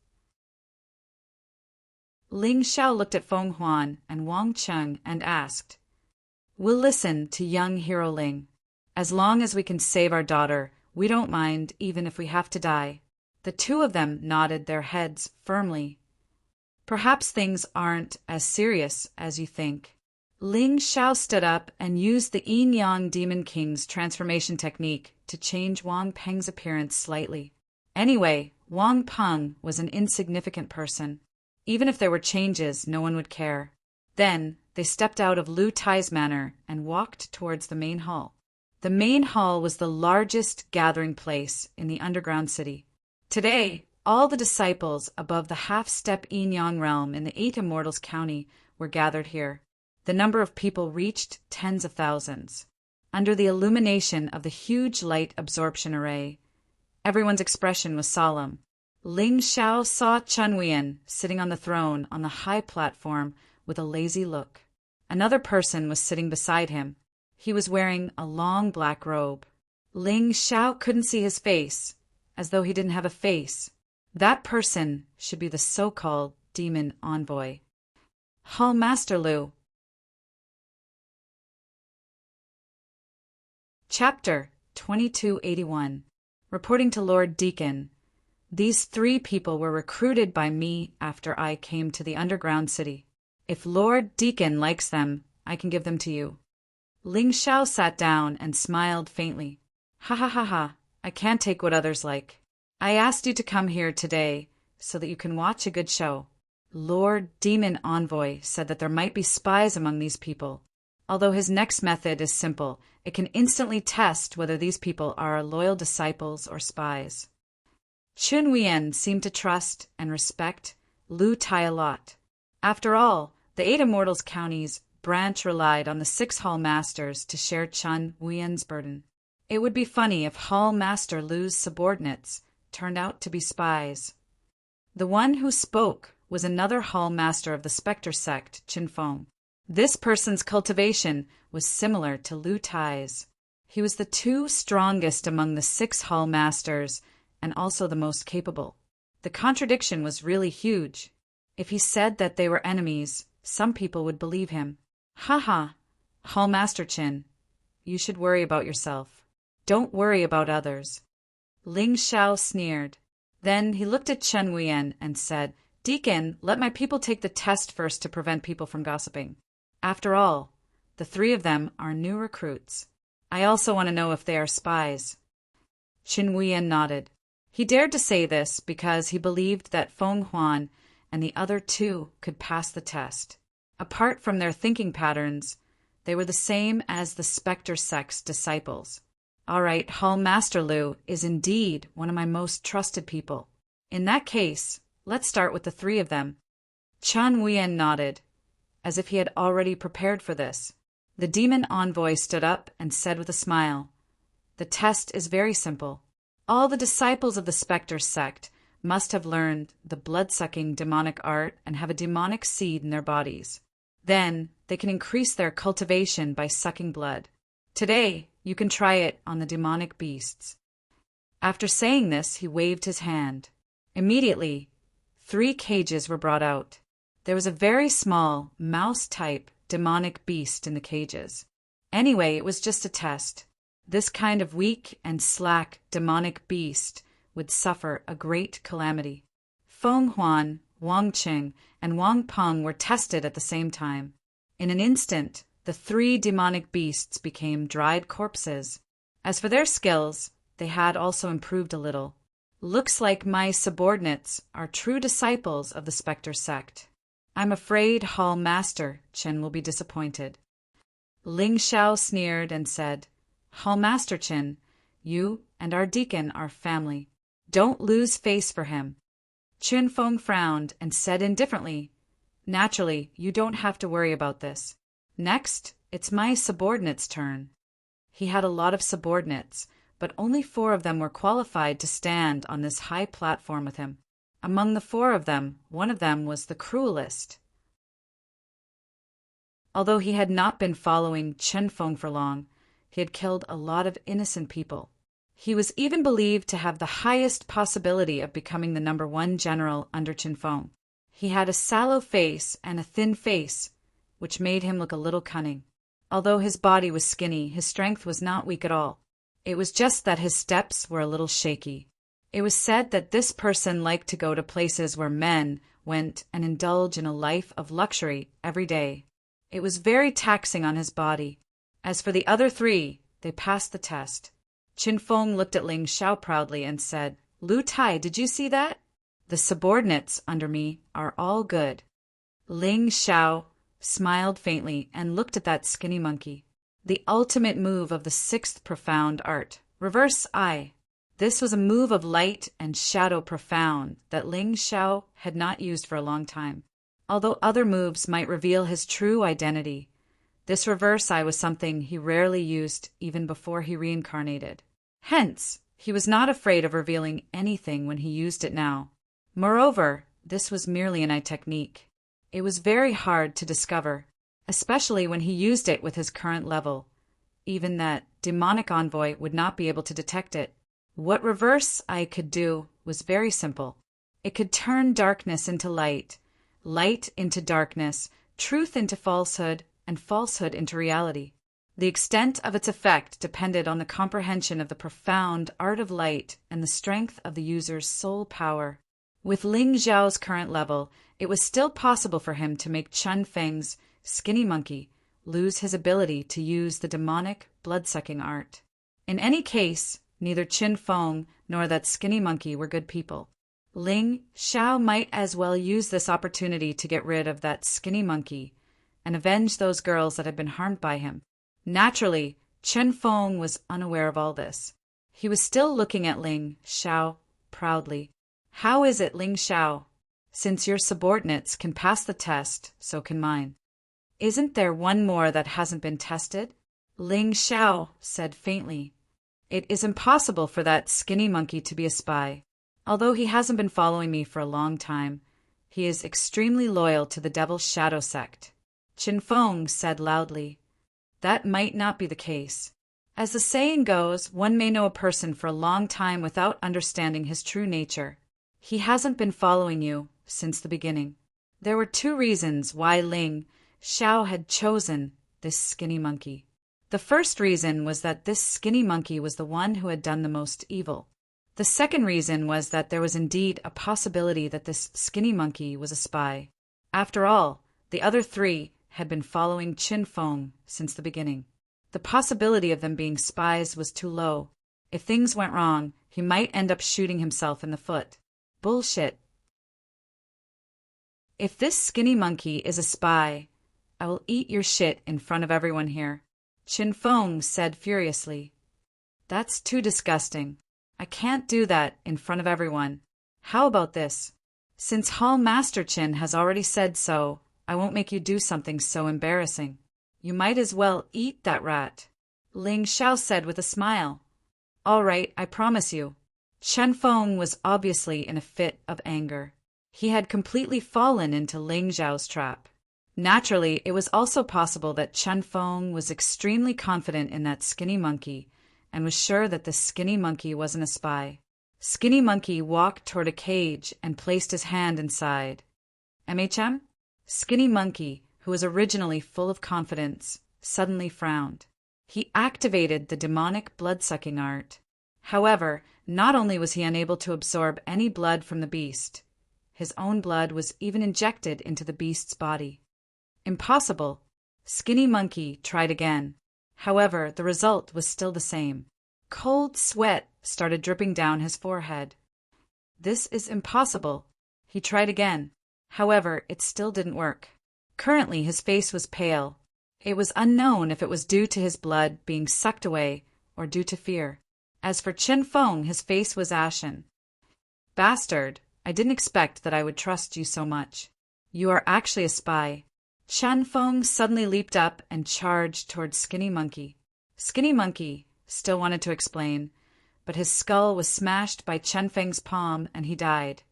Ling Xiao looked at Feng Huan and Wang Cheng and asked, "We'll listen to young Hero Ling. As long as we can save our daughter, we don't mind even if we have to die." The two of them nodded their heads firmly. "Perhaps things aren't as serious as you think." Ling Xiao stood up and used the Yin-Yang Demon King's transformation technique to change Wang Peng's appearance slightly. Anyway, Wang Peng was an insignificant person. Even if there were changes, no one would care. Then, they stepped out of Lu Tai's manor and walked towards the main hall. The main hall was the largest gathering place in the underground city. Today, all the disciples above the half-step Yin-Yang realm in the 8 Immortals County were gathered here. The number of people reached tens of thousands. Under the illumination of the huge light absorption array, everyone's expression was solemn. Ling Xiao saw Chen Wuyan sitting on the throne on the high platform with a lazy look. Another person was sitting beside him. He was wearing a long black robe. Ling Xiao couldn't see his face, as though he didn't have a face. That person should be the so-called demon envoy. Hall Master Lu. Chapter 2281. Reporting to Lord Deacon. These 3 people were recruited by me after I came to the underground city. If Lord Deacon likes them, I can give them to you. Ling Xiao sat down and smiled faintly. Ha ha ha ha, I can't take what others like. I asked you to come here today so that you can watch a good show. Lord Demon Envoy said that there might be spies among these people. Although his next method is simple, it can instantly test whether these people are loyal disciples or spies. Chen Wuyan seemed to trust and respect Lu Tai a lot. After all, the 8 Immortals County's branch relied on the 6 Hall Masters to share Chen Wuyan's burden. It would be funny if Hall Master Lu's subordinates turned out to be spies. The one who spoke was another Hall Master of the Spectre sect, Qin Feng. This person's cultivation was similar to Lu Tai's. He was the 2 strongest among the 6 Hall Masters and also the most capable. The contradiction was really huge. If he said that they were enemies, some people would believe him. Haha, Hall Master Qin, you should worry about yourself. Don't worry about others. Ling Xiao sneered. Then he looked at Chen Wuyan and said, "Deacon, let my people take the test first to prevent people from gossiping. After all, the 3 of them are new recruits. I also want to know if they are spies." Chen Wuyan nodded. He dared to say this because he believed that Feng Huan and the other 2 could pass the test. Apart from their thinking patterns, they were the same as the Spectre sect's disciples. All right, Hall Master Lu is indeed one of my most trusted people. In that case, let's start with the 3 of them. Chen Wuyan nodded, as if he had already prepared for this. The demon envoy stood up and said with a smile, "The test is very simple. All the disciples of the Spectre sect must have learned the blood-sucking demonic art and have a demonic seed in their bodies. Then they can increase their cultivation by sucking blood. Today, you can try it on the demonic beasts." After saying this, he waved his hand. Immediately, 3 cages were brought out. There was a very small, mouse-type demonic beast in the cages. Anyway, it was just a test. This kind of weak and slack demonic beast would suffer a great calamity. Feng Huan, Wang Qing, and Wang Peng were tested at the same time. In an instant, the 3 demonic beasts became dried corpses. As for their skills, they had also improved a little. Looks like my subordinates are true disciples of the Spectre sect. I'm afraid Hall Master Chen will be disappointed. Ling Xiao sneered and said, Hall Master Chen, you and our deacon are family. Don't lose face for him. Chen Feng frowned and said indifferently, Naturally, you don't have to worry about this. Next, it's my subordinate's turn. He had a lot of subordinates, but only 4 of them were qualified to stand on this high platform with him. Among the 4 of them, one of them was the cruelest. Although he had not been following Chen Feng for long, he had killed a lot of innocent people. He was even believed to have the highest possibility of becoming the #1 general under Chen Feng. He had a sallow face and a thin face, which made him look a little cunning. Although his body was skinny, his strength was not weak at all. It was just that his steps were a little shaky. It was said that this person liked to go to places where men went and indulge in a life of luxury every day. It was very taxing on his body. As for the other 3, they passed the test. Chen Feng looked at Ling Xiao proudly and said, Lu Tai, did you see that? The subordinates under me are all good. Ling Xiao smiled faintly and looked at that skinny monkey. The ultimate move of the 6th profound art, reverse eye. This was a move of light and shadow profound that Ling Xiao had not used for a long time. Although other moves might reveal his true identity, this reverse eye was something he rarely used even before he reincarnated. Hence, he was not afraid of revealing anything when he used it now. Moreover, this was merely an eye technique. It was very hard to discover, especially when he used it with his current level. Even that demonic envoy would not be able to detect it. What reverse eye could do was very simple. It could turn darkness into light, light into darkness, truth into falsehood, and falsehood into reality. The extent of its effect depended on the comprehension of the profound art of light and the strength of the user's soul power. With Ling Xiao's current level, it was still possible for him to make Chen Feng's skinny monkey lose his ability to use the demonic blood-sucking art. In any case, neither Chen Feng nor that skinny monkey were good people. Ling Xiao might as well use this opportunity to get rid of that skinny monkey and avenge those girls that had been harmed by him. Naturally, Chen Feng was unaware of all this. He was still looking at Ling Xiao proudly. How is it, Ling Xiao? Since your subordinates can pass the test, so can mine. Isn't there one more that hasn't been tested? Ling Xiao said faintly. It is impossible for that skinny monkey to be a spy. Although he hasn't been following me for a long time, he is extremely loyal to the Devil's Shadow sect. Chen Feng said loudly. That might not be the case. As the saying goes, one may know a person for a long time without understanding his true nature. He hasn't been following you since the beginning. There were 2 reasons why Ling Xiao had chosen this skinny monkey. The first reason was that this skinny monkey was the one who had done the most evil. The second reason was that there was indeed a possibility that this skinny monkey was a spy. After all, the other 3 had been following Chen Feng since the beginning. The possibility of them being spies was too low. If things went wrong, he might end up shooting himself in the foot. Bullshit. If this skinny monkey is a spy, I will eat your shit in front of everyone here. Chen Feng said furiously. That's too disgusting. I can't do that in front of everyone. How about this? Since Hall Master Chen has already said so, I won't make you do something so embarrassing. You might as well eat that rat. Ling Xiao said with a smile. All right, I promise you. Chen Feng was obviously in a fit of anger. He had completely fallen into Ling Xiao's trap. Naturally, it was also possible that Chen Feng was extremely confident in that skinny monkey and was sure that the skinny monkey wasn't a spy. Skinny monkey walked toward a cage and placed his hand inside. MHM? Skinny monkey, who was originally full of confidence, suddenly frowned. He activated the demonic blood-sucking art. However, not only was he unable to absorb any blood from the beast, his own blood was even injected into the beast's body. Impossible. Skinny monkey tried again. However, the result was still the same. Cold sweat started dripping down his forehead. This is impossible. He tried again. However, it still didn't work. Currently, his face was pale. It was unknown if it was due to his blood being sucked away or due to fear. As for Chen Feng, his face was ashen. Bastard, I didn't expect that I would trust you so much. You are actually a spy. Chen Feng suddenly leaped up and charged towards Skinny Monkey. Skinny Monkey still wanted to explain, but his skull was smashed by Chen Feng's palm and he died.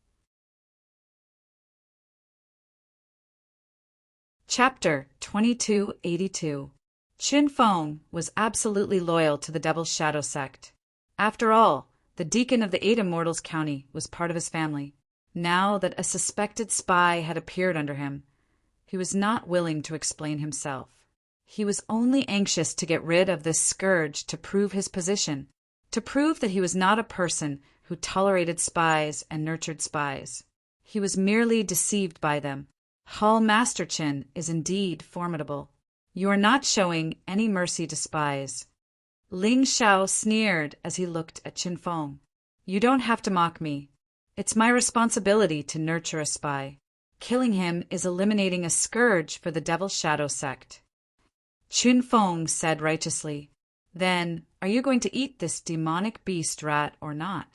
Chapter 2282. Chen Feng was absolutely loyal to the Devil's Shadow sect. After all, the deacon of the 8 Immortals County was part of his family. Now that a suspected spy had appeared under him, he was not willing to explain himself. He was only anxious to get rid of this scourge to prove his position, to prove that he was not a person who tolerated spies and nurtured spies. He was merely deceived by them. Hall Master Qin is indeed formidable. You are not showing any mercy to spies. Ling Xiao sneered as he looked at Chen Feng. You don't have to mock me. It's my responsibility to nurture a spy. Killing him is eliminating a scourge for the Devil's Shadow sect. Chen Feng said righteously, Then, are you going to eat this demonic beast rat or not?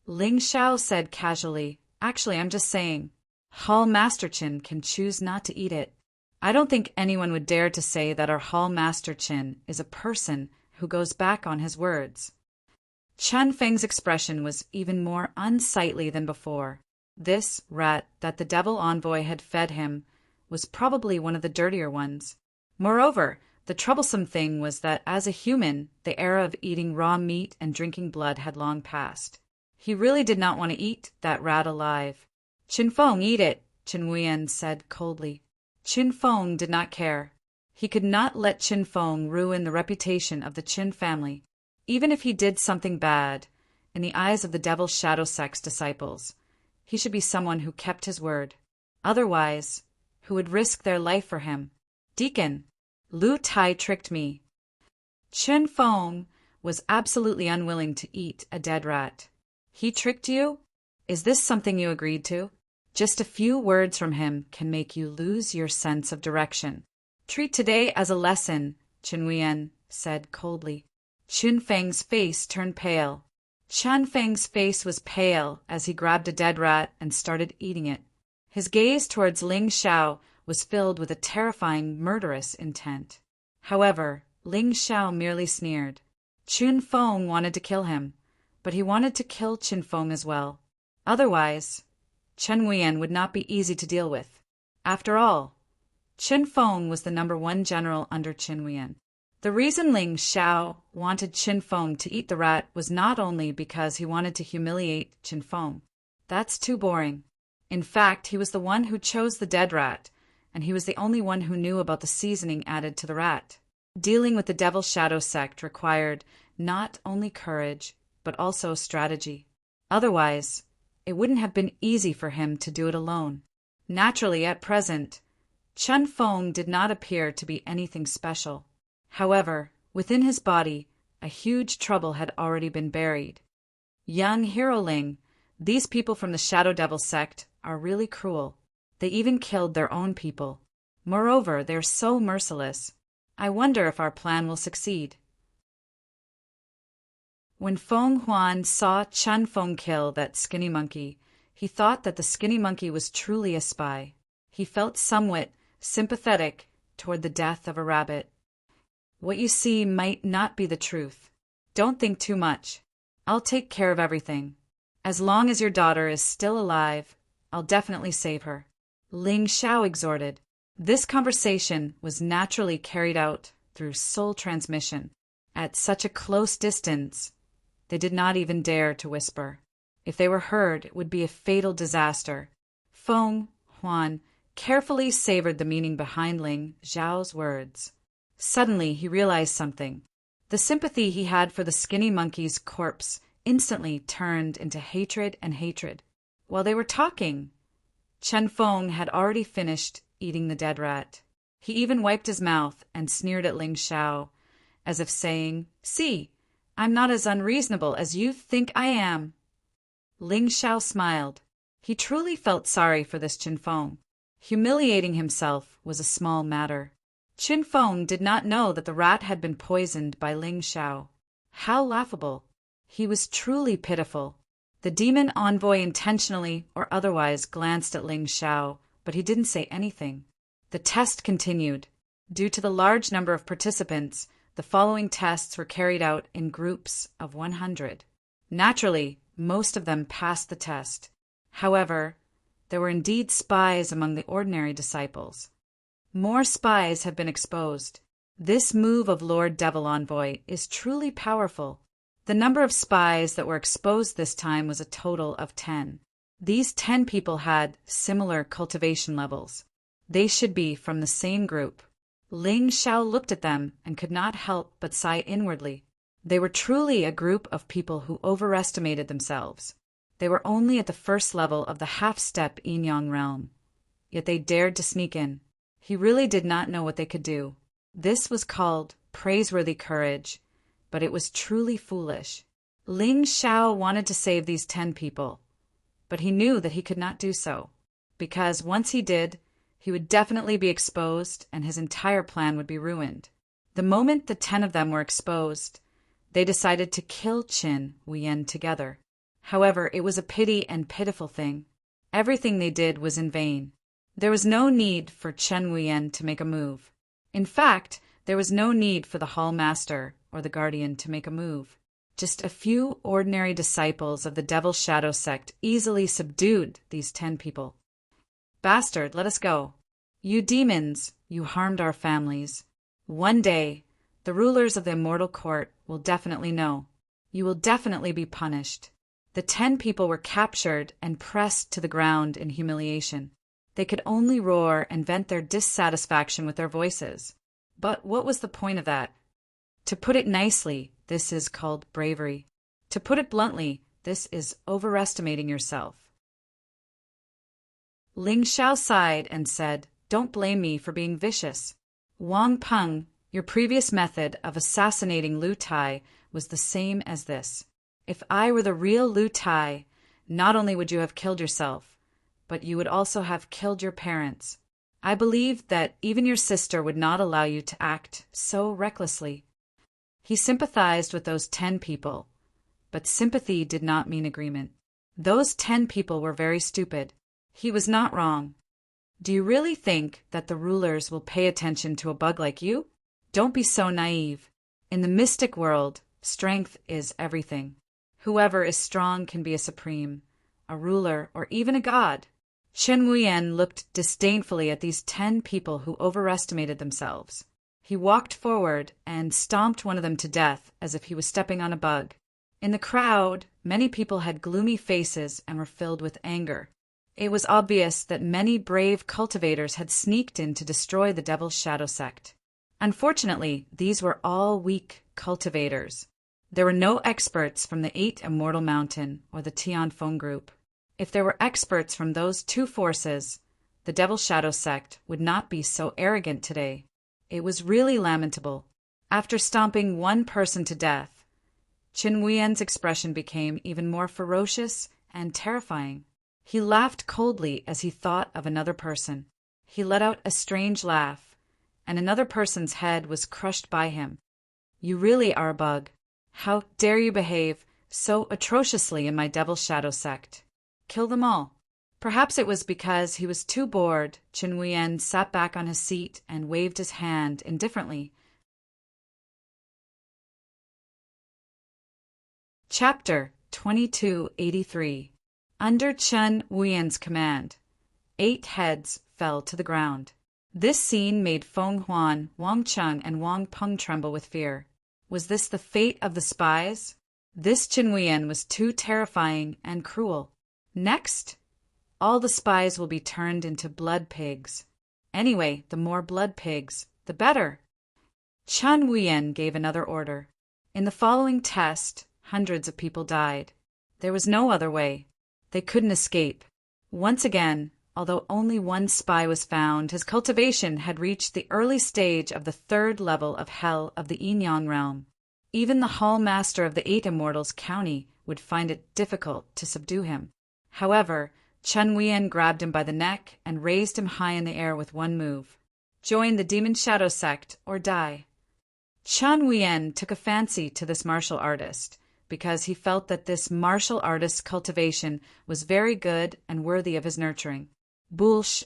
Ling Xiao said casually, Actually, I'm just saying. Hall Master Qin can choose not to eat it. I don't think anyone would dare to say that our Hall Master Qin is a person who goes back on his words. Chen Feng's expression was even more unsightly than before. This rat that the devil envoy had fed him was probably one of the dirtier ones. Moreover, the troublesome thing was that as a human, the era of eating raw meat and drinking blood had long passed. He really did not want to eat that rat alive. Chen Feng, eat it, Chen Wuyan said coldly. Chen Feng did not care. He could not let Chen Feng ruin the reputation of the Qin family. Even if he did something bad, in the eyes of the Devil's Shadow sect's disciples, he should be someone who kept his word. Otherwise, who would risk their life for him? Deacon, Lu Tai tricked me. Chen Feng was absolutely unwilling to eat a dead rat. He tricked you? Is this something you agreed to? Just a few words from him can make you lose your sense of direction. Treat today as a lesson, Chen Wuyan said coldly. Chen Feng's face turned pale. Chen Feng's face was pale as he grabbed a dead rat and started eating it. His gaze towards Ling Xiao was filled with a terrifying, murderous intent. However, Ling Xiao merely sneered. Chen Feng wanted to kill him, but he wanted to kill Chen Feng as well. Otherwise, Chen Wuyan would not be easy to deal with. After all, Chen Feng was the #1 general under Chen Wuyan. The reason Ling Xiao wanted Chen Feng to eat the rat was not only because he wanted to humiliate Chen Feng. That's too boring. In fact, he was the one who chose the dead rat, and he was the only one who knew about the seasoning added to the rat. Dealing with the Devil's Shadow sect required not only courage, but also strategy. Otherwise, it wouldn't have been easy for him to do it alone. Naturally, at present, Chen Feng did not appear to be anything special. However, within his body, a huge trouble had already been buried. Young Hero Ling, these people from the Shadow Devil sect are really cruel. They even killed their own people. Moreover, they're so merciless. I wonder if our plan will succeed. When Feng Huan saw Chen Feng kill that skinny monkey, he thought that the skinny monkey was truly a spy. He felt somewhat sympathetic toward the death of a rabbit. What you see might not be the truth. Don't think too much. I'll take care of everything. As long as your daughter is still alive, I'll definitely save her. Ling Xiao exhorted. This conversation was naturally carried out through soul transmission. At such a close distance, they did not even dare to whisper. If they were heard, it would be a fatal disaster. Feng Huan carefully savored the meaning behind Ling Xiao's words. Suddenly, he realized something. The sympathy he had for the skinny monkey's corpse instantly turned into hatred and hatred. While they were talking, Chen Feng had already finished eating the dead rat. He even wiped his mouth and sneered at Ling Xiao, as if saying, "See, I'm not as unreasonable as you think I am." Ling Xiao smiled. He truly felt sorry for this Chen Feng. Humiliating himself was a small matter. Chen Feng did not know that the rat had been poisoned by Ling Xiao. How laughable! He was truly pitiful. The demon envoy intentionally or otherwise glanced at Ling Xiao, but he didn't say anything. The test continued. Due to the large number of participants, the following tests were carried out in groups of 100. Naturally, most of them passed the test. However, there were indeed spies among the ordinary disciples. More spies have been exposed. This move of Lord Devil Envoy is truly powerful. The number of spies that were exposed this time was a total of 10. These 10 people had similar cultivation levels. They should be from the same group. Ling Xiao looked at them and could not help but sigh inwardly. They were truly a group of people who overestimated themselves. They were only at the first level of the half-step yin-yang realm. Yet they dared to sneak in. He really did not know what they could do. This was called praiseworthy courage, but it was truly foolish. Ling Xiao wanted to save these 10 people, but he knew that he could not do so, because once he did, he would definitely be exposed and his entire plan would be ruined. The moment the 10 of them were exposed, they decided to kill Qin Wuyan together. However, it was a pity and pitiful thing. Everything they did was in vain. There was no need for Chen Wuyan to make a move. In fact, there was no need for the Hall Master or the Guardian to make a move. Just a few ordinary disciples of the Devil's Shadow sect easily subdued these 10 people. Bastard, let us go. You demons, you harmed our families. One day, the rulers of the Immortal Court will definitely know. You will definitely be punished. The 10 people were captured and pressed to the ground in humiliation. They could only roar and vent their dissatisfaction with their voices. But what was the point of that? To put it nicely, this is called bravery. To put it bluntly, this is overestimating yourself. Ling Xiao sighed and said, "Don't blame me for being vicious. Wang Peng, your previous method of assassinating Lu Tai was the same as this. If I were the real Lu Tai, not only would you have killed yourself, but you would also have killed your parents. I believe that even your sister would not allow you to act so recklessly." He sympathized with those 10 people, but sympathy did not mean agreement. Those 10 people were very stupid. He was not wrong. Do you really think that the rulers will pay attention to a bug like you? Don't be so naive. In the mystic world, strength is everything. Whoever is strong can be a supreme, a ruler, or even a god. Chen Wuyan looked disdainfully at these 10 people who overestimated themselves. He walked forward and stomped one of them to death as if he was stepping on a bug. In the crowd, many people had gloomy faces and were filled with anger. It was obvious that many brave cultivators had sneaked in to destroy the Devil's Shadow sect. Unfortunately, these were all weak cultivators. There were no experts from the 8 Immortal Mountain or the Tianfeng group. If there were experts from those 2 forces, the Devil's Shadow sect would not be so arrogant today. It was really lamentable. After stomping one person to death, Qin Wuyan's expression became even more ferocious and terrifying. He laughed coldly as he thought of another person. He let out a strange laugh, and another person's head was crushed by him. You really are a bug. How dare you behave so atrociously in my Devil's Shadow sect? Kill them all. Perhaps it was because he was too bored. Qin Wuyan sat back on his seat and waved his hand indifferently. Chapter 2283. Under Chen Wuyan's command, 8 heads fell to the ground. This scene made Feng Huan, Wang Cheng, and Wang Peng tremble with fear. Was this the fate of the spies? This Chen Wuyan was too terrifying and cruel. Next, all the spies will be turned into blood pigs. Anyway, the more blood pigs, the better. Chen Wuyan gave another order. In the following test, hundreds of people died. There was no other way. They couldn't escape. Once again, although only one spy was found, his cultivation had reached the early stage of the 3rd level of hell of the Yin-Yang realm. Even the Hall Master of the 8 Immortals County would find it difficult to subdue him. However, Chen Wuyen grabbed him by the neck and raised him high in the air with one move. Join the Demon Shadow Sect or die. Chen Wuyen took a fancy to this martial artist because he felt that this martial artist's cultivation was very good and worthy of his nurturing. Bullsh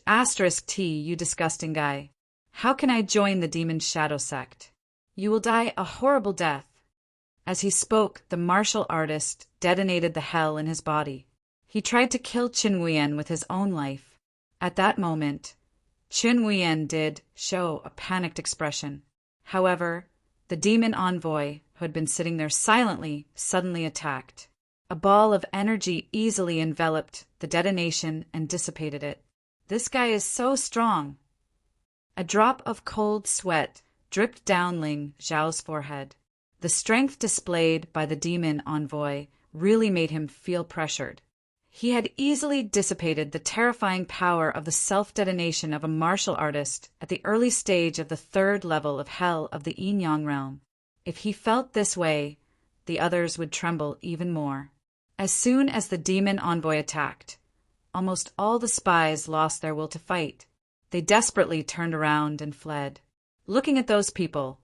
*T, you disgusting guy. How can I join the Demon Shadow Sect? You will die a horrible death. As he spoke, the martial artist detonated the hell in his body. He tried to kill Chen Wuyen with his own life. At that moment, Chen Wuyen did show a panicked expression. However, the demon envoy, who had been sitting there silently, suddenly attacked. A ball of energy easily enveloped the detonation and dissipated it. This guy is so strong. A drop of cold sweat dripped down Ling Xiao's forehead. The strength displayed by the demon envoy really made him feel pressured. He had easily dissipated the terrifying power of the self-detonation of a martial artist at the early stage of the third level of hell of the Yin-Yang realm. If he felt this way, the others would tremble even more. As soon as the demon envoy attacked, almost all the spies lost their will to fight. They desperately turned around and fled. Looking at those people,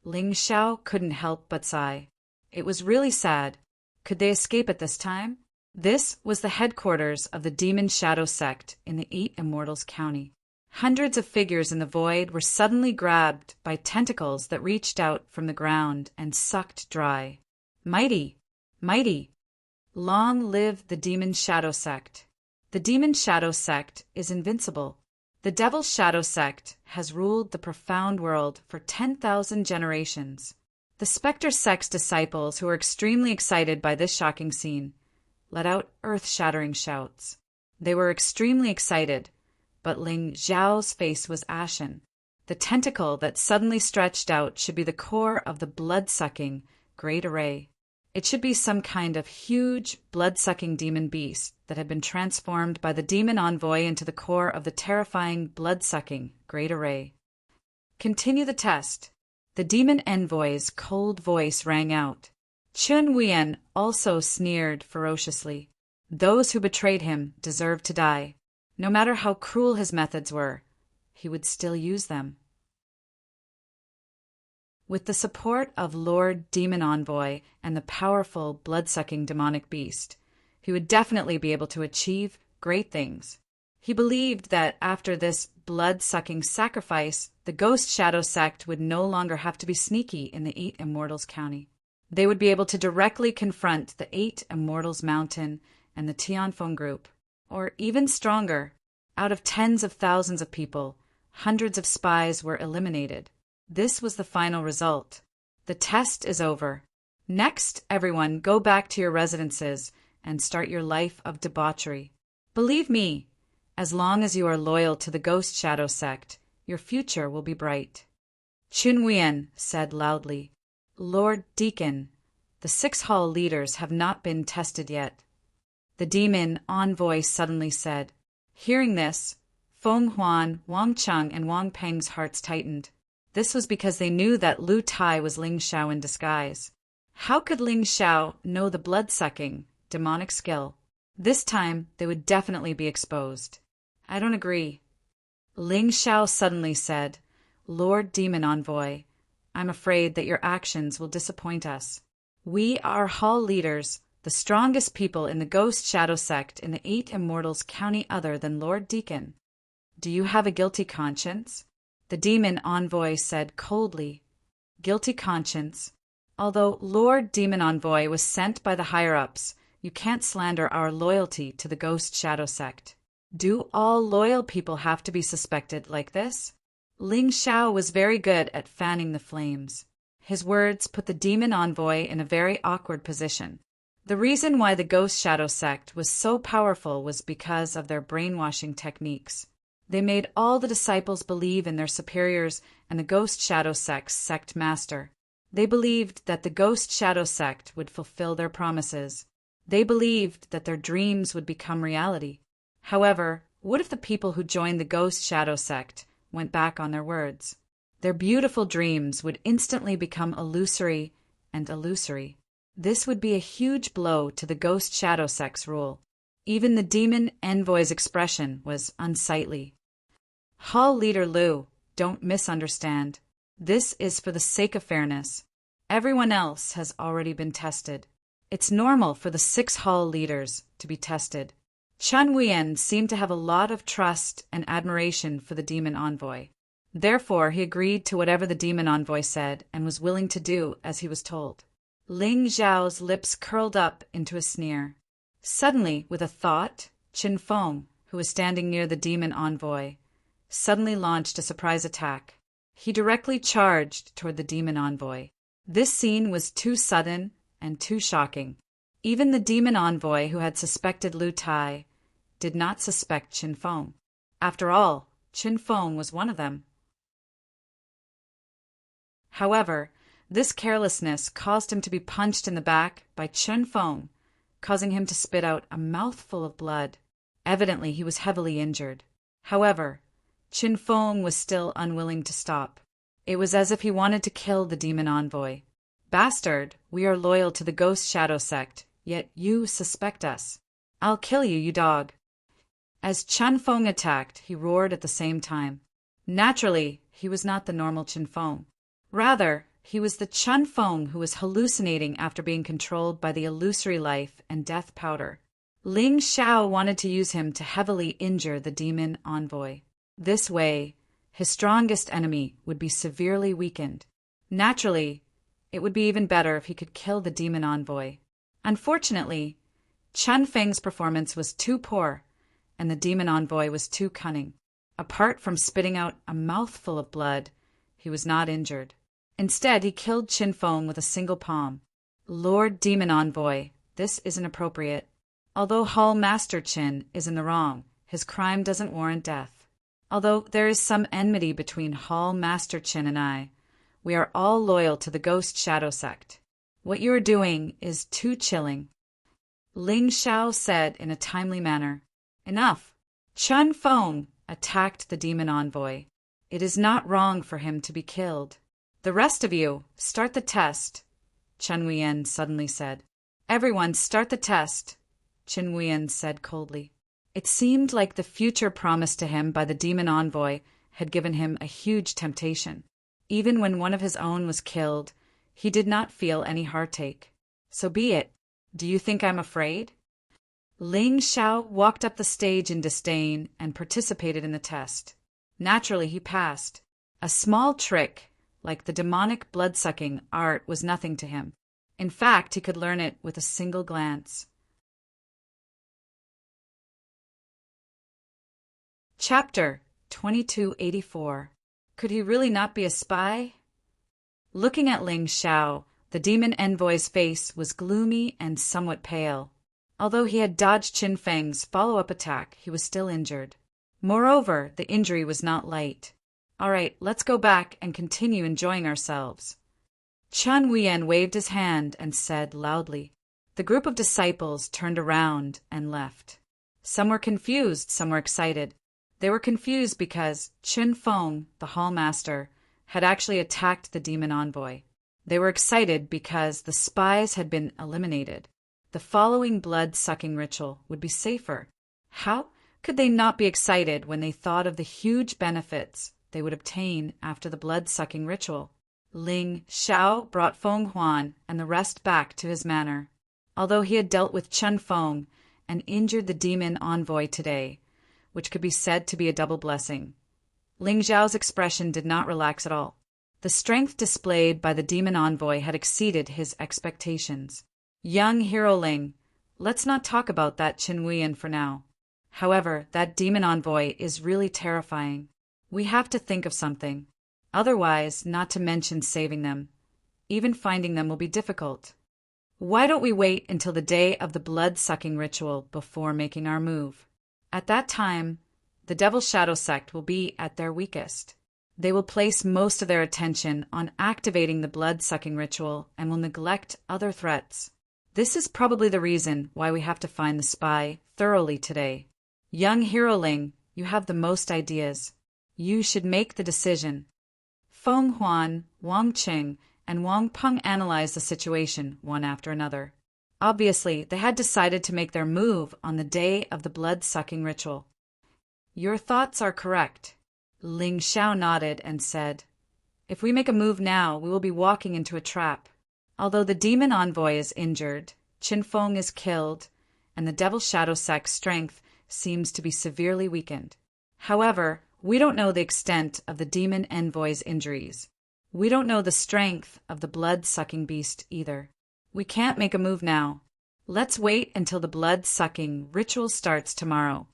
Ling Xiao couldn't help but sigh. It was really sad. Could they escape at this time? This was the headquarters of the Demon Shadow Sect in the 8 Immortals County. Hundreds of figures in the void were suddenly grabbed by tentacles that reached out from the ground and sucked dry. Mighty! Mighty! Long live the Demon Shadow Sect! The Demon Shadow Sect is invincible. The Devil's Shadow Sect has ruled the profound world for 10,000 generations. The Spectre Sect's disciples, who were extremely excited by this shocking scene, let out earth-shattering shouts. They were extremely excited, but Ling Xiao's face was ashen. The tentacle that suddenly stretched out should be the core of the blood-sucking Great Array. It should be some kind of huge, blood-sucking demon beast that had been transformed by the demon envoy into the core of the terrifying, blood-sucking Great Array. Continue the test. The demon envoy's cold voice rang out. Chen Wuyen also sneered ferociously. Those who betrayed him deserved to die. No matter how cruel his methods were, he would still use them. With the support of Lord Demon Envoy and the powerful, blood-sucking demonic beast, he would definitely be able to achieve great things. He believed that after this blood-sucking sacrifice, the Ghost Shadow Sect would no longer have to be sneaky in the 8 Immortals County. They would be able to directly confront the 8 Immortals Mountain and the Tianfeng Group. Or even stronger, out of tens of thousands of people, hundreds of spies were eliminated. This was the final result. The test is over. Next, everyone, go back to your residences and start your life of debauchery. Believe me, as long as you are loyal to the Ghost Shadow Sect, your future will be bright. Chen Wuyen said loudly, Lord Deacon, the 6 hall leaders have not been tested yet. The demon envoy suddenly said. Hearing this, Feng Huan, Wang Cheng, and Wang Peng's hearts tightened. This was because they knew that Lu Tai was Ling Xiao in disguise. How could Ling Xiao know the blood-sucking, demonic skill? This time, they would definitely be exposed. I don't agree. Ling Xiao suddenly said, Lord Demon Envoy, I'm afraid that your actions will disappoint us. We are hall leaders, the strongest people in the Ghost Shadow Sect in the 8 Immortals County other than Lord Deacon. Do you have a guilty conscience? The demon envoy said coldly. Guilty conscience. Although Lord Demon Envoy was sent by the higher-ups, you can't slander our loyalty to the Ghost Shadow Sect. Do all loyal people have to be suspected like this? Ling Xiao was very good at fanning the flames. His words put the demon envoy in a very awkward position. The reason why the Ghost Shadow Sect was so powerful was because of their brainwashing techniques. They made all the disciples believe in their superiors and the Ghost Shadow Sect's sect master. They believed that the Ghost Shadow Sect would fulfill their promises. They believed that their dreams would become reality. However, what if the people who joined the Ghost Shadow Sect went back on their words? Their beautiful dreams would instantly become illusory and illusory. This would be a huge blow to the Ghost Shadow Sect's rule. Even the demon envoy's expression was unsightly. Hall leader Lu, don't misunderstand. This is for the sake of fairness. Everyone else has already been tested. It's normal for the 6 hall leaders to be tested. Chun Wuyen seemed to have a lot of trust and admiration for the demon envoy. Therefore, he agreed to whatever the demon envoy said and was willing to do as he was told. Ling Zhao's lips curled up into a sneer. Suddenly, with a thought, Qin Feng, who was standing near the demon envoy, suddenly launched a surprise attack. He directly charged toward the demon envoy. This scene was too sudden and too shocking. Even the demon envoy who had suspected Lu Tai did not suspect Qin Feng. After all, Qin Feng was one of them. However, this carelessness caused him to be punched in the back by Qin Feng, causing him to spit out a mouthful of blood. Evidently, he was heavily injured. However, Qin Feng was still unwilling to stop. It was as if he wanted to kill the demon envoy. Bastard, we are loyal to the Ghost Shadow sect, yet you suspect us. I'll kill you, you dog. As Qin Feng attacked, he roared at the same time. Naturally, he was not the normal Qin Feng. Rather, he was the Qin Feng who was hallucinating after being controlled by the illusory life and death powder. Ling Xiao wanted to use him to heavily injure the demon envoy. This way, his strongest enemy would be severely weakened. Naturally, it would be even better if he could kill the demon envoy. Unfortunately, Chen Feng's performance was too poor, and the demon envoy was too cunning. Apart from spitting out a mouthful of blood, he was not injured. Instead, he killed Qin Feng with a single palm. Lord Demon Envoy, this isn't appropriate. Although Hall Master Qin is in the wrong, his crime doesn't warrant death. Although there is some enmity between Hall Master Qin and I, we are all loyal to the Ghost Shadow sect. What you are doing is too chilling. Ling Xiao said in a timely manner. Enough. Qin Feng attacked the demon envoy. It is not wrong for him to be killed. The rest of you, start the test, Chen Wuyen suddenly said. Everyone, start the test, Qin Wuyen said coldly. It seemed like the future promised to him by the demon envoy had given him a huge temptation. Even when one of his own was killed, he did not feel any heartache. So be it. Do you think I'm afraid? Ling Xiao walked up the stage in disdain and participated in the test. Naturally, he passed. A small trick, like the demonic blood-sucking art, was nothing to him. In fact, he could learn it with a single glance. Chapter 2284. Could he really not be a spy? Looking at Ling Xiao, the demon envoy's face was gloomy and somewhat pale. Although he had dodged Qin Feng's follow-up attack, he was still injured. Moreover, the injury was not light. All right, let's go back and continue enjoying ourselves. Chun Wuyen waved his hand and said loudly. The group of disciples turned around and left. Some were confused, some were excited. They were confused because Qin Feng, the hall master, had actually attacked the demon envoy. They were excited because the spies had been eliminated. The following blood-sucking ritual would be safer. How could they not be excited when they thought of the huge benefits they would obtain after the blood-sucking ritual? Ling Xiao brought Feng Huan and the rest back to his manor. Although he had dealt with Qin Feng and injured the demon envoy today, which could be said to be a double blessing, Ling Xiao's expression did not relax at all. The strength displayed by the demon envoy had exceeded his expectations. Young hero Ling, let's not talk about that Qin Wuyen for now. However, that demon envoy is really terrifying. We have to think of something. Otherwise, not to mention saving them, even finding them will be difficult. Why don't we wait until the day of the blood-sucking ritual before making our move? At that time, the Devil's Shadow sect will be at their weakest. They will place most of their attention on activating the blood-sucking ritual and will neglect other threats. This is probably the reason why we have to find the spy thoroughly today. Young hero Ling, you have the most ideas. You should make the decision. Feng Huan, Wang Qing, and Wang Peng analyzed the situation one after another. Obviously, they had decided to make their move on the day of the blood-sucking ritual. Your thoughts are correct. Ling Xiao nodded and said, if we make a move now, we will be walking into a trap. Although the demon envoy is injured, Qin Feng is killed, and the Devil Shadow Sect's strength seems to be severely weakened. However, we don't know the extent of the demon envoy's injuries. We don't know the strength of the blood-sucking beast either. We can't make a move now. Let's wait until the blood-sucking ritual starts tomorrow.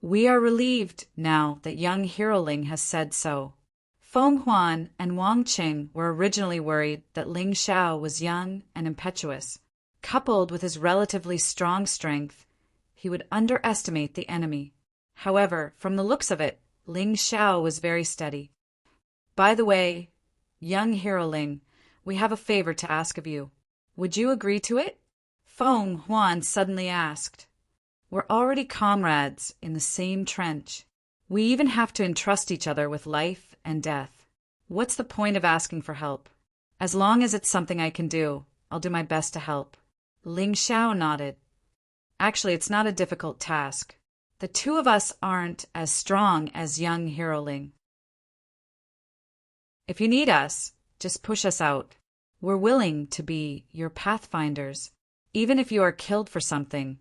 We are relieved now that young Hero Ling has said so. Feng Huan and Wang Qing were originally worried that Ling Xiao was young and impetuous. Coupled with his relatively strong strength, he would underestimate the enemy. However, from the looks of it, Ling Xiao was very steady. By the way, young Hero Ling, we have a favor to ask of you. Would you agree to it? Feng Huan suddenly asked. We're already comrades in the same trench. We even have to entrust each other with life and death. What's the point of asking for help? As long as it's something I can do, I'll do my best to help. Ling Xiao nodded. Actually, it's not a difficult task. The two of us aren't as strong as young Hero Ling. If you need us, just push us out. We're willing to be your pathfinders. Even if you are killed for something,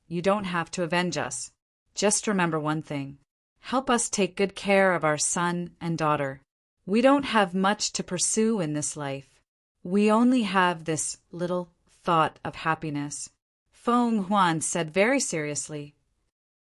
you don't have to avenge us. Just remember one thing. Help us take good care of our son and daughter. We don't have much to pursue in this life. We only have this little thought of happiness. Feng Huan said very seriously.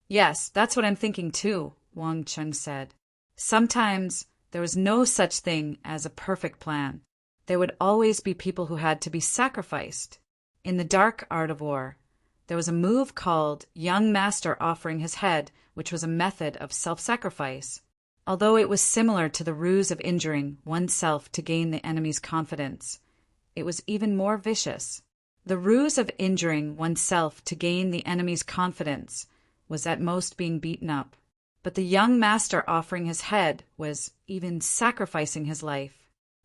Yes, that's what I'm thinking too, Wang Qing said. Sometimes there was no such thing as a perfect plan. There would always be people who had to be sacrificed. In the dark art of war, there was a move called Young Master Offering His Head, which was a method of self-sacrifice. Although it was similar to the ruse of injuring oneself to gain the enemy's confidence, it was even more vicious. The ruse of injuring oneself to gain the enemy's confidence was at most being beaten up. But the young master offering his head was even sacrificing his life.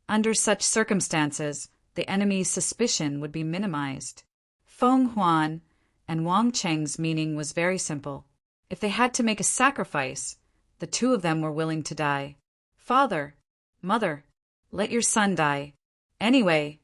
Under such circumstances, the enemy's suspicion would be minimized. Feng Huan and Wang Cheng's meaning was very simple. If they had to make a sacrifice, the two of them were willing to die. Father, mother, let your son die. Anyway,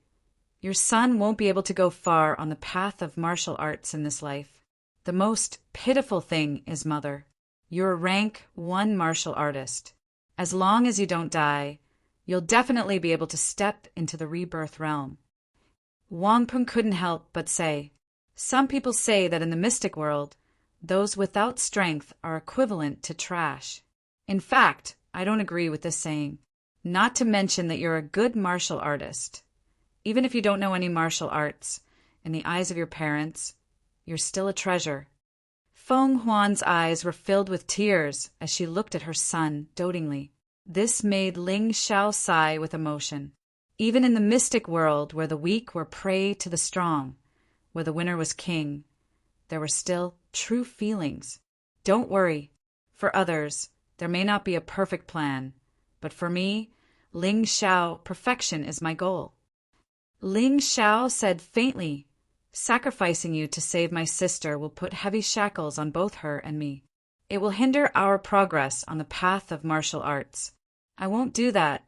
your son won't be able to go far on the path of martial arts in this life. The most pitiful thing is, mother, you're a rank 1 martial artist. As long as you don't die, you'll definitely be able to step into the rebirth realm. Wang Peng couldn't help but say, some people say that in the mystic world, those without strength are equivalent to trash. In fact, I don't agree with this saying. Not to mention that you're a good martial artist. Even if you don't know any martial arts, in the eyes of your parents, you're still a treasure. Feng Huan's eyes were filled with tears as she looked at her son dotingly. This made Ling Xiao sigh with emotion. Even in the mystic world where the weak were prey to the strong, where the winner was king, there were still true feelings. Don't worry. For others, there may not be a perfect plan, but for me, Ling Xiao, perfection is my goal. Ling Xiao said faintly, sacrificing you to save my sister will put heavy shackles on both her and me. It will hinder our progress on the path of martial arts. I won't do that.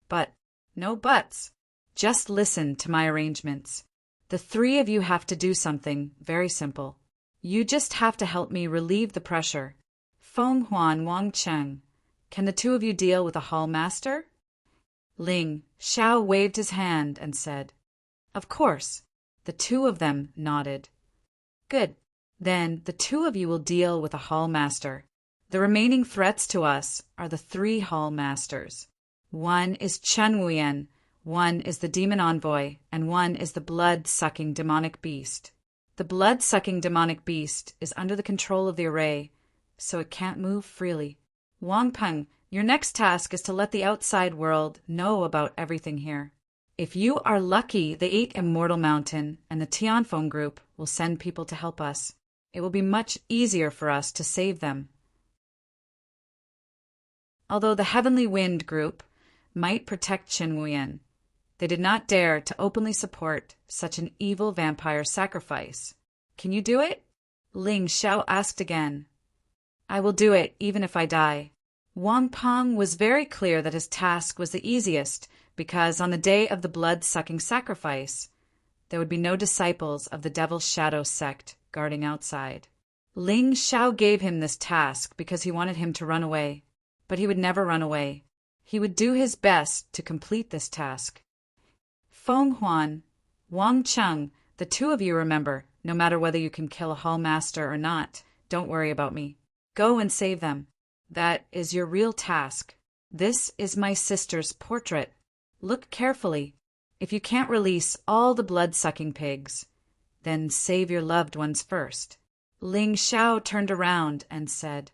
But, no buts. Just listen to my arrangements. The three of you have to do something very simple. You just have to help me relieve the pressure. Feng Huan, Wang Cheng, can the two of you deal with a hall master? Ling Xiao waved his hand and said, of course. The two of them nodded. Good. Then the two of you will deal with a hall master. The remaining threats to us are the 3 hall masters. One is Chen Wuyan, one is the demon envoy, and one is the blood-sucking demonic beast. The blood-sucking demonic beast is under the control of the array, so it can't move freely. Wang Peng, your next task is to let the outside world know about everything here. If you are lucky, the 8 Immortal Mountain and the Tianfeng group will send people to help us. It will be much easier for us to save them. Although the Heavenly Wind group might protect Qin Wuyan, They did not dare to openly support such an evil vampire sacrifice. Can you do it? Ling Xiao asked again. I will do it, even if I die. Wang Peng was very clear that his task was the easiest, because on the day of the blood-sucking sacrifice, there would be no disciples of the Devil's Shadow sect guarding outside. Ling Xiao gave him this task because he wanted him to run away. But he would never run away. He would do his best to complete this task. Feng Huan, Wang Cheng, the two of you remember, no matter whether you can kill a hall master or not, don't worry about me. Go and save them. That is your real task. This is my sister's portrait. Look carefully. If you can't release all the blood-sucking pigs, then save your loved ones first. Ling Xiao turned around and said,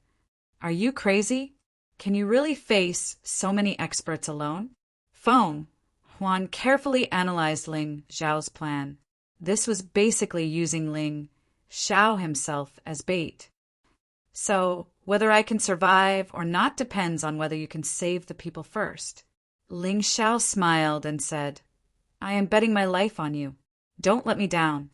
Are you crazy? Can you really face so many experts alone? Feng Huan carefully analyzed Ling Xiao's plan. This was basically using Ling Xiao himself as bait. So, whether I can survive or not depends on whether you can save the people first. Ling Xiao smiled and said, I am betting my life on you. Don't let me down.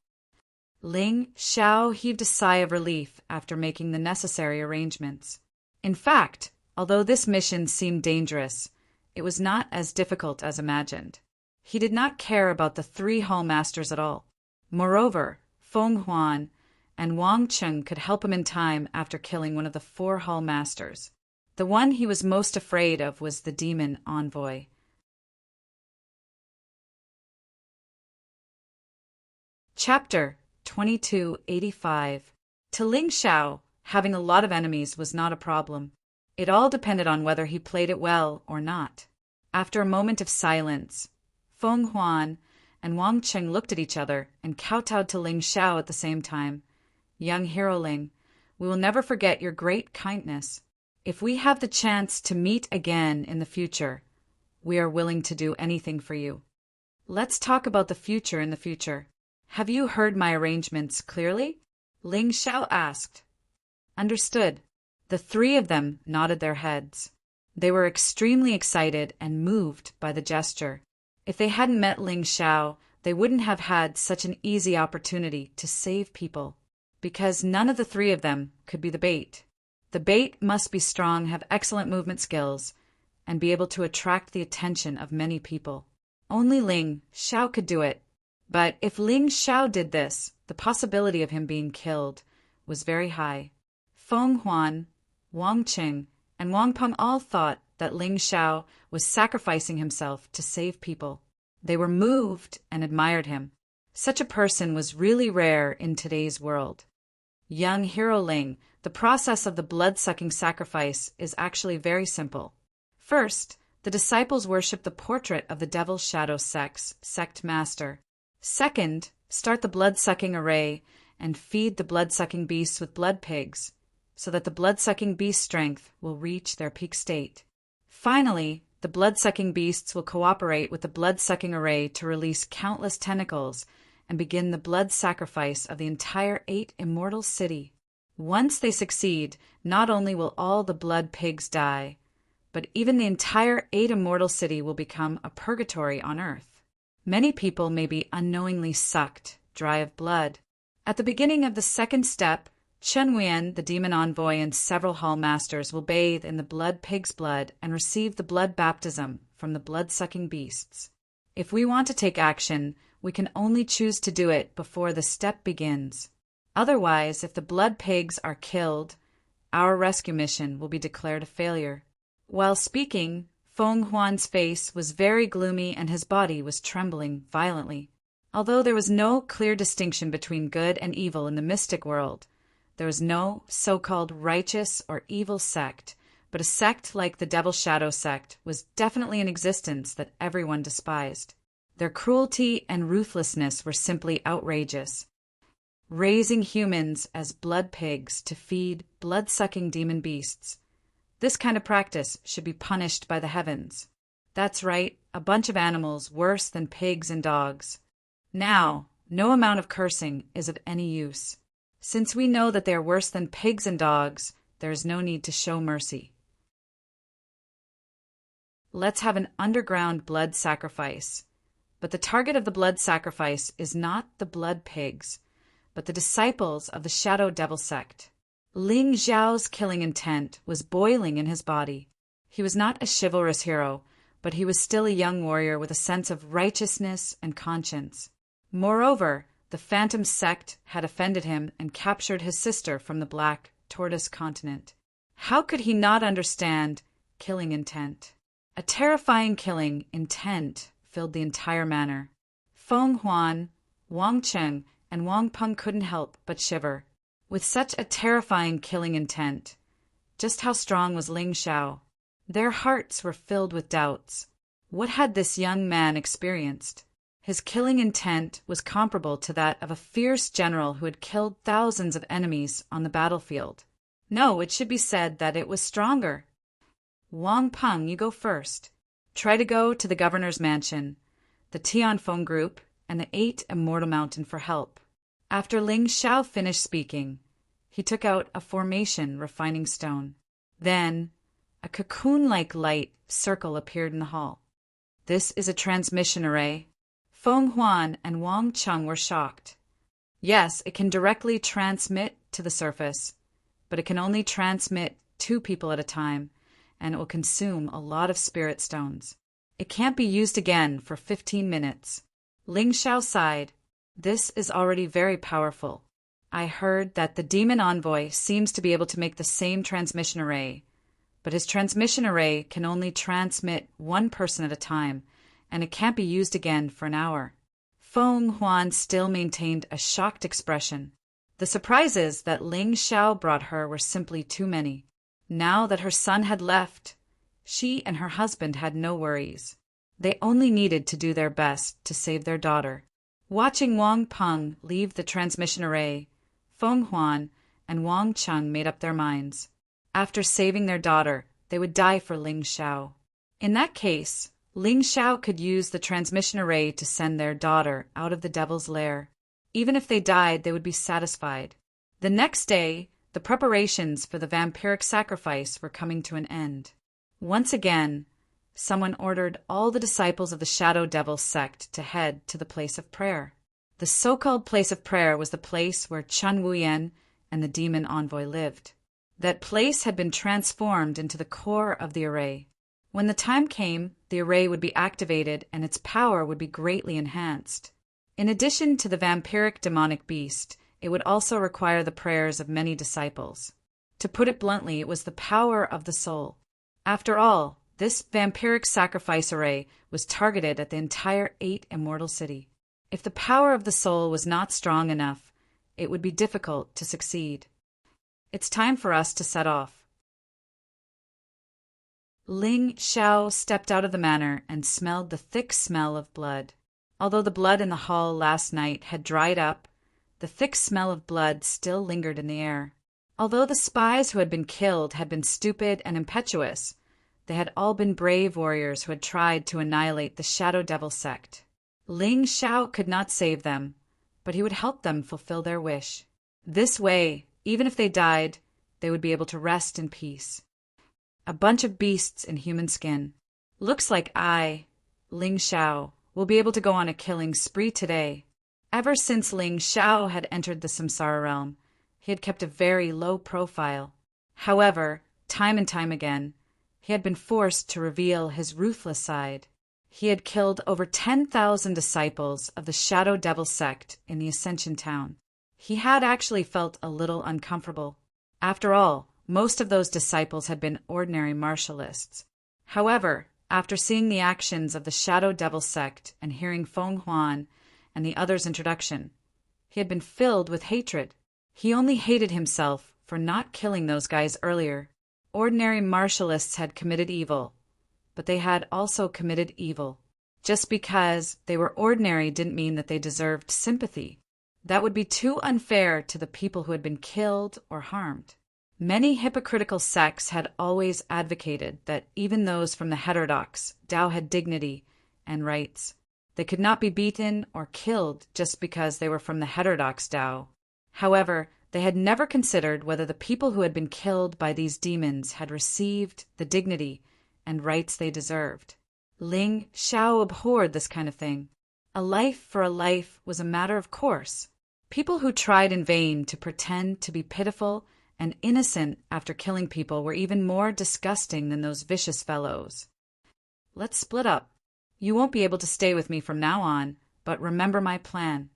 Ling Xiao heaved a sigh of relief after making the necessary arrangements. In fact, although this mission seemed dangerous, it was not as difficult as imagined. He did not care about the 3 hall masters at all. Moreover, Feng Huan and Wang Cheng could help him in time after killing one of the 4 hall masters. The one he was most afraid of was the demon envoy. Chapter 2285. To Ling Xiao, having a lot of enemies was not a problem. It all depended on whether he played it well or not. After a moment of silence, Feng Huan and Wang Cheng looked at each other and kowtowed to Ling Xiao at the same time. Young hero Ling, we will never forget your great kindness. If we have the chance to meet again in the future, we are willing to do anything for you. Let's talk about the future in the future. Have you heard my arrangements clearly? Ling Xiao asked. Understood. The 3 of them nodded their heads. They were extremely excited and moved by the gesture. If they hadn't met Ling Xiao, they wouldn't have had such an easy opportunity to save people, because none of the 3 of them could be the bait. The bait must be strong, have excellent movement skills, and be able to attract the attention of many people. Only Ling Xiao could do it. But if Ling Xiao did this, the possibility of him being killed was very high. Feng Huan, Wang Qing, and Wang Peng all thought that Ling Xiao was sacrificing himself to save people. They were moved and admired him. Such a person was really rare in today's world. Young hero Ling, the process of the blood-sucking sacrifice is actually very simple. First, the disciples worship the portrait of the Devil's Shadow sect master. Second, start the blood-sucking array and feed the blood-sucking beasts with blood pigs, so that the blood-sucking beast strength will reach their peak state. Finally, the blood-sucking beasts will cooperate with the blood-sucking array to release countless tentacles and begin the blood sacrifice of the entire 8 immortal city. Once they succeed, not only will all the blood pigs die, but even the entire 8 immortal city will become a purgatory on Earth. Many people may be unknowingly sucked dry of blood. At the beginning of the second step, Chen Wuan, the demon envoy, and several hall masters will bathe in the blood pig's blood and receive the blood baptism from the blood-sucking beasts. If we want to take action, we can only choose to do it before the step begins. Otherwise, if the blood pigs are killed, our rescue mission will be declared a failure. While speaking, Feng Huan's face was very gloomy and his body was trembling violently. Although there was no clear distinction between good and evil in the mystic world, there was no so-called righteous or evil sect, but a sect like the Devil's Shadow sect was definitely in existence that everyone despised. Their cruelty and ruthlessness were simply outrageous. Raising humans as blood pigs to feed blood-sucking demon beasts. This kind of practice should be punished by the heavens. That's right, a bunch of animals worse than pigs and dogs. Now, no amount of cursing is of any use. Since we know that they are worse than pigs and dogs, there is no need to show mercy. Let's have an underground blood sacrifice. But the target of the blood sacrifice is not the blood pigs, but the disciples of the Shadow Devil sect. Ling Xiao's killing intent was boiling in his body. He was not a chivalrous hero, but he was still a young warrior with a sense of righteousness and conscience. Moreover, the Phantom sect had offended him and captured his sister from the Black Tortoise continent. How could he not understand killing intent? A terrifying killing intent filled the entire manor. Feng Huan, Wang Cheng, and Wang Peng couldn't help but shiver. With such a terrifying killing intent, just how strong was Ling Xiao? Their hearts were filled with doubts. What had this young man experienced? His killing intent was comparable to that of a fierce general who had killed thousands of enemies on the battlefield. No, it should be said that it was stronger. Wang Peng, you go first. Try to go to the governor's mansion, the Tianfeng group, and the 8 Immortal Mountain for help. After Ling Xiao finished speaking, he took out a formation refining stone. Then, a cocoon-like light circle appeared in the hall. This is a transmission array. Feng Huan and Wang Cheng were shocked. Yes, it can directly transmit to the surface, but it can only transmit 2 people at a time, and it will consume a lot of spirit stones. It can't be used again for 15 minutes. Ling Xiao sighed. This is already very powerful. I heard that the demon envoy seems to be able to make the same transmission array, but his transmission array can only transmit 1 person at a time, and it can't be used again for an hour. Feng Huan still maintained a shocked expression. The surprises that Ling Xiao brought her were simply too many. Now that her son had left, she and her husband had no worries. They only needed to do their best to save their daughter. Watching Wang Peng leave the transmission array, Feng Huan and Wang Cheng made up their minds. After saving their daughter, they would die for Ling Xiao. In that case, Ling Xiao could use the transmission array to send their daughter out of the devil's lair. Even if they died, they would be satisfied. The next day, the preparations for the vampiric sacrifice were coming to an end. Once again, someone ordered all the disciples of the Shadow Devil sect to head to the place of prayer. The so-called place of prayer was the place where Chen Wuyan and the demon envoy lived. That place had been transformed into the core of the array. When the time came, the array would be activated and its power would be greatly enhanced. In addition to the vampiric demonic beast, it would also require the prayers of many disciples. To put it bluntly, it was the power of the soul. After all, this vampiric sacrifice array was targeted at the entire 8 Immortal City. If the power of the soul was not strong enough, it would be difficult to succeed. It's time for us to set off. Ling Xiao stepped out of the manor and smelled the thick smell of blood. Although the blood in the hall last night had dried up, the thick smell of blood still lingered in the air. Although the spies who had been killed had been stupid and impetuous, they had all been brave warriors who had tried to annihilate the Shadow Devil sect. Ling Xiao could not save them, but he would help them fulfill their wish. This way, even if they died, they would be able to rest in peace. A bunch of beasts in human skin. Looks like I, Ling Xiao, will be able to go on a killing spree today. Ever since Ling Xiao had entered the Samsara realm, he had kept a very low profile. However, time and time again, he had been forced to reveal his ruthless side. He had killed over 10,000 disciples of the Shadow Devil sect in the Ascension Town. He had actually felt a little uncomfortable. After all, most of those disciples had been ordinary martialists. However, after seeing the actions of the Shadow Devil sect and hearing Feng Huan and the others' introduction, he had been filled with hatred. He only hated himself for not killing those guys earlier. Ordinary martialists had committed evil, but they had also committed evil. Just because they were ordinary didn't mean that they deserved sympathy. That would be too unfair to the people who had been killed or harmed. Many hypocritical sects had always advocated that even those from the heterodox Tao had dignity and rights. They could not be beaten or killed just because they were from the heterodox Tao. However, they had never considered whether the people who had been killed by these demons had received the dignity and rights they deserved. Ling Xiao abhorred this kind of thing. A life for a life was a matter of course. People who tried in vain to pretend to be pitiful and innocent after killing people were even more disgusting than those vicious fellows. Let's split up. You won't be able to stay with me from now on, but remember my plan.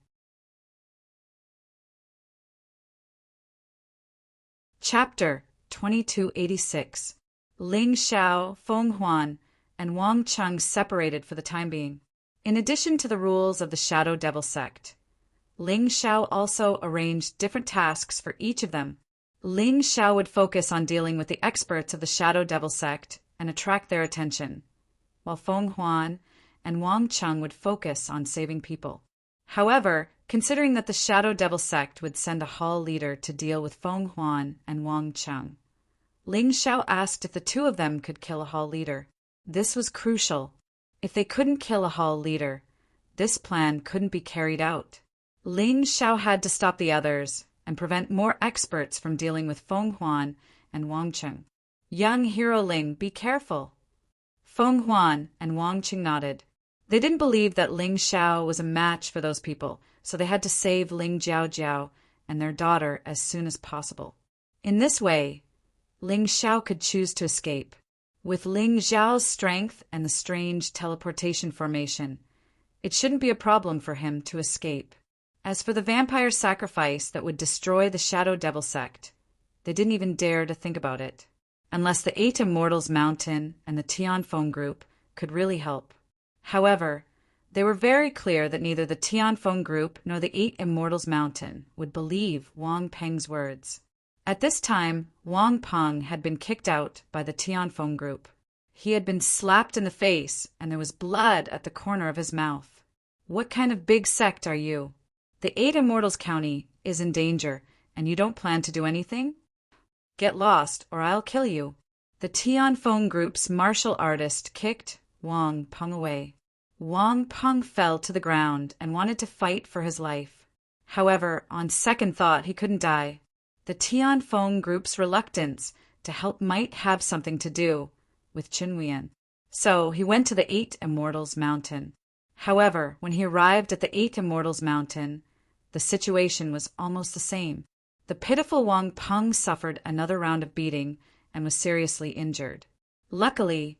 Chapter 2286. Ling Xiao, Feng Huan, and Wang Cheng separated for the time being. In addition to the rules of the Shadow Devil sect, Ling Xiao also arranged different tasks for each of them. Ling Xiao would focus on dealing with the experts of the Shadow Devil sect and attract their attention, while Feng Huan and Wang Cheng would focus on saving people. However, considering that the Shadow Devil sect would send a hall leader to deal with Feng Huan and Wang Cheng, Ling Xiao asked if the two of them could kill a hall leader. This was crucial. If they couldn't kill a hall leader, this plan couldn't be carried out. Ling Xiao had to stop the others and prevent more experts from dealing with Feng Huan and Wang Cheng. Young Hero Ling, be careful. Feng Huan and Wang Cheng nodded. They didn't believe that Ling Xiao was a match for those people, so they had to save Ling Jiao and their daughter as soon as possible. In this way, Ling Xiao could choose to escape. With Ling Xiao's strength and the strange teleportation formation, it shouldn't be a problem for him to escape. As for the vampire sacrifice that would destroy the Shadow Devil sect, they didn't even dare to think about it, unless the 8 Immortals Mountain and the Tianfeng group could really help. However, they were very clear that neither the Tianfeng group nor the 8 Immortals Mountain would believe Wang Peng's words. At this time, Wang Peng had been kicked out by the Tianfeng group. He had been slapped in the face, and there was blood at the corner of his mouth. What kind of big sect are you? The 8 Immortals County is in danger, and you don't plan to do anything? Get lost, or I'll kill you. The Tianfeng group's martial artist kicked Wang Peng away. Wang Peng fell to the ground and wanted to fight for his life. However, on second thought, he couldn't die. The Tianfeng group's reluctance to help might have something to do with Qinhuiyan. So he went to the 8 Immortals Mountain. However, when he arrived at the 8 Immortals Mountain, the situation was almost the same. The pitiful Wang Peng suffered another round of beating and was seriously injured. Luckily,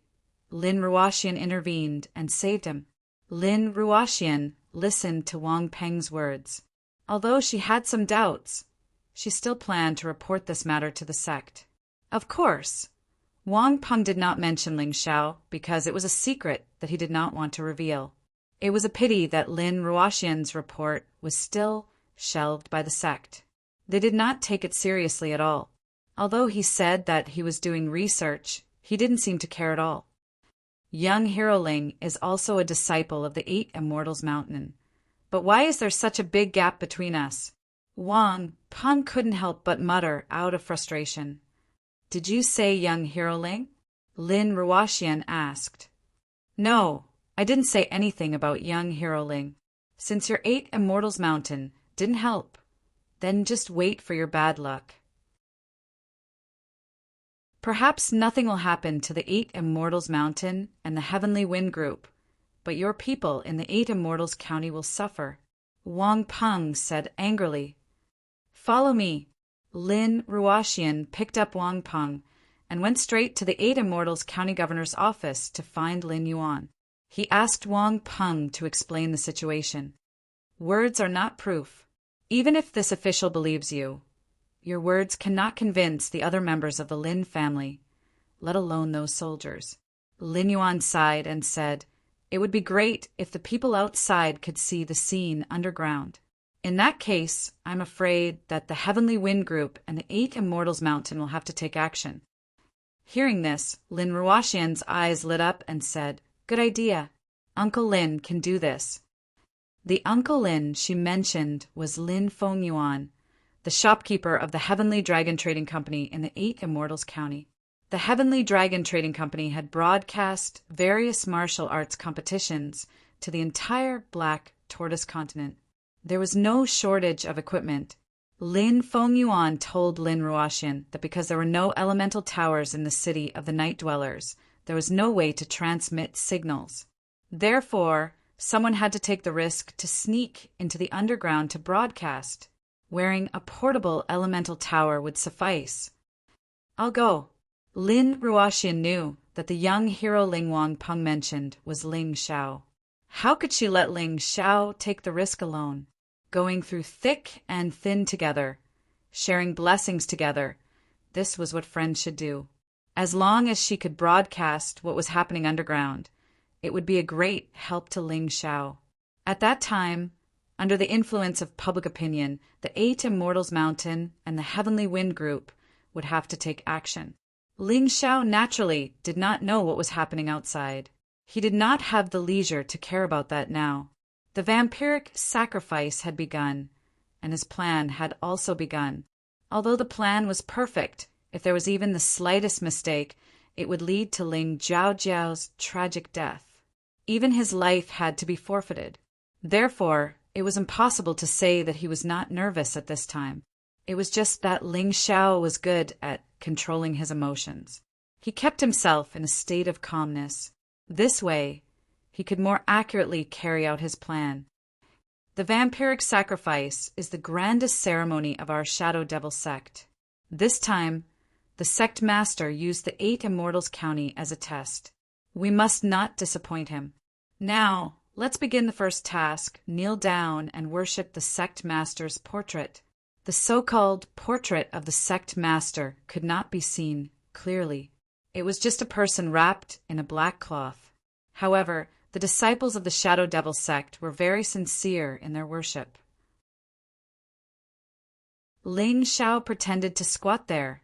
Lin Ruoxian intervened and saved him. Lin Ruoxian listened to Wang Peng's words. Although she had some doubts, she still planned to report this matter to the sect. Of course, Wang Peng did not mention Ling Xiao because it was a secret that he did not want to reveal. It was a pity that Lin Ruoxian's report was still shelved by the sect. They did not take it seriously at all. Although he said that he was doing research, he didn't seem to care at all. Young Hero Ling is also a disciple of the 8 Immortals Mountain. But why is there such a big gap between us? Wang Peng couldn't help but mutter out of frustration. Did you say young Hero Ling? Lin Ruoxian asked. No, I didn't say anything about young Hero Ling. Since your 8 Immortals Mountain didn't help, then just wait for your bad luck. Perhaps nothing will happen to the 8 Immortals Mountain and the Heavenly Wind Group, but your people in the 8 Immortals County will suffer, Wang Peng said angrily. Follow me. Lin Ruoxian picked up Wang Peng and went straight to the 8 Immortals County Governor's office to find Lin Yuan. He asked Wang Peng to explain the situation. Words are not proof. Even if this official believes you, your words cannot convince the other members of the Lin family, let alone those soldiers. Lin Yuan sighed and said, it would be great if the people outside could see the scene underground. In that case, I'm afraid that the Heavenly Wind Group and the 8 Immortals Mountain will have to take action. Hearing this, Lin Ruoxian's eyes lit up and said, good idea. Uncle Lin can do this. The Uncle Lin she mentioned was Lin Fengyuan, the shopkeeper of the Heavenly Dragon Trading Company in the 8 Immortals County. The Heavenly Dragon Trading Company had broadcast various martial arts competitions to the entire Black Tortoise continent. There was no shortage of equipment. Lin Fengyuan told Lin Ruoxian that because there were no elemental towers in the city of the Night Dwellers, there was no way to transmit signals. Therefore, Someone had to take the risk to sneak into the underground to broadcast. Wearing a portable elemental tower would suffice. I'll go. Lin Ruoxian knew that the young hero Ling Wangpeng mentioned was Ling Xiao. How could she let Ling Xiao take the risk alone? Going through thick and thin together, sharing blessings together, this was what friends should do. As long as she could broadcast what was happening underground, it would be a great help to Ling Xiao. At that time, under the influence of public opinion, the 8 Immortals Mountain and the Heavenly Wind Group would have to take action. Ling Xiao naturally did not know what was happening outside. He did not have the leisure to care about that now. The vampiric sacrifice had begun, and his plan had also begun. Although the plan was perfect, if there was even the slightest mistake, it would lead to Ling Jiaojiao's tragic death. Even his life had to be forfeited. Therefore, it was impossible to say that he was not nervous at this time. It was just that Ling Xiao was good at controlling his emotions. He kept himself in a state of calmness. This way, he could more accurately carry out his plan. The vampiric sacrifice is the grandest ceremony of our Shadow Devil sect. This time, the sect master used the 8 Immortals County as a test. We must not disappoint him. Now, let's begin the first task. Kneel down and worship the sect master's portrait. The so-called portrait of the sect master could not be seen clearly. It was just a person wrapped in a black cloth. However, the disciples of the Shadow Devil sect were very sincere in their worship. Ling Xiao pretended to squat there,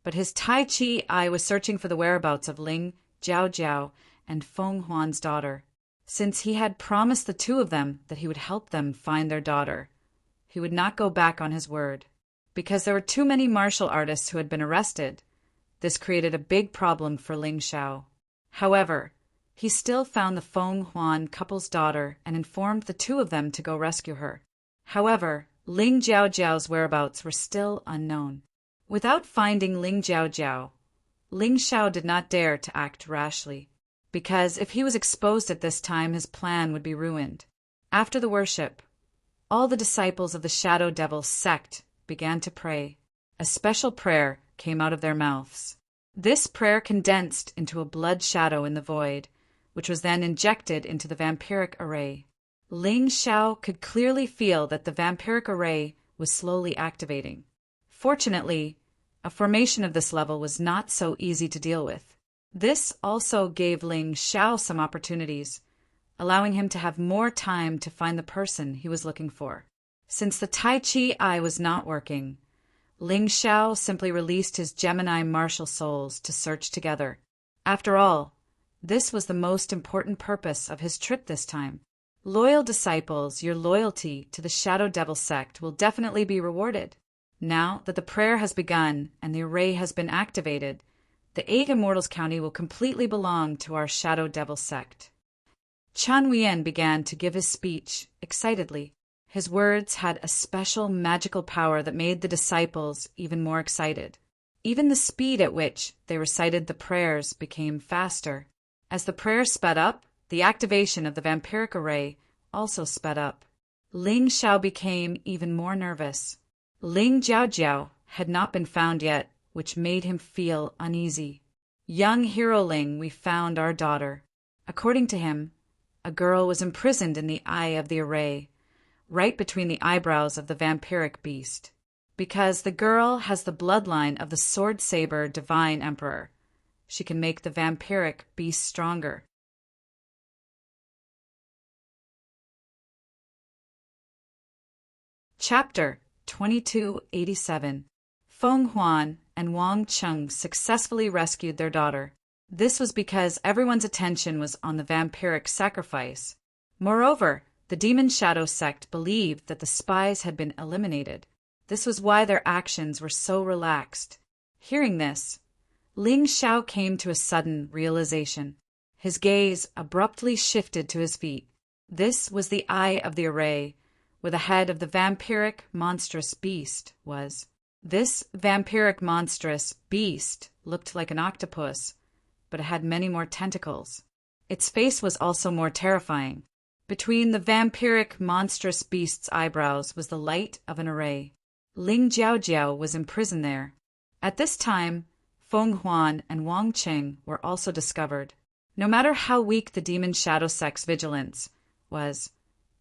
but his Tai Chi eye was searching for the whereabouts of Ling Jiaojiao and Feng Huan's daughter. Since he had promised the two of them that he would help them find their daughter, he would not go back on his word. Because there were too many martial artists who had been arrested, this created a big problem for Ling Xiao. However, he still found the Feng Huan couple's daughter and informed the two of them to go rescue her. However, Ling Jiaojiao's whereabouts were still unknown. Without finding Ling Jiaojiao, Ling Xiao did not dare to act rashly, because if he was exposed at this time, his plan would be ruined. After the worship, all the disciples of the Shadow Devil sect began to pray. A special prayer came out of their mouths. This prayer condensed into a blood shadow in the void, which was then injected into the vampiric array. Ling Xiao could clearly feel that the vampiric array was slowly activating. Fortunately, a formation of this level was not so easy to deal with. This also gave Ling Xiao some opportunities, allowing him to have more time to find the person he was looking for. Since the Tai Chi eye was not working, Ling Xiao simply released his Gemini martial souls to search together. After all, this was the most important purpose of his trip this time. Loyal disciples, your loyalty to the Shadow Devil sect will definitely be rewarded. Now that the prayer has begun and the array has been activated, the 8 Immortals County will completely belong to our Shadow Devil sect. Chan Huiyan began to give his speech excitedly. His words had a special magical power that made the disciples even more excited. Even the speed at which they recited the prayers became faster. As the prayer sped up, the activation of the vampiric array also sped up. Ling Xiao became even more nervous. Ling Jiaojiao had not been found yet, which made him feel uneasy. Young hero Ling, we found our daughter. According to him, a girl was imprisoned in the eye of the array, right between the eyebrows of the vampiric beast. Because the girl has the bloodline of the sword-saber divine emperor, she can make the vampiric beast stronger. Chapter 2287. Feng Huan and Wang Cheng successfully rescued their daughter. This was because everyone's attention was on the vampiric sacrifice. Moreover, the Demon Shadow sect believed that the spies had been eliminated. This was why their actions were so relaxed. Hearing this, Ling Xiao came to a sudden realization. His gaze abruptly shifted to his feet. This was the eye of the array, where the head of the vampiric monstrous beast was. This vampiric monstrous beast looked like an octopus, but it had many more tentacles. Its face was also more terrifying. Between the vampiric, monstrous beast's eyebrows was the light of an array. Ling Jiaojiao was imprisoned there. At this time, Feng Huan and Wang Qing were also discovered. No matter how weak the demon shadow sect's vigilance was,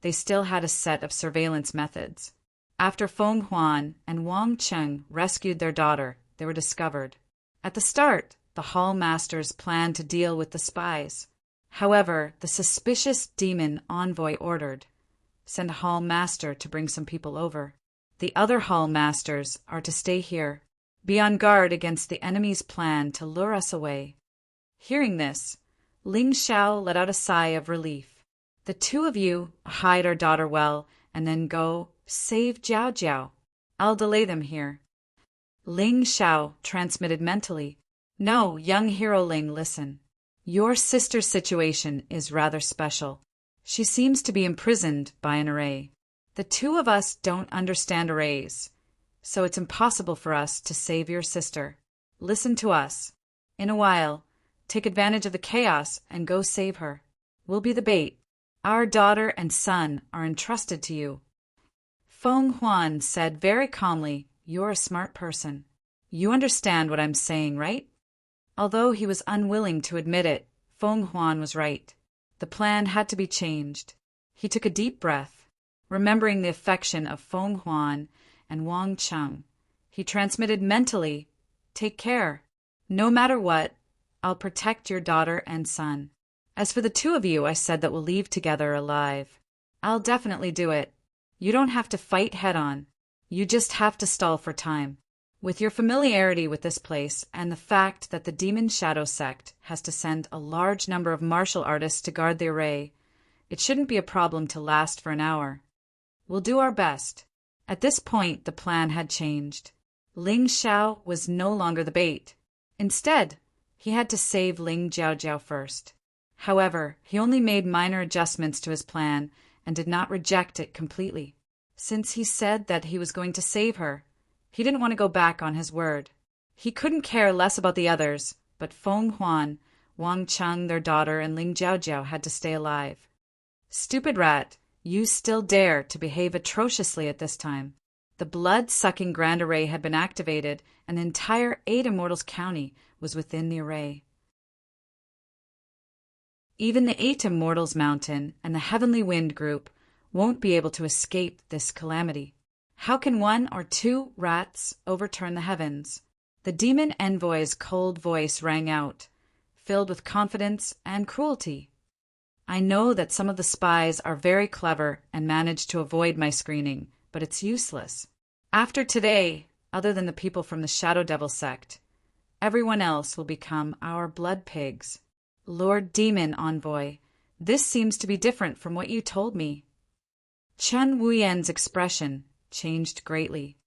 they still had a set of surveillance methods. After Feng Huan and Wang Qing rescued their daughter, they were discovered. At the start, the Hall Masters planned to deal with the spies. However, the suspicious demon envoy ordered, "Send a Hall Master to bring some people over. The other Hall Masters are to stay here. Be on guard against the enemy's plan to lure us away." Hearing this, Ling Xiao let out a sigh of relief. "The two of you hide our daughter well, and then go save Jiao Jiao. I'll delay them here." Ling Xiao transmitted mentally, "No, young hero Ling, listen. Your sister's situation is rather special. She seems to be imprisoned by an array. The two of us don't understand arrays, so it's impossible for us to save your sister. Listen to us. In a while, take advantage of the chaos and go save her. We'll be the bait. Our daughter and son are entrusted to you." Feng Huan said very calmly, "You're a smart person. You understand what I'm saying, right?" Although he was unwilling to admit it, Feng Huan was right. The plan had to be changed. He took a deep breath. Remembering the affection of Feng Huan and Wang Qing, he transmitted mentally, "Take care. No matter what, I'll protect your daughter and son. As for the two of you I said that we'll leave together alive, I'll definitely do it. You don't have to fight head-on. You just have to stall for time. With your familiarity with this place and the fact that the Demon Shadow Sect has to send a large number of martial artists to guard the array, it shouldn't be a problem to last for an hour. We'll do our best." At this point, the plan had changed. Ling Xiao was no longer the bait. Instead, he had to save Ling Jiaojiao first. However, he only made minor adjustments to his plan and did not reject it completely. Since he said that he was going to save her, he didn't want to go back on his word. He couldn't care less about the others, but Feng Huan, Wang Qing, their daughter, and Ling Jiaojiao had to stay alive. "Stupid rat, you still dare to behave atrociously at this time." The blood-sucking Grand Array had been activated, and the entire 8 Immortals County was within the array. Even the 8 Immortals Mountain and the Heavenly Wind group won't be able to escape this calamity. How can 1 or 2 rats overturn the heavens? The demon envoy's cold voice rang out, filled with confidence and cruelty. "I know that some of the spies are very clever and manage to avoid my screening, but it's useless. After today, other than the people from the Shadow Devil sect, everyone else will become our blood pigs. Lord Demon Envoy, this seems to be different from what you told me." Chen Wuyan's expression changed greatly.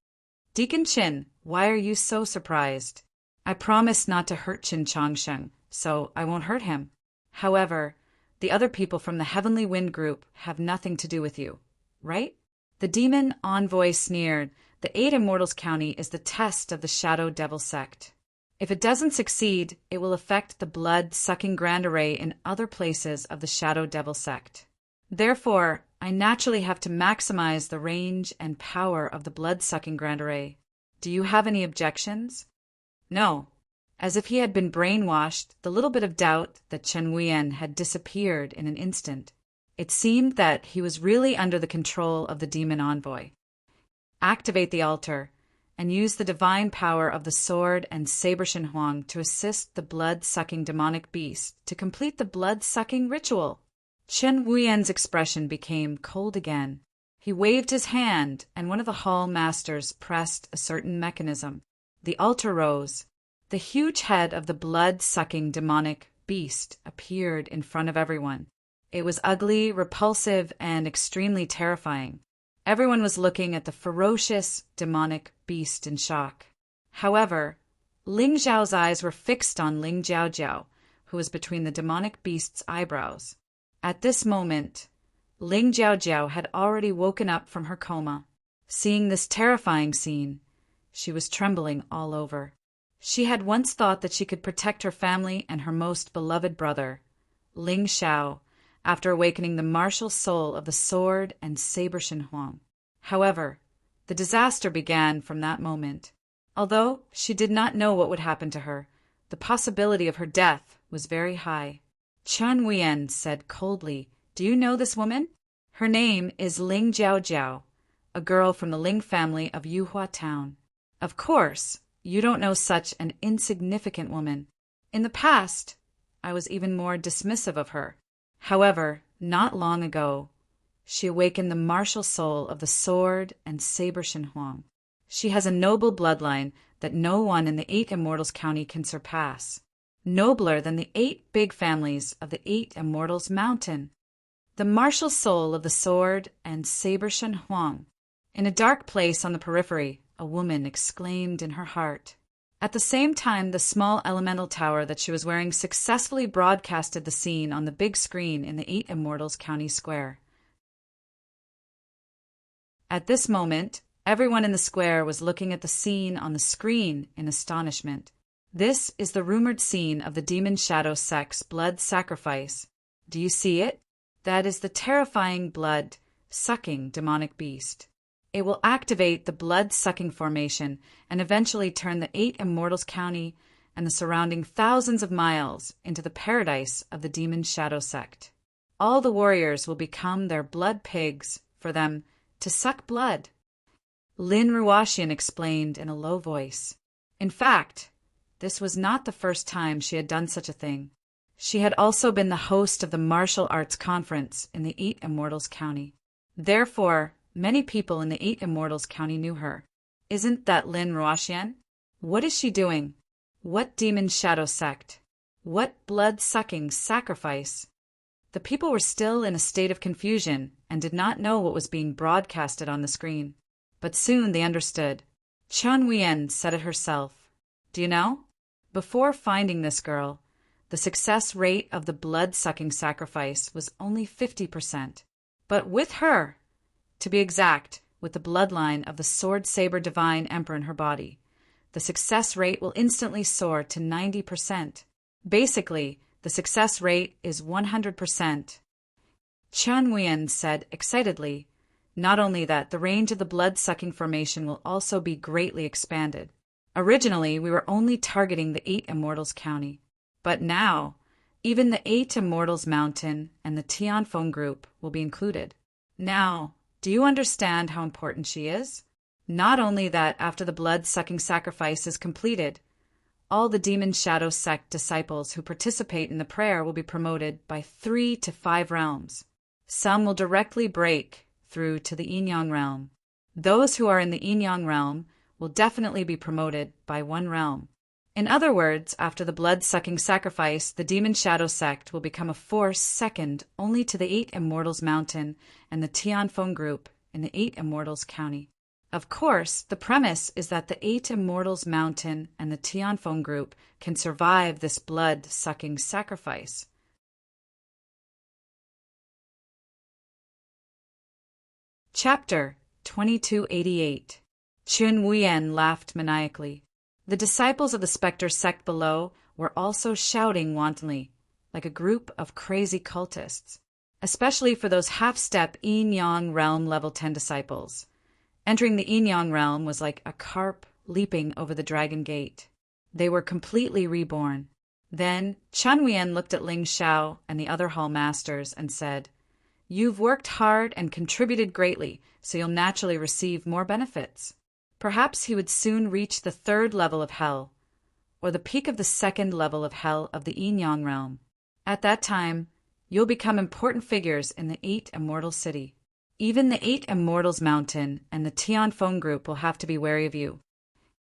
"Deacon Qin, why are you so surprised? I promised not to hurt Qin Changsheng, so I won't hurt him. However, the other people from the Heavenly Wind group have nothing to do with you, right?" The demon envoy sneered. "The 8 Immortals County is the test of the Shadow Devil sect. If it doesn't succeed, it will affect the blood-sucking Grand Array in other places of the Shadow Devil sect. Therefore, I naturally have to maximize the range and power of the blood-sucking Grand Array. Do you have any objections?" No. As if he had been brainwashed, the little bit of doubt that Chen Wuyan had disappeared in an instant. It seemed that he was really under the control of the demon envoy. "Activate the altar, and use the divine power of the sword and saber shinhuang to assist the blood-sucking demonic beast to complete the blood-sucking ritual." Chen Wuyan's expression became cold again. He waved his hand, and one of the hall masters pressed a certain mechanism. The altar rose. The huge head of the blood-sucking demonic beast appeared in front of everyone. It was ugly, repulsive, and extremely terrifying. Everyone was looking at the ferocious, demonic beast in shock. However, Ling Zhao's eyes were fixed on Ling Jiaojiao, who was between the demonic beast's eyebrows. At this moment, Ling Jiaojiao had already woken up from her coma. Seeing this terrifying scene, she was trembling all over. She had once thought that she could protect her family and her most beloved brother, Ling Xiao, after awakening the martial soul of the sword and saber Shenhuang. However, the disaster began from that moment. Although she did not know what would happen to her, the possibility of her death was very high. Chen Wuyen said coldly, "Do you know this woman? Her name is Ling Jiaojiao, a girl from the Ling family of Yuhua Town. Of course, you don't know such an insignificant woman. In the past, I was even more dismissive of her. However, not long ago, she awakened the martial soul of the sword and saber Shenhuang. She has a noble bloodline that no one in the 8 Immortals County can surpass, nobler than the 8 big families of the 8 Immortals Mountain. The martial soul of the sword and saber Shenhuang." In a dark place on the periphery, a woman exclaimed in her heart. At the same time, the small elemental tower that she was wearing successfully broadcasted the scene on the big screen in the 8 Immortals County Square. At this moment, everyone in the square was looking at the scene on the screen in astonishment. This is the rumored scene of the Demon Shadow Sect's blood sacrifice. Do you see it? That is the terrifying blood-sucking demonic beast. It will activate the blood-sucking formation and eventually turn the 8 Immortals County and the surrounding thousands of miles into the paradise of the Demon Shadow Sect. All the warriors will become their blood pigs for them to suck blood. Lin Ruoxian explained in a low voice. In fact, this was not the first time she had done such a thing. She had also been the host of the martial arts conference in the 8 Immortals County. Therefore, many people in the 8 Immortals County knew her. Isn't that Lin Ruoxian? What is she doing? What demon shadow sect? What blood-sucking sacrifice? The people were still in a state of confusion and did not know what was being broadcasted on the screen. But soon they understood. Chen Wuyen said it herself. Do you know? Before finding this girl, the success rate of the blood-sucking sacrifice was only 50%. But with her, to be exact, with the bloodline of the Sword-Saber Divine Emperor in her body, the success rate will instantly soar to 90%. Basically, the success rate is 100%. Chen Wuyen said excitedly, not only that, the range of the blood-sucking formation will also be greatly expanded. Originally, we were only targeting the 8 Immortals County. But now, even the 8 Immortals Mountain and the Tianfeng Group will be included. Now, do you understand how important she is? Not only that, after the blood-sucking sacrifice is completed, all the Demon Shadow Sect disciples who participate in the prayer will be promoted by 3 to 5 realms. Some will directly break through to the Yin-Yang realm. Those who are in the Yin-Yang realm will definitely be promoted by 1 realm. In other words, after the blood-sucking sacrifice, the Demon Shadow Sect will become a force second only to the 8 Immortals Mountain and the Tianfeng Group in the 8 Immortals County. Of course, the premise is that the 8 Immortals Mountain and the Tianfeng Group can survive this blood-sucking sacrifice. Chapter 2288. Chen Wuyen laughed maniacally. The disciples of the Spectre sect below were also shouting wantonly, like a group of crazy cultists, especially for those half-step Yin-Yang realm level 10 disciples. Entering the Yin-Yang realm was like a carp leaping over the dragon gate. They were completely reborn. Then Chen Wuyen looked at Ling Xiao and the other hall masters and said, "You've worked hard and contributed greatly, so you'll naturally receive more benefits." Perhaps he would soon reach the 3rd level of hell, or the peak of the 2nd level of hell of the Yin-Yang realm. At that time, you'll become important figures in the 8 Immortal City. Even the 8 Immortals Mountain and the Tianfeng Group will have to be wary of you.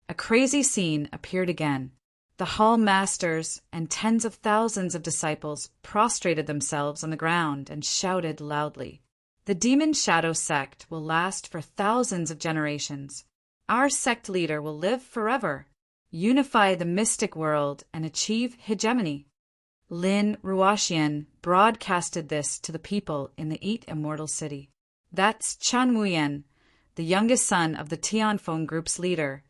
A crazy scene appeared again. The hall masters and tens of thousands of disciples prostrated themselves on the ground and shouted loudly. The Demon Shadow Sect will last for thousands of generations. Our sect leader will live forever, unify the mystic world, and achieve hegemony. Lin Ruoxian broadcasted this to the people in the 8 Immortal City. That's Chen Wuyen, the youngest son of the Tianfeng Group's leader,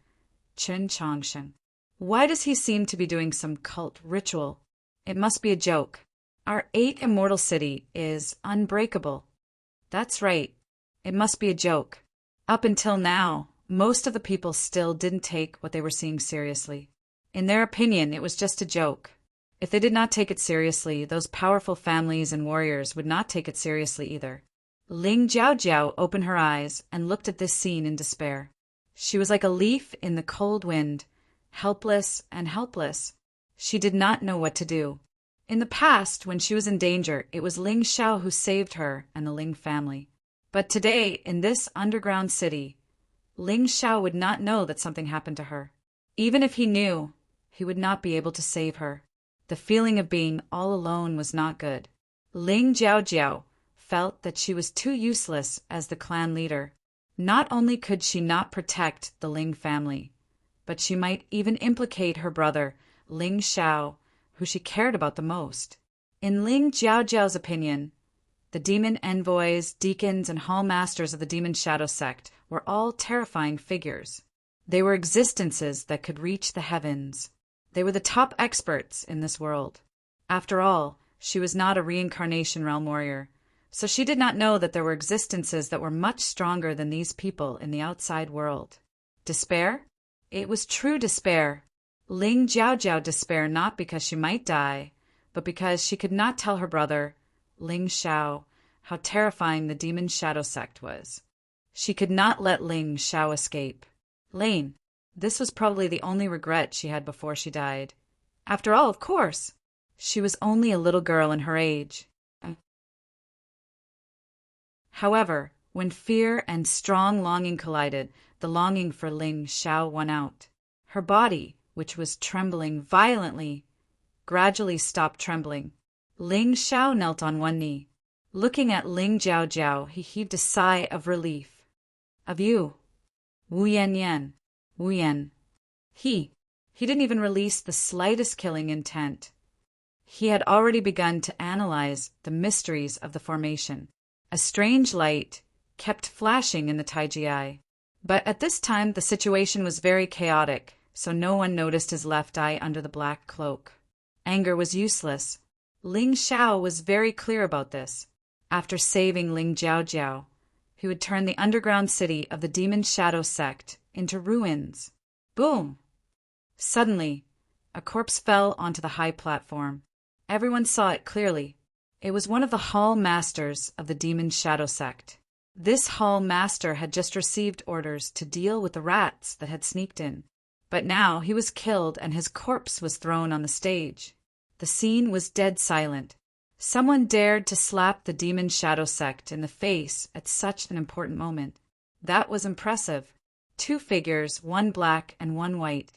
Chen Changshen. Why does he seem to be doing some cult ritual? It must be a joke. Our 8 immortal city is unbreakable. That's right. It must be a joke. Up until now, most of the people still didn't take what they were seeing seriously. In their opinion, it was just a joke. If they did not take it seriously, those powerful families and warriors would not take it seriously either. Ling Jiaojiao opened her eyes and looked at this scene in despair. She was like a leaf in the cold wind, helpless and helpless. She did not know what to do. In the past, when she was in danger, it was Ling Xiao who saved her and the Ling family. But today, in this underground city, Ling Xiao would not know that something happened to her. Even if he knew, he would not be able to save her. The feeling of being all alone was not good. Ling Jiaojiao felt that she was too useless as the clan leader. Not only could she not protect the Ling family, but she might even implicate her brother, Ling Xiao, who she cared about the most. In Ling Jiaojiao's opinion, the demon envoys, deacons, and hall masters of the demon shadow sect were all terrifying figures. They were existences that could reach the heavens. They were the top experts in this world. After all, she was not a reincarnation realm warrior, so she did not know that there were existences that were much stronger than these people in the outside world. Despair? It was true despair. Ling Jiaojiao despair not because she might die, but because she could not tell her brother, Ling Xiao, how terrifying the demon shadow sect was. She could not let Ling Xiao escape. Lane. This was probably the only regret she had before she died. After all, of course, she was only a little girl in her age. However, when fear and strong longing collided, the longing for Ling Xiao won out. Her body, which was trembling violently, gradually stopped trembling. Ling Xiao knelt on one knee. Looking at Ling Jiaojiao, he heaved a sigh of relief. Of you, Wu Yan Yan, Wu Yan. He didn't even release the slightest killing intent. He had already begun to analyze the mysteries of the formation. A strange light kept flashing in the Taiji eye. But at this time the situation was very chaotic, so no one noticed his left eye under the black cloak. Anger was useless. Ling Xiao was very clear about this. After saving Ling Jiaojiao, he would turn the underground city of the Demon Shadow Sect into ruins. Boom! Suddenly, a corpse fell onto the high platform. Everyone saw it clearly. It was one of the Hall Masters of the Demon Shadow Sect. This Hall Master had just received orders to deal with the rats that had sneaked in. But now he was killed and his corpse was thrown on the stage. The scene was dead silent. Someone dared to slap the Demon Shadow Sect in the face at such an important moment. That was impressive. 2 figures, one black and one white,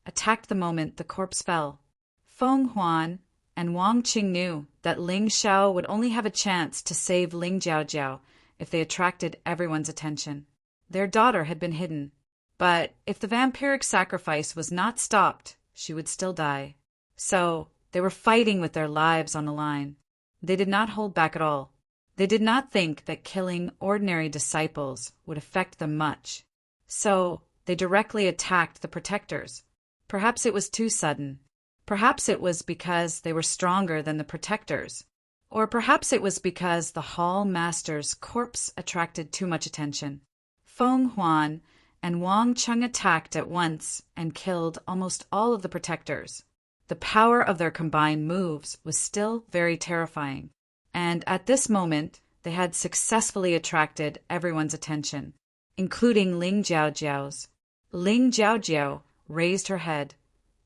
attacked the moment the corpse fell. Feng Huan and Wang Qing knew that Ling Xiao would only have a chance to save Ling Jiaojiao if they attracted everyone's attention. Their daughter had been hidden, but if the vampiric sacrifice was not stopped, she would still die. So they were fighting with their lives on the line. They did not hold back at all. They did not think that killing ordinary disciples would affect them much. So they directly attacked the protectors. Perhaps it was too sudden. Perhaps it was because they were stronger than the protectors. Or perhaps it was because the Hall Master's corpse attracted too much attention. Feng Huan and Wang Cheng attacked at once and killed almost all of the protectors. The power of their combined moves was still very terrifying, and at this moment they had successfully attracted everyone's attention, including Ling Jiaojiao's. Ling Jiaojiao raised her head,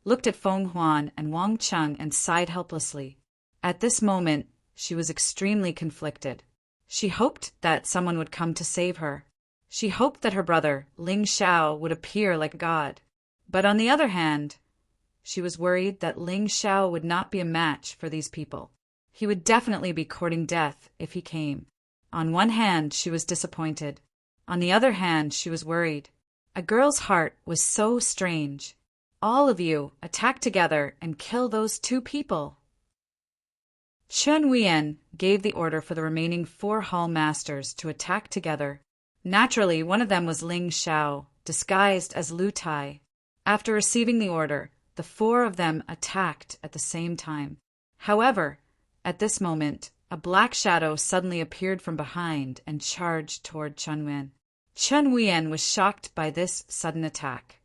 looked at Feng Huan and Wang Cheng and sighed helplessly. At this moment, she was extremely conflicted. She hoped that someone would come to save her. She hoped that her brother, Ling Xiao, would appear like a god. But on the other hand, she was worried that Ling Xiao would not be a match for these people. He would definitely be courting death if he came. On one hand, she was disappointed. On the other hand, she was worried. A girl's heart was so strange. All of you attack together and kill those 2 people. Chen Wuyan gave the order for the remaining 4 Hall Masters to attack together. Naturally, one of them was Ling Xiao, disguised as Lu Tai. After receiving the order, the 4 of them attacked at the same time. However, At this moment, a black shadow suddenly appeared from behind and charged toward Chen Wuyen. Chen Wuyen was shocked by this sudden attack.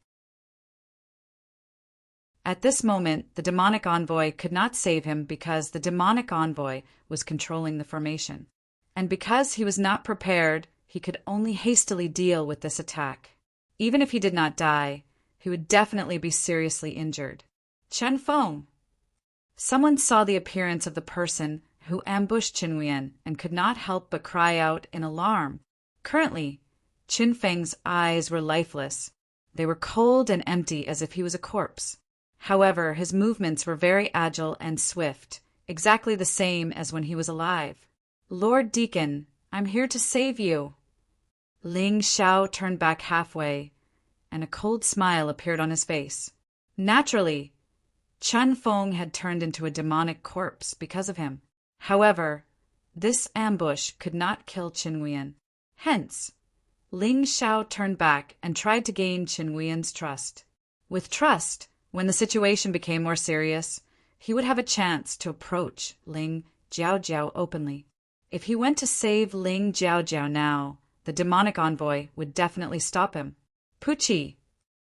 At this moment, the demonic envoy could not save him because the demonic envoy was controlling the formation. And because he was not prepared, he could only hastily deal with this attack. Even if he did not die, he would definitely be seriously injured. Chen Feng! Someone saw the appearance of the person who ambushed Chen Wuyen and could not help but cry out in alarm. Currently, Chen Feng's eyes were lifeless. They were cold and empty as if he was a corpse. However, his movements were very agile and swift, exactly the same as when he was alive. "Lord Deacon, I'm here to save you." Ling Xiao turned back halfway, and a cold smile appeared on his face. Naturally, Chen Feng had turned into a demonic corpse because of him. However, this ambush could not kill Chen Wuyen. Hence, Ling Xiao turned back and tried to gain Chen Wuyen's trust. With trust, when the situation became more serious, he would have a chance to approach Ling Jiaojiao openly. If he went to save Ling Jiaojiao now, the demonic envoy would definitely stop him. Puchi!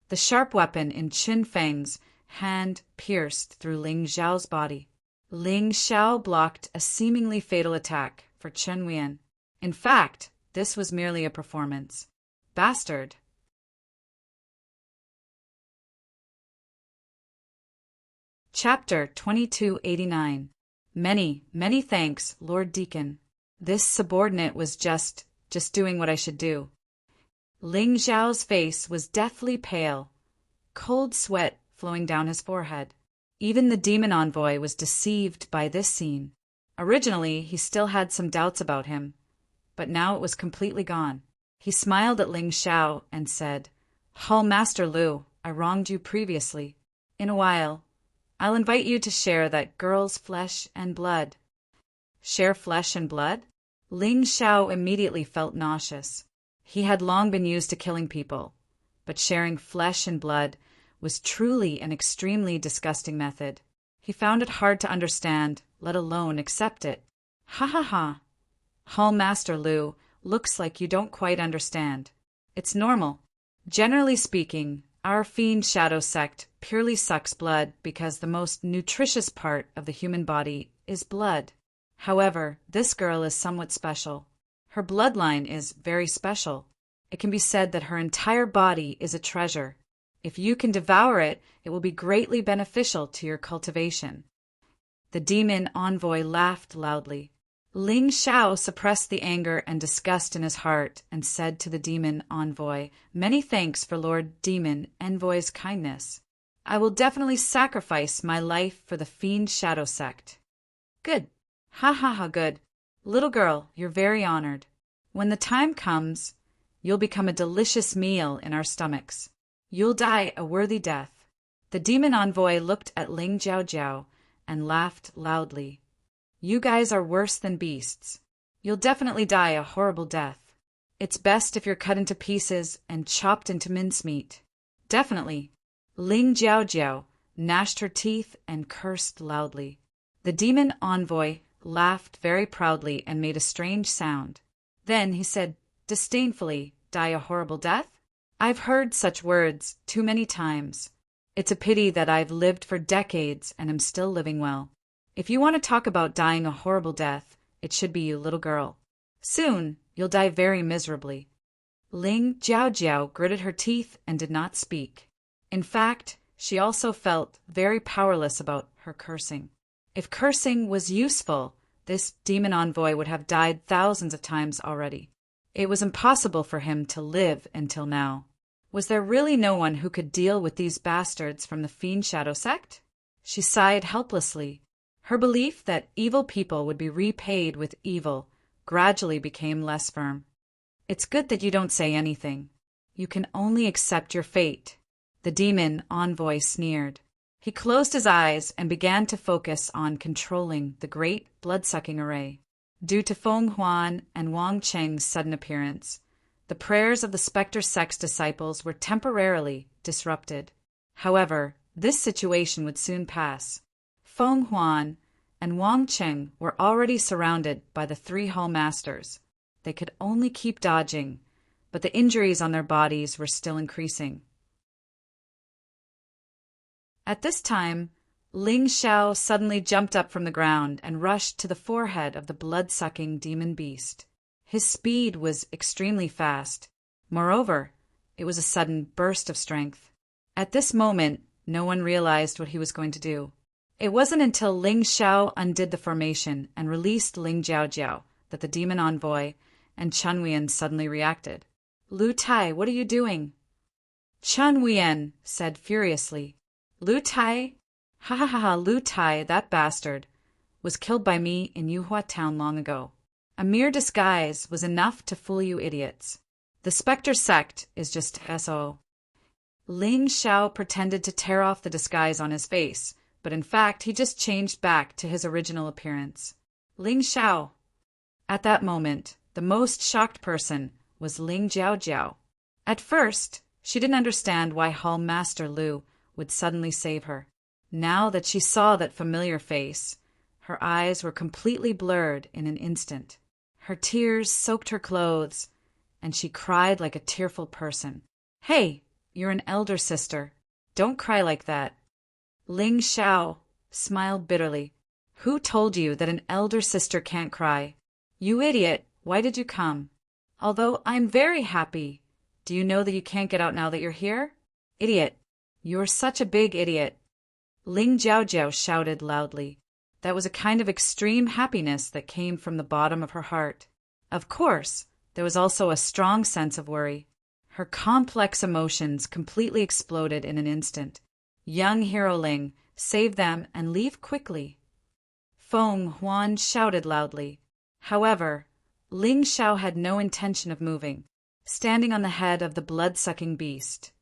The sharp weapon in Chen Feng's hand pierced through Ling Xiao's body. Ling Xiao blocked a seemingly fatal attack for Chen Wuyen. In fact, this was merely a performance. Bastard! Chapter 2289. Many thanks, Lord Deacon. This subordinate was just doing what I should do. Ling Xiao's face was deathly pale, cold sweat flowing down his forehead. Even the demon envoy was deceived by this scene. Originally, he still had some doubts about him, but now it was completely gone. He smiled at Ling Xiao and said, "Hall Master Lu, I wronged you previously. In a while, I'll invite you to share that girl's flesh and blood." Share flesh and blood? Ling Xiao immediately felt nauseous. He had long been used to killing people, but sharing flesh and blood was truly an extremely disgusting method. He found it hard to understand, let alone accept it. Ha ha ha. Hall Master Lu, looks like you don't quite understand. It's normal. Generally speaking, our fiend shadow sect purely sucks blood because the most nutritious part of the human body is blood. However, this girl is somewhat special. Her bloodline is very special. It can be said that her entire body is a treasure. If you can devour it, it will be greatly beneficial to your cultivation. The demon envoy laughed loudly. Ling Xiao suppressed the anger and disgust in his heart and said to the demon envoy, "Many thanks for Lord Demon Envoy's kindness. I will definitely sacrifice my life for the fiend shadow sect." "Good. Ha ha ha, good. Little girl, you're very honored. When the time comes, you'll become a delicious meal in our stomachs. You'll die a worthy death." The demon envoy looked at Ling Jiaojiao and laughed loudly. "You guys are worse than beasts. You'll definitely die a horrible death. It's best if you're cut into pieces and chopped into mincemeat." "Definitely." Ling Jiaojiao gnashed her teeth and cursed loudly. The demon envoy laughed very proudly and made a strange sound. Then he said disdainfully, "Die a horrible death? I've heard such words too many times. It's a pity that I've lived for decades and am still living well. If you want to talk about dying a horrible death, it should be you, little girl. Soon, you'll die very miserably." Ling Jiaojiao gritted her teeth and did not speak. In fact, she also felt very powerless about her cursing. If cursing was useful, this demon envoy would have died thousands of times already. It was impossible for him to live until now. Was there really no one who could deal with these bastards from the Fiend Shadow sect? She sighed helplessly. Her belief that evil people would be repaid with evil gradually became less firm. "It's good that you don't say anything. You can only accept your fate," the demon envoy sneered. He closed his eyes and began to focus on controlling the great blood-sucking array. Due to Feng Huan and Wang Cheng's sudden appearance, the prayers of the Spectre Sect's disciples were temporarily disrupted. However, this situation would soon pass. Feng Huan and Wang Cheng were already surrounded by the three hall masters. They could only keep dodging, but the injuries on their bodies were still increasing. At this time, Ling Xiao suddenly jumped up from the ground and rushed to the forehead of the blood-sucking demon beast. His speed was extremely fast. Moreover, it was a sudden burst of strength. At this moment, no one realized what he was going to do. It wasn't until Ling Xiao undid the formation and released Ling Jiaojiao that the demon envoy and Chun Wuyen suddenly reacted. "Lu Tai, what are you doing?" Chun Wuyen said furiously. "Lu Tai? Ha ha ha ha, Lu Tai, that bastard, was killed by me in Yuhua town long ago. A mere disguise was enough to fool you idiots. The Spectre sect is just SO." Ling Xiao pretended to tear off the disguise on his face, but in fact he just changed back to his original appearance. Ling Xiao. At that moment, the most shocked person was Ling Jiaojiao. At first, she didn't understand why Hall Master Lu would suddenly save her. Now that she saw that familiar face, her eyes were completely blurred in an instant. Her tears soaked her clothes, and she cried like a tearful person. "Hey, you're an elder sister. Don't cry like that." Ling Xiao smiled bitterly. "Who told you that an elder sister can't cry? You idiot, why did you come? Although I'm very happy, do you know that you can't get out now that you're here? Idiot, you're such a big idiot." Ling Jiaojiao shouted loudly. That was a kind of extreme happiness that came from the bottom of her heart. Of course, there was also a strong sense of worry. Her complex emotions completely exploded in an instant. "Young hero Ling, save them and leave quickly." Feng Huan shouted loudly. However, Ling Xiao had no intention of moving, standing on the head of the blood-sucking beast.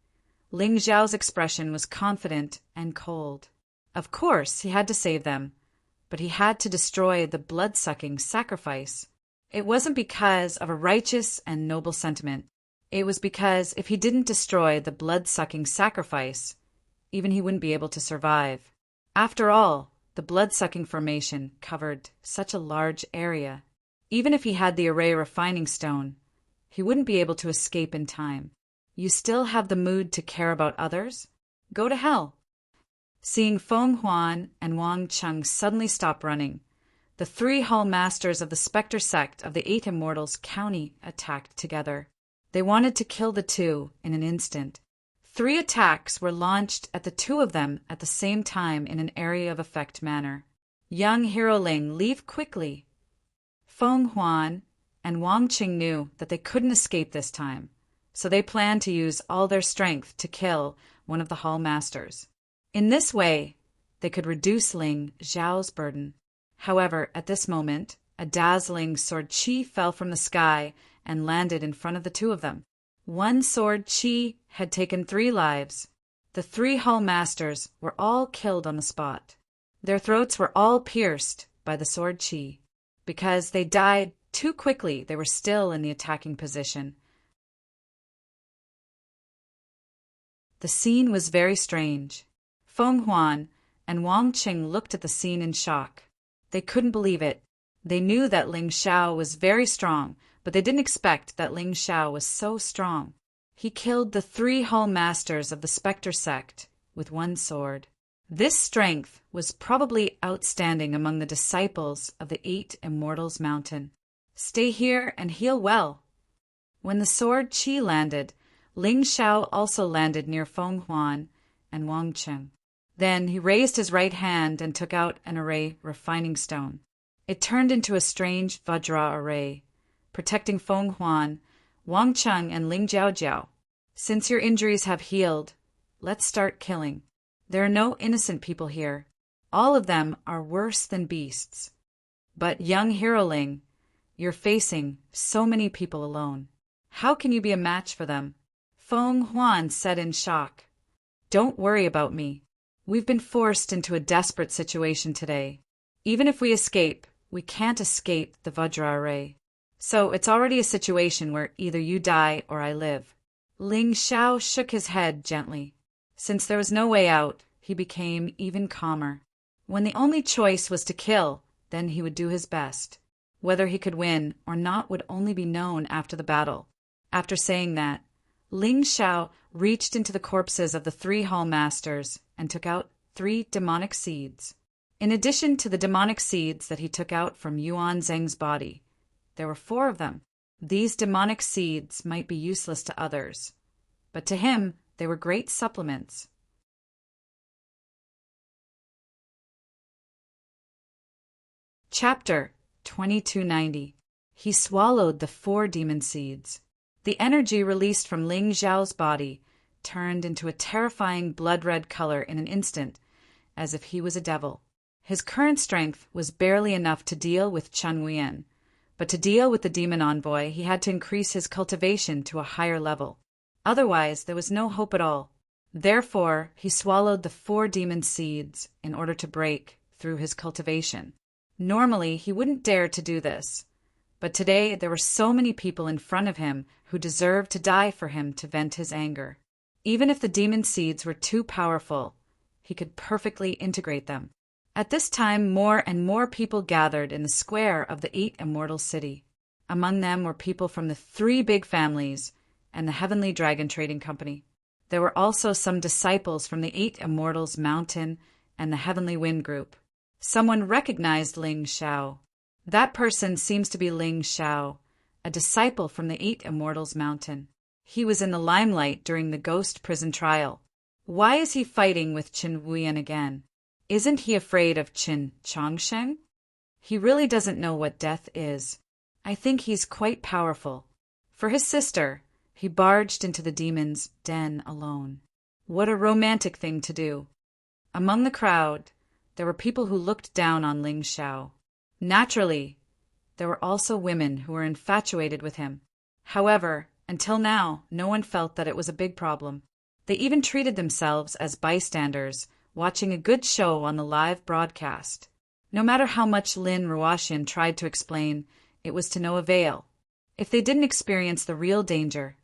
Ling Xiao's expression was confident and cold. Of course, he had to save them, but he had to destroy the blood-sucking sacrifice. It wasn't because of a righteous and noble sentiment. It was because if he didn't destroy the blood-sucking sacrifice, even he wouldn't be able to survive. After all, the blood-sucking formation covered such a large area. Even if he had the array refining stone, he wouldn't be able to escape in time. You still have the mood to care about others? Go to hell. Seeing Feng Huan and Wang Cheng suddenly stop running, the three hall masters of the Spectre sect of the Eight Immortals County attacked together. They wanted to kill the two in an instant. 3 attacks were launched at the two of them at the same time in an area of effect manner. "Young hero Ling, leave quickly." Feng Huan and Wang Qing knew that they couldn't escape this time, so they planned to use all their strength to kill one of the hall masters. In this way, they could reduce Ling Zhao's burden. However, at this moment, a dazzling sword chi fell from the sky and landed in front of the two of them. One sword chi had taken 3 lives. The 3 hall masters were all killed on the spot. Their throats were all pierced by the sword chi. Because they died too quickly, they were still in the attacking position. The scene was very strange. Feng Huan and Wang Qing looked at the scene in shock. They couldn't believe it. They knew that Ling Xiao was very strong, but they didn't expect that Ling Xiao was so strong. He killed the 3 hall masters of the Spectre sect with 1 sword. This strength was probably outstanding among the disciples of the 8 Immortals Mountain. "Stay here and heal well." When the sword chi landed, Ling Xiao also landed near Feng Huan and Wang Qing. Then he raised his right hand and took out an array refining stone. It turned into a strange Vajra array, protecting Feng Huan, Wang Cheng, and Ling Jiaojiao. "Since your injuries have healed, let's start killing. There are no innocent people here. All of them are worse than beasts. But young hero Ling, you're facing so many people alone. How can you be a match for them?" Feng Huan said in shock. "Don't worry about me. We've been forced into a desperate situation today. Even if we escape, we can't escape the Vajra array. So it's already a situation where either you die or I live." Ling Xiao shook his head gently. Since there was no way out, he became even calmer. When the only choice was to kill, then he would do his best. Whether he could win or not would only be known after the battle. After saying that, Ling Xiao reached into the corpses of the 3 hall masters and took out 3 demonic seeds. In addition to the demonic seeds that he took out from Yuan Zheng's body, there were 4 of them. These demonic seeds might be useless to others, but to him they were great supplements. Chapter 2290. He swallowed the 4 demon seeds. The energy released from Ling Xiao's body turned into a terrifying blood-red color in an instant, as if he was a devil. His current strength was barely enough to deal with Chen Wuyan, but to deal with the demon envoy he had to increase his cultivation to a higher level. Otherwise, there was no hope at all. Therefore, he swallowed the 4 demon seeds in order to break through his cultivation. Normally, he wouldn't dare to do this, but today there were so many people in front of him who deserved to die for him to vent his anger. Even if the demon seeds were too powerful, he could perfectly integrate them. At this time, more and more people gathered in the square of the 8 Immortal City. Among them were people from the 3 big families and the Heavenly Dragon Trading Company. There were also some disciples from the 8 Immortals Mountain and the Heavenly Wind Group. Someone recognized Ling Xiao. That person seems to be Ling Xiao, a disciple from the 8 Immortals Mountain. He was in the limelight during the ghost prison trial. Why is he fighting with Qin Wuyan again? Isn't he afraid of Qin Chongsheng? He really doesn't know what death is. I think he's quite powerful. For his sister, he barged into the demon's den alone. What a romantic thing to do. Among the crowd, there were people who looked down on Ling Xiao. Naturally, there were also women who were infatuated with him. However, until now, no one felt that it was a big problem. They even treated themselves as bystanders, watching a good show on the live broadcast. No matter how much Lin Ruoxian tried to explain, it was to no avail. If they didn't experience the real danger,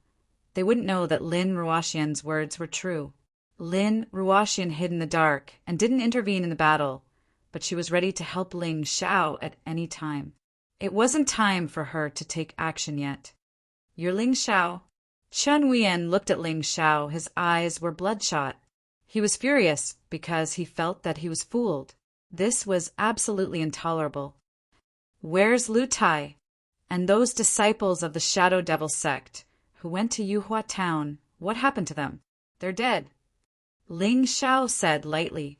they wouldn't know that Lin Ruoxian's words were true. Lin Ruoxian hid in the dark and didn't intervene in the battle, but she was ready to help Ling Xiao at any time. It wasn't time for her to take action yet. "You're Ling Xiao?" Chen Wuyan looked at Ling Xiao. His eyes were bloodshot. He was furious because he felt that he was fooled. This was absolutely intolerable. "Where's Lu Tai? And those disciples of the Shadow Devil sect who went to Yuhua town, what happened to them? They're dead." Ling Xiao said lightly.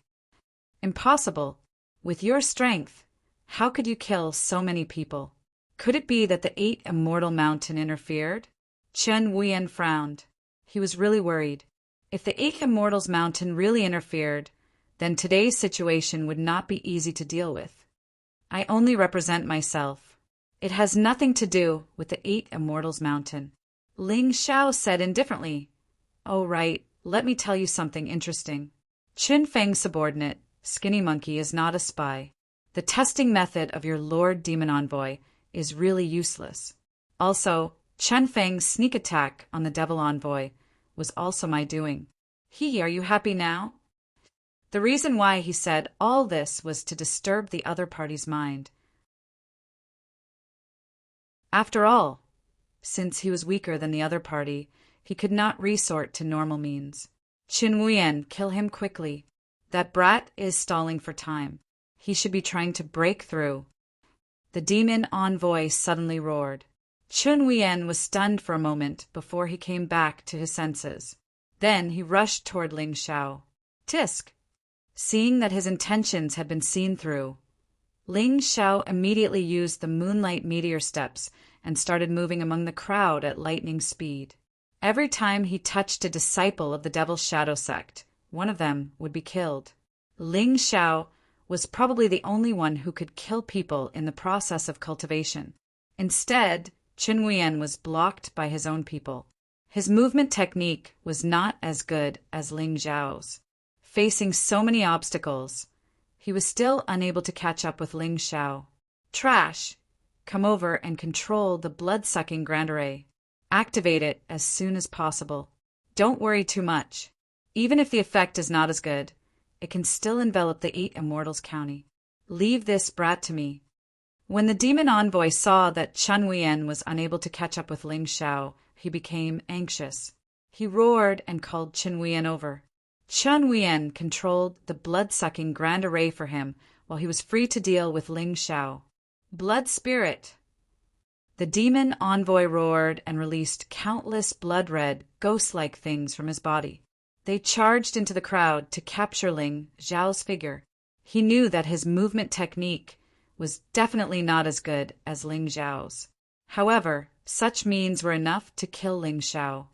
"Impossible. With your strength, how could you kill so many people? Could it be that the 8 Immortal Mountain interfered?" Chen Wuyan frowned. He was really worried. If the 8 Immortals Mountain really interfered, then today's situation would not be easy to deal with. "I only represent myself. It has nothing to do with the 8 Immortals Mountain." Ling Xiao said indifferently. "Oh, right. Let me tell you something interesting. Qin Feng's subordinate, Skinny Monkey, is not a spy. The testing method of your Lord Demon Envoy is really useless. Also, Chen Feng's sneak attack on the Devil Envoy was also my doing." Are you happy now?" The reason why he said all this was to disturb the other party's mind. After all, since he was weaker than the other party, he could not resort to normal means. "Qin Wuyan, kill him quickly. That brat is stalling for time. He should be trying to break through." The demon envoy suddenly roared. Qin Wuyan was stunned for a moment before he came back to his senses. Then he rushed toward Ling Xiao. "Tisk!" Seeing that his intentions had been seen through, Ling Xiao immediately used the moonlight meteor steps and started moving among the crowd at lightning speed. Every time he touched a disciple of the Devil's Shadow sect, one of them would be killed. Ling Xiao was probably the only one who could kill people in the process of cultivation. Instead, Qin Wuyan was blocked by his own people. His movement technique was not as good as Ling Xiao's. Facing so many obstacles, he was still unable to catch up with Ling Xiao. "Trash! Come over and control the blood-sucking Grand Array. Activate it as soon as possible. Don't worry too much. Even if the effect is not as good, it can still envelop the 8 immortals' county. Leave this brat to me. When the demon envoy saw that Chen Wuyen was unable to catch up with Ling Xiao, he became anxious. He roared and called Chen Wuyen over. Chen Wuyen controlled the blood-sucking Grand Array for him, while he was free to deal with Ling Xiao. Blood spirit! The demon envoy roared and released countless blood-red, ghost-like things from his body. They charged into the crowd to capture Ling Xiao's figure. He knew that his movement technique was definitely not as good as Ling Xiao's. However, such means were enough to kill Ling Xiao.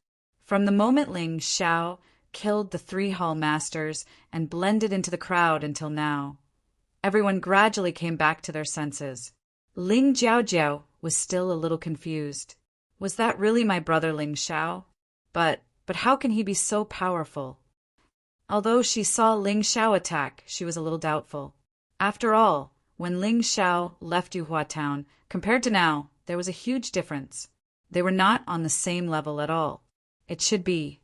From the moment Ling Xiao killed the 3 hall masters and blended into the crowd until now, everyone gradually came back to their senses. Ling Jiaojiao was still a little confused. Was that really my brother Ling Xiao? But how can he be so powerful? Although she saw Ling Xiao attack, she was a little doubtful. After all, when Ling Xiao left Yuhua Town, compared to now, there was a huge difference. They were not on the same level at all. It should be.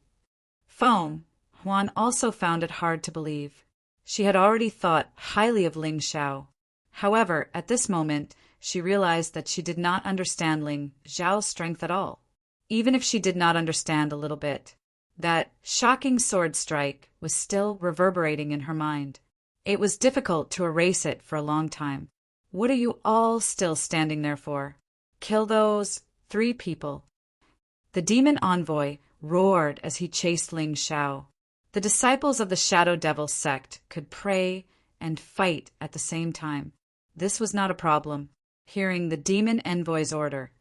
Feng Huan also found it hard to believe. She had already thought highly of Ling Xiao. However, at this moment, she realized that she did not understand Ling Xiao's strength at all. Even if she did not understand a little bit, that shocking sword strike was still reverberating in her mind. It was difficult to erase it for a long time. What are you all still standing there for? Kill those 3 people. The demon envoy roared as he chased Ling Xiao. The disciples of the Shadow Devil sect could pray and fight at the same time. This was not a problem. Hearing the demon envoy's order,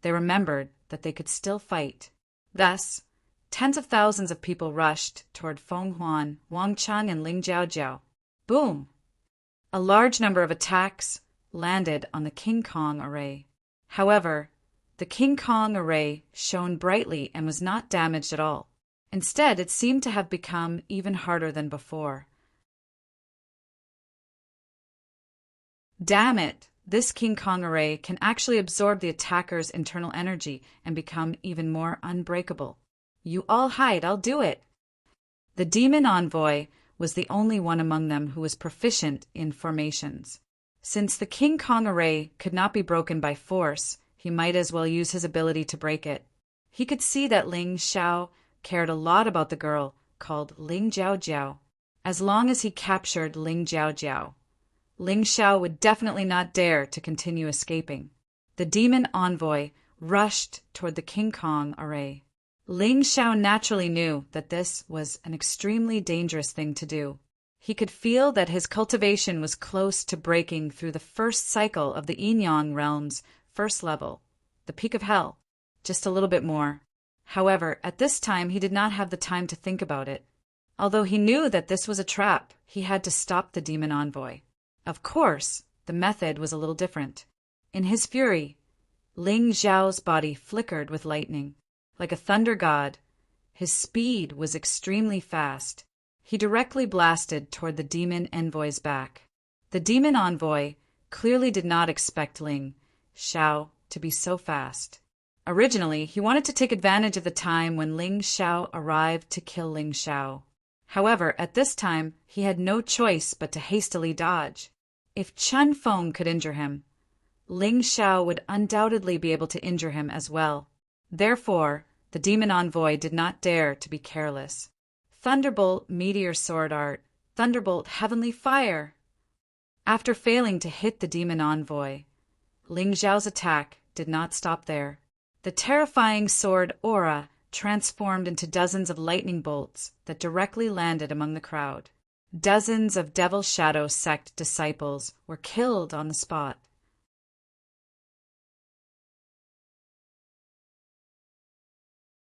they remembered that they could still fight. Thus, tens of thousands of people rushed toward Feng Huan, Wang Cheng, and Ling Jiaojiao. Boom! A large number of attacks landed on the King Kong array. However, the King Kong array shone brightly and was not damaged at all. Instead, it seemed to have become even harder than before. Damn it! This King Kong array can actually absorb the attacker's internal energy and become even more unbreakable. You all hide, I'll do it! The demon envoy was the only one among them who was proficient in formations. Since the King Kong array could not be broken by force, he might as well use his ability to break it. He could see that Ling Xiao cared a lot about the girl called Ling Jiaojiao. As long as he captured Ling Jiaojiao, Ling Xiao would definitely not dare to continue escaping. The demon envoy rushed toward the King Kong array. Ling Xiao naturally knew that this was an extremely dangerous thing to do. He could feel that his cultivation was close to breaking through the first cycle of the Yin-Yang realm's first level, the peak of hell. Just a little bit more. However, at this time he did not have the time to think about it. Although he knew that this was a trap, he had to stop the demon envoy. Of course, the method was a little different. In his fury, Ling Xiao's body flickered with lightning. Like a thunder god, his speed was extremely fast. He directly blasted toward the demon envoy's back. The demon envoy clearly did not expect Ling Xiao to be so fast. Originally, he wanted to take advantage of the time when Ling Xiao arrived to kill Ling Xiao. However, at this time, he had no choice but to hastily dodge. If Chen Feng could injure him, Ling Xiao would undoubtedly be able to injure him as well. Therefore, the demon envoy did not dare to be careless. Thunderbolt Meteor Sword Art, Thunderbolt Heavenly Fire! After failing to hit the demon envoy, Ling Xiao's attack did not stop there. The terrifying sword aura transformed into dozens of lightning bolts that directly landed among the crowd. Dozens of Devil Shadow sect disciples were killed on the spot.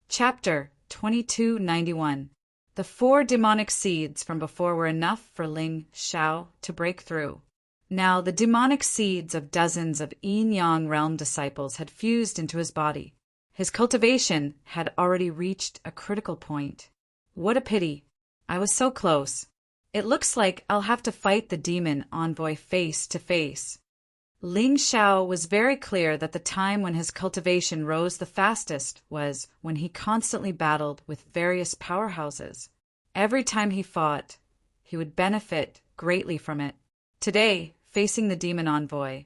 Chapter 2291. The 4 demonic seeds from before were enough for Ling Xiao to break through. Now the demonic seeds of dozens of Yin-Yang realm disciples had fused into his body. His cultivation had already reached a critical point. What a pity. I was so close. It looks like I'll have to fight the demon envoy face to face. Ling Xiao was very clear that the time when his cultivation rose the fastest was when he constantly battled with various powerhouses. Every time he fought, he would benefit greatly from it. Today, facing the demon envoy,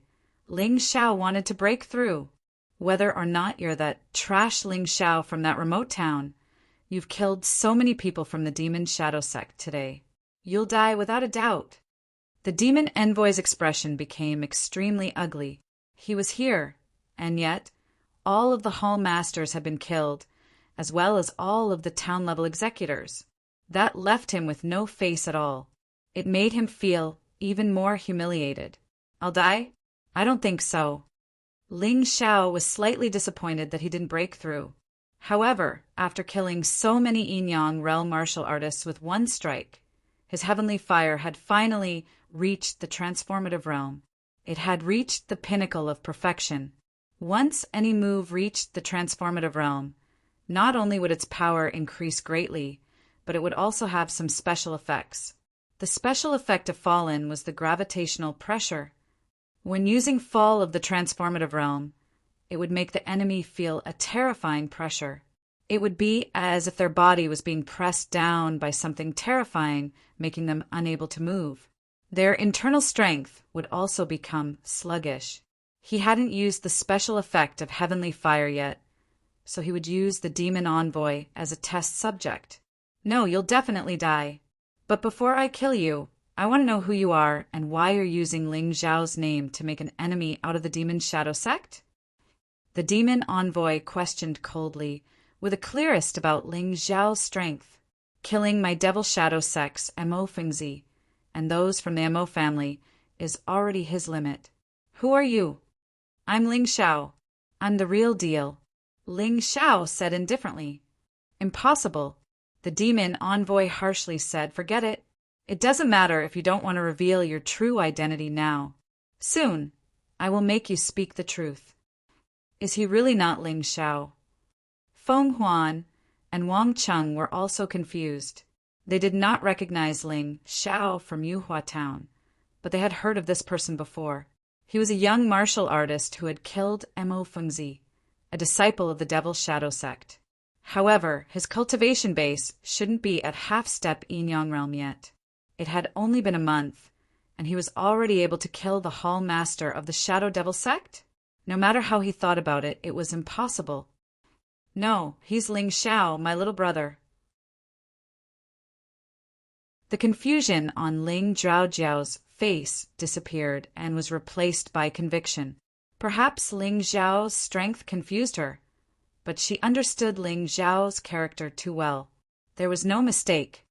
Ling Xiao wanted to break through. Whether or not you're that trash Ling Xiao from that remote town, you've killed so many people from the demon shadow sect today. You'll die without a doubt. The demon envoy's expression became extremely ugly. He was here, and yet all of the hall masters had been killed, as well as all of the town-level executors. That left him with no face at all. It made him feel even more humiliated. I'll die? I don't think so. Ling Xiao was slightly disappointed that he didn't break through. However, after killing so many Yin-Yang realm martial artists with one strike, his heavenly fire had finally reached the transformative realm. It had reached the pinnacle of perfection. Once any move reached the transformative realm, not only would its power increase greatly, but it would also have some special effects. The special effect of Fallen was the gravitational pressure. When using Fall of the transformative realm, it would make the enemy feel a terrifying pressure. It would be as if their body was being pressed down by something terrifying, making them unable to move. Their internal strength would also become sluggish. He hadn't used the special effect of heavenly fire yet, so he would use the demon envoy as a test subject. No, you'll definitely die. But before I kill you, I want to know who you are and why you're using Ling Xiao's name to make an enemy out of the demon shadow sect? The demon envoy questioned coldly, with a clearest about Ling Xiao's strength. Killing my devil shadow sect's Mo Fengzi, and those from the Mo family, is already his limit. Who are you? I'm Ling Xiao. I'm the real deal. Ling Xiao said indifferently. Impossible. The demon envoy harshly said, forget it. It doesn't matter if you don't want to reveal your true identity now. Soon, I will make you speak the truth. Is he really not Ling Xiao? Feng Huan and Wang Cheng were also confused. They did not recognize Ling Xiao from Yuhua Town, but they had heard of this person before. He was a young martial artist who had killed Mo Fengzi, a disciple of the Devil Shadow Sect. However, his cultivation base shouldn't be at half-step Yin-Yang realm yet. It had only been a month, and he was already able to kill the Hall Master of the Shadow Devil Sect? No matter how he thought about it, it was impossible. No, he's Ling Xiao, my little brother. The confusion on Ling Zhaojiao's face disappeared and was replaced by conviction. Perhaps Ling Xiao's strength confused her, but she understood Ling Xiao's character too well. There was no mistake.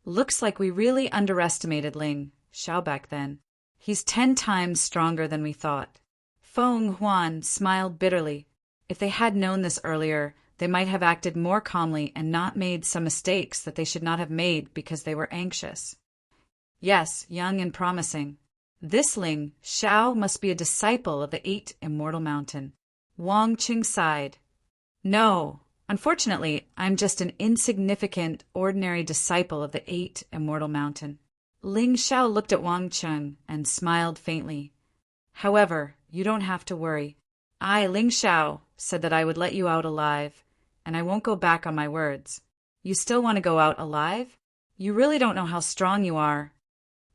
Looks like we really underestimated Ling Xiao back then. He's 10 times stronger than we thought. Feng Huan smiled bitterly. If they had known this earlier, they might have acted more calmly and not made some mistakes that they should not have made because they were anxious. Yes, young and promising. This Ling Xiao must be a disciple of the 8 Immortal Mountain. Wang Qing sighed. No, unfortunately, I'm just an insignificant, ordinary disciple of the 8 Immortal Mountain. Ling Xiao looked at Wang Qing and smiled faintly. However, you don't have to worry. I, Ling Xiao, said that I would let you out alive, and I won't go back on my words. You still want to go out alive? You really don't know how strong you are.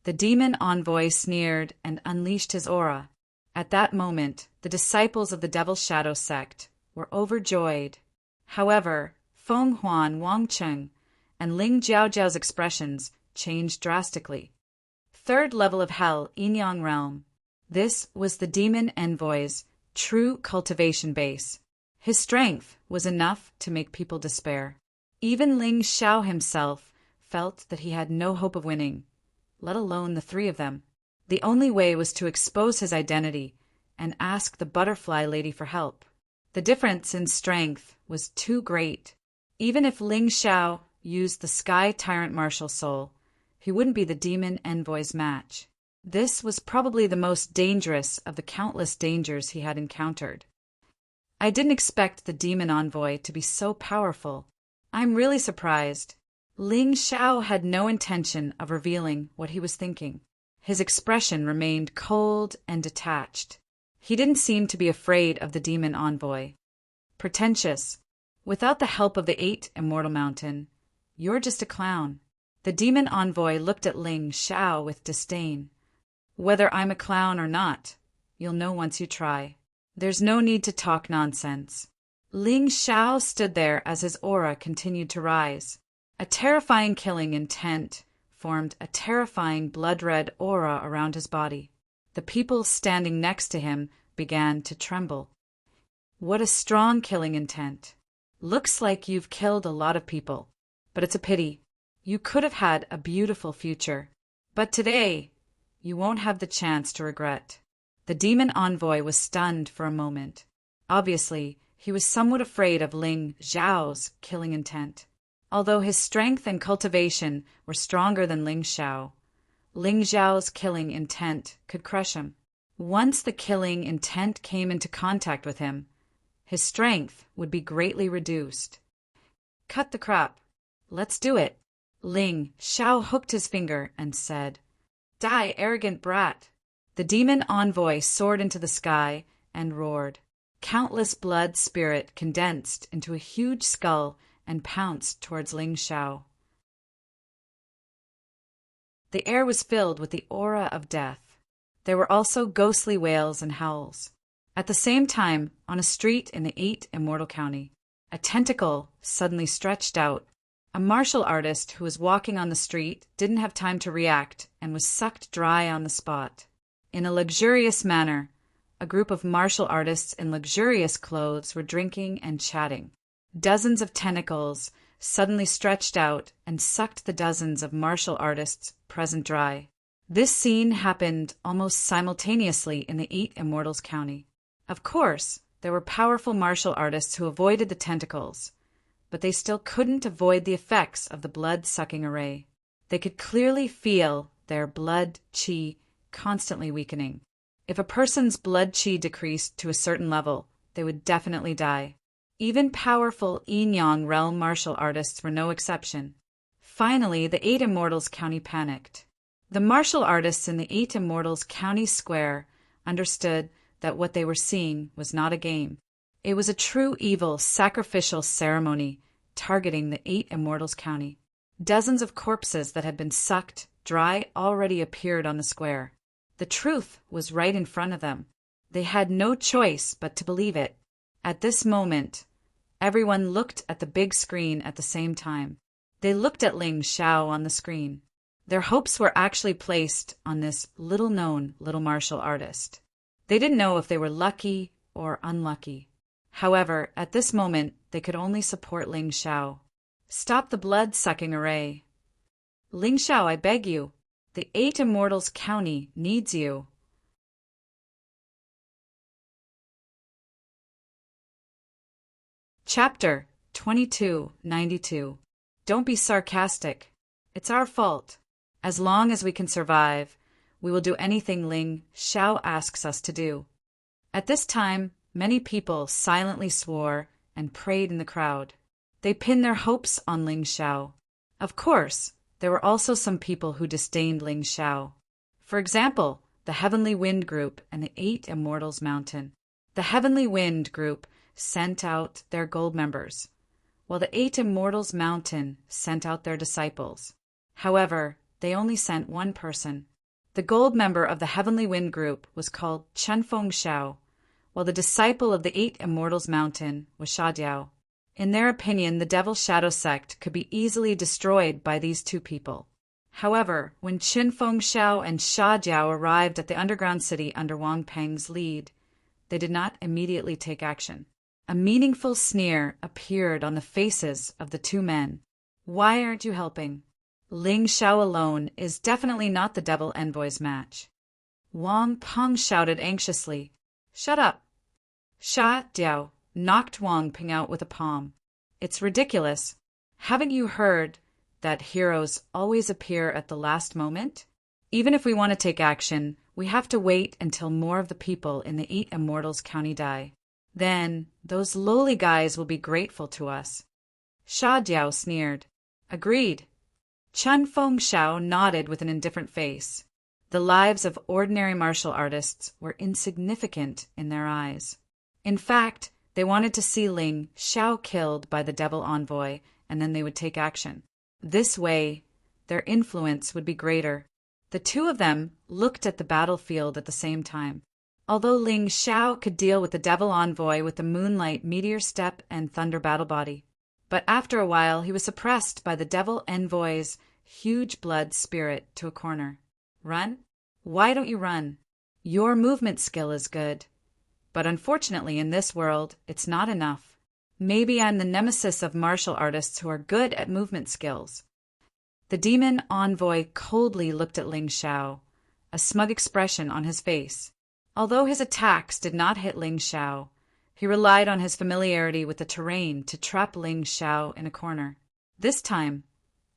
The demon envoy sneered and unleashed his aura. At that moment, the disciples of the Devil Shadow Sect were overjoyed. However, Feng Huan, Wang Cheng, and Ling Zhaojiao's expressions changed drastically. 3rd level of Hell, Yin-Yang Realm. This was the demon envoy's true cultivation base. His strength was enough to make people despair. Even Ling Xiao himself felt that he had no hope of winning, let alone the 3 of them. The only way was to expose his identity and ask the butterfly lady for help. The difference in strength was too great. Even if Ling Xiao used the Sky Tyrant martial soul, he wouldn't be the demon envoy's match. This was probably the most dangerous of the countless dangers he had encountered. I didn't expect the demon envoy to be so powerful. I'm really surprised. Ling Xiao had no intention of revealing what he was thinking. His expression remained cold and detached. He didn't seem to be afraid of the demon envoy. Pretentious. Without the help of the 8 Immortal Mountain, you're just a clown. The demon envoy looked at Ling Xiao with disdain. Whether I'm a clown or not, you'll know once you try. There's no need to talk nonsense. Ling Xiao stood there as his aura continued to rise. A terrifying killing intent formed a terrifying blood-red aura around his body. The people standing next to him began to tremble. What a strong killing intent. Looks like you've killed a lot of people, but it's a pity. You could have had a beautiful future. But today, you won't have the chance to regret. The demon envoy was stunned for a moment. Obviously, he was somewhat afraid of Ling Xiao's killing intent. Although his strength and cultivation were stronger than Ling Xiao, Ling Xiao's killing intent could crush him. Once the killing intent came into contact with him, his strength would be greatly reduced. Cut the crap. Let's do it. Ling Xiao hooked his finger and said, "Die, arrogant brat." The demon envoy soared into the sky and roared. Countless blood spirit condensed into a huge skull and pounced towards Ling Xiao. The air was filled with the aura of death. There were also ghostly wails and howls. At the same time, on a street in the 8 Immortal County, a tentacle suddenly stretched out. A martial artist who was walking on the street didn't have time to react and was sucked dry on the spot. In a luxurious manner, a group of martial artists in luxurious clothes were drinking and chatting. Dozens of tentacles suddenly stretched out and sucked the dozens of martial artists present dry. This scene happened almost simultaneously in the 8 Immortals County. Of course, there were powerful martial artists who avoided the tentacles, but they still couldn't avoid the effects of the blood-sucking array. They could clearly feel their blood qi constantly weakening. If a person's blood qi decreased to a certain level, they would definitely die. Even powerful yin-yang realm martial artists were no exception. Finally, the 8 Immortals County panicked. The martial artists in the 8 Immortals County Square understood that what they were seeing was not a game. It was a true evil sacrificial ceremony targeting the 8 Immortals County. Dozens of corpses that had been sucked dry already appeared on the square. The truth was right in front of them. They had no choice but to believe it. At this moment, everyone looked at the big screen at the same time. They looked at Ling Xiao on the screen. Their hopes were actually placed on this little-known little martial artist. They didn't know if they were lucky or unlucky. However, at this moment, they could only support Ling Xiao. Stop the blood-sucking array. Ling Xiao, I beg you. The 8 Immortals County needs you. Chapter 2292. Don't be sarcastic. It's our fault. As long as we can survive, we will do anything Ling Xiao asks us to do. At this time, many people silently swore and prayed in the crowd. They pinned their hopes on Ling Xiao. Of course, there were also some people who disdained Ling Xiao. For example, the Heavenly Wind Group and the 8 Immortals Mountain. The Heavenly Wind Group sent out their gold members, while the 8 Immortals Mountain sent out their disciples. However, they only sent one person. The gold member of the Heavenly Wind Group was called Chenfeng Xiao, while the disciple of the 8 Immortals Mountain was Shadiao. In their opinion, the Devil Shadow sect could be easily destroyed by these two people. However, when Chenfeng Xiao and Shadiao arrived at the underground city under Wang Peng's lead, they did not immediately take action. A meaningful sneer appeared on the faces of the two men. Why aren't you helping? Ling Xiao alone is definitely not the Devil Envoy's match. Wang Peng shouted anxiously. Shut up. Sha Diao knocked Wang Peng out with a palm. It's ridiculous. Haven't you heard that heroes always appear at the last moment? Even if we want to take action, we have to wait until more of the people in the 8 Immortals County die. Then, those lowly guys will be grateful to us. Sha Jiao sneered. Agreed. Chenfeng Xiao nodded with an indifferent face. The lives of ordinary martial artists were insignificant in their eyes. In fact, they wanted to see Ling Xiao killed by the Devil Envoy, and then they would take action. This way, their influence would be greater. The two of them looked at the battlefield at the same time. Although Ling Xiao could deal with the devil envoy with the moonlight meteor step and thunder battle body. But after a while he was suppressed by the devil envoy's huge blood spirit to a corner. Run? Why don't you run? Your movement skill is good. But unfortunately in this world, it's not enough. Maybe I'm the nemesis of martial artists who are good at movement skills. The demon envoy coldly looked at Ling Xiao, a smug expression on his face. Although his attacks did not hit Ling Xiao, he relied on his familiarity with the terrain to trap Ling Xiao in a corner. This time,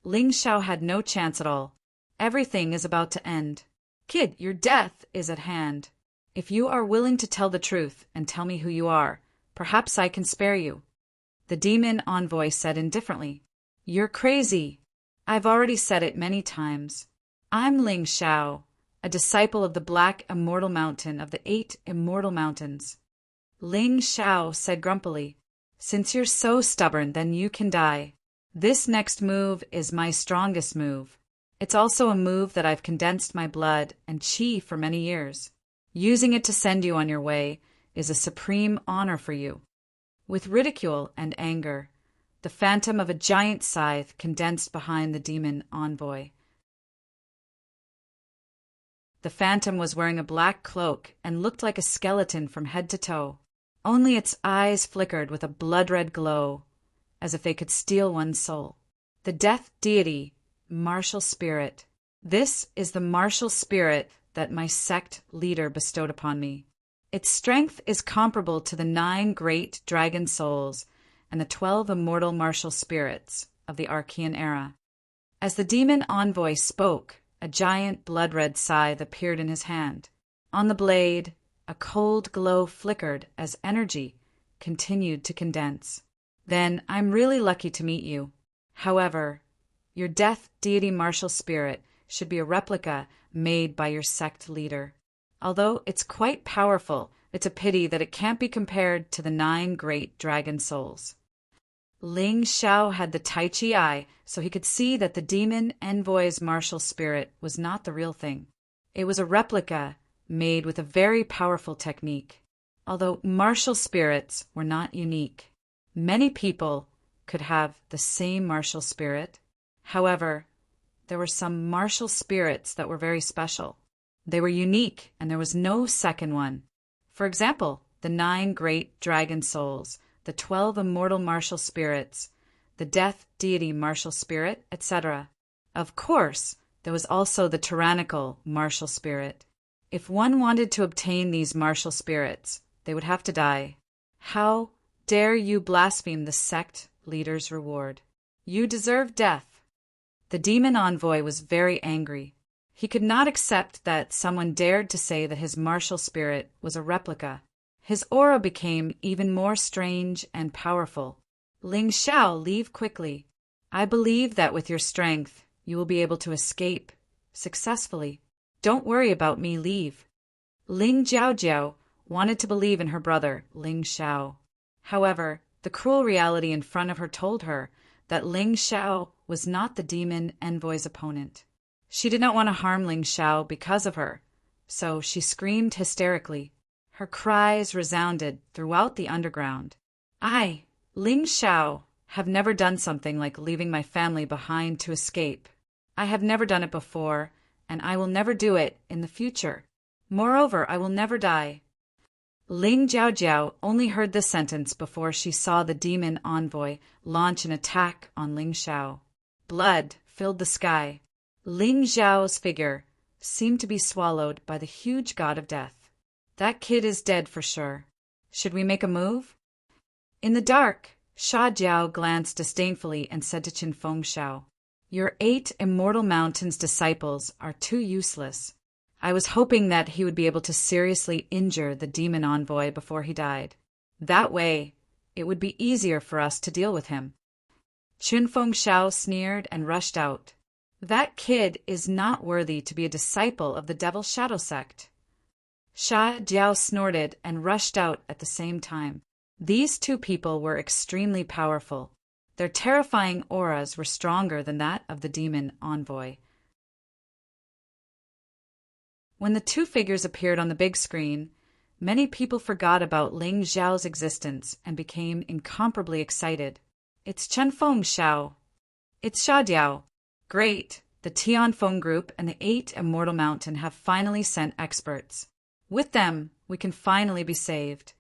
Ling Xiao had no chance at all. Everything is about to end. Kid, your death is at hand. If you are willing to tell the truth and tell me who you are, perhaps I can spare you. The demon envoy said indifferently. You're crazy. I've already said it many times. I'm Ling Xiao, a disciple of the Black Immortal Mountain of the 8 Immortal Mountains. Ling Xiao said grumpily, Since you're so stubborn, then you can die. This next move is my strongest move. It's also a move that I've condensed my blood and qi for many years. Using it to send you on your way is a supreme honor for you. With ridicule and anger, the phantom of a giant scythe condensed behind the demon envoy. The phantom was wearing a black cloak and looked like a skeleton from head to toe. Only its eyes flickered with a blood-red glow, as if they could steal one's soul. The death deity, martial spirit. This is the martial spirit that my sect leader bestowed upon me. Its strength is comparable to the 9 great dragon souls and the 12 immortal martial spirits of the Archean era. As the demon envoy spoke, a giant blood-red scythe appeared in his hand. On the blade, a cold glow flickered as energy continued to condense. Then I'm really lucky to meet you. However, your death deity martial spirit should be a replica made by your sect leader. Although it's quite powerful, it's a pity that it can't be compared to the 9 great dragon souls. Ling Xiao had the Tai Chi eye, so he could see that the demon envoy's martial spirit was not the real thing. It was a replica made with a very powerful technique. Although martial spirits were not unique, many people could have the same martial spirit. However, there were some martial spirits that were very special. They were unique, and there was no second one. For example, the 9 great dragon souls, the 12 immortal martial spirits, the death deity martial spirit, etc. Of course, there was also the tyrannical martial spirit. If one wanted to obtain these martial spirits, they would have to die. How dare you blaspheme the sect leader's reward? You deserve death. The demon envoy was very angry. He could not accept that someone dared to say that his martial spirit was a replica. His aura became even more strange and powerful. Ling Xiao, leave quickly. I believe that with your strength, you will be able to escape successfully. Don't worry about me, leave. Ling Jiaojiao wanted to believe in her brother, Ling Xiao. However, the cruel reality in front of her told her that Ling Xiao was not the demon envoy's opponent. She did not want to harm Ling Xiao because of her, so she screamed hysterically. Her cries resounded throughout the underground. I, Ling Xiao, have never done something like leaving my family behind to escape. I have never done it before, and I will never do it in the future. Moreover, I will never die. Ling Jiaojiao only heard this sentence before she saw the demon envoy launch an attack on Ling Xiao. Blood filled the sky. Ling Xiao's figure seemed to be swallowed by the huge god of death. That kid is dead for sure. Should we make a move? In the dark, Sha Jiao glanced disdainfully and said to Qin Fengxiao, Your 8 Immortal Mountains disciples are too useless. I was hoping that he would be able to seriously injure the demon envoy before he died. That way, it would be easier for us to deal with him. Qin Fengxiao sneered and rushed out. That kid is not worthy to be a disciple of the Devil Shadow Sect. Sha Jiao snorted and rushed out at the same time. These 2 people were extremely powerful. Their terrifying auras were stronger than that of the demon envoy. When the two figures appeared on the big screen, many people forgot about Ling Xiao's existence and became incomparably excited. It's Chenfeng Xiao. It's Xia Diao. Great! The Tianfeng Group and the 8 Immortal Mountain have finally sent experts. With them, we can finally be saved.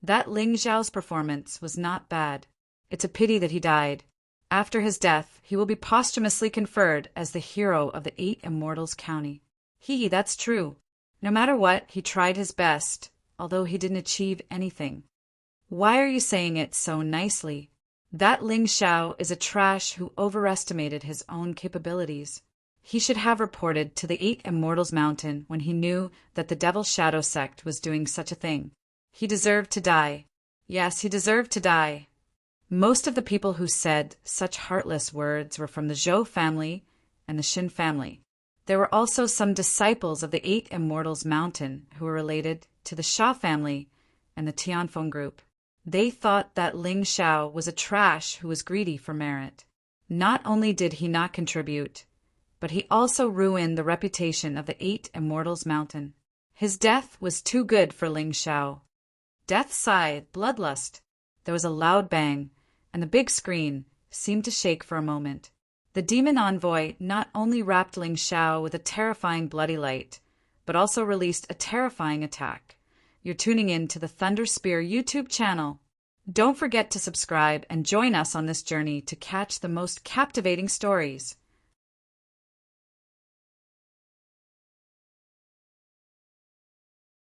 That Ling Xiao's performance was not bad. It's a pity that he died. After his death, he will be posthumously conferred as the hero of the 8 Immortals County. That's true. No matter what, he tried his best, although he didn't achieve anything. Why are you saying it so nicely? That Ling Xiao is a trash who overestimated his own capabilities. He should have reported to the 8 Immortals Mountain when he knew that the Devil Shadow sect was doing such a thing. He deserved to die. Yes, he deserved to die. Most of the people who said such heartless words were from the Zhou family and the Xin family. There were also some disciples of the 8 Immortals Mountain who were related to the Sha family and the Tianfeng Group. They thought that Ling Xiao was a trash who was greedy for merit. Not only did he not contribute, but he also ruined the reputation of the 8 Immortals Mountain. His death was too good for Ling Xiao. Death sighed, bloodlust. There was a loud bang, and the big screen seemed to shake for a moment. The demon envoy not only wrapped Ling Xiao with a terrifying bloody light, but also released a terrifying attack. You're tuning in to the Thunder Spear YouTube channel. Don't forget to subscribe and join us on this journey to catch the most captivating stories.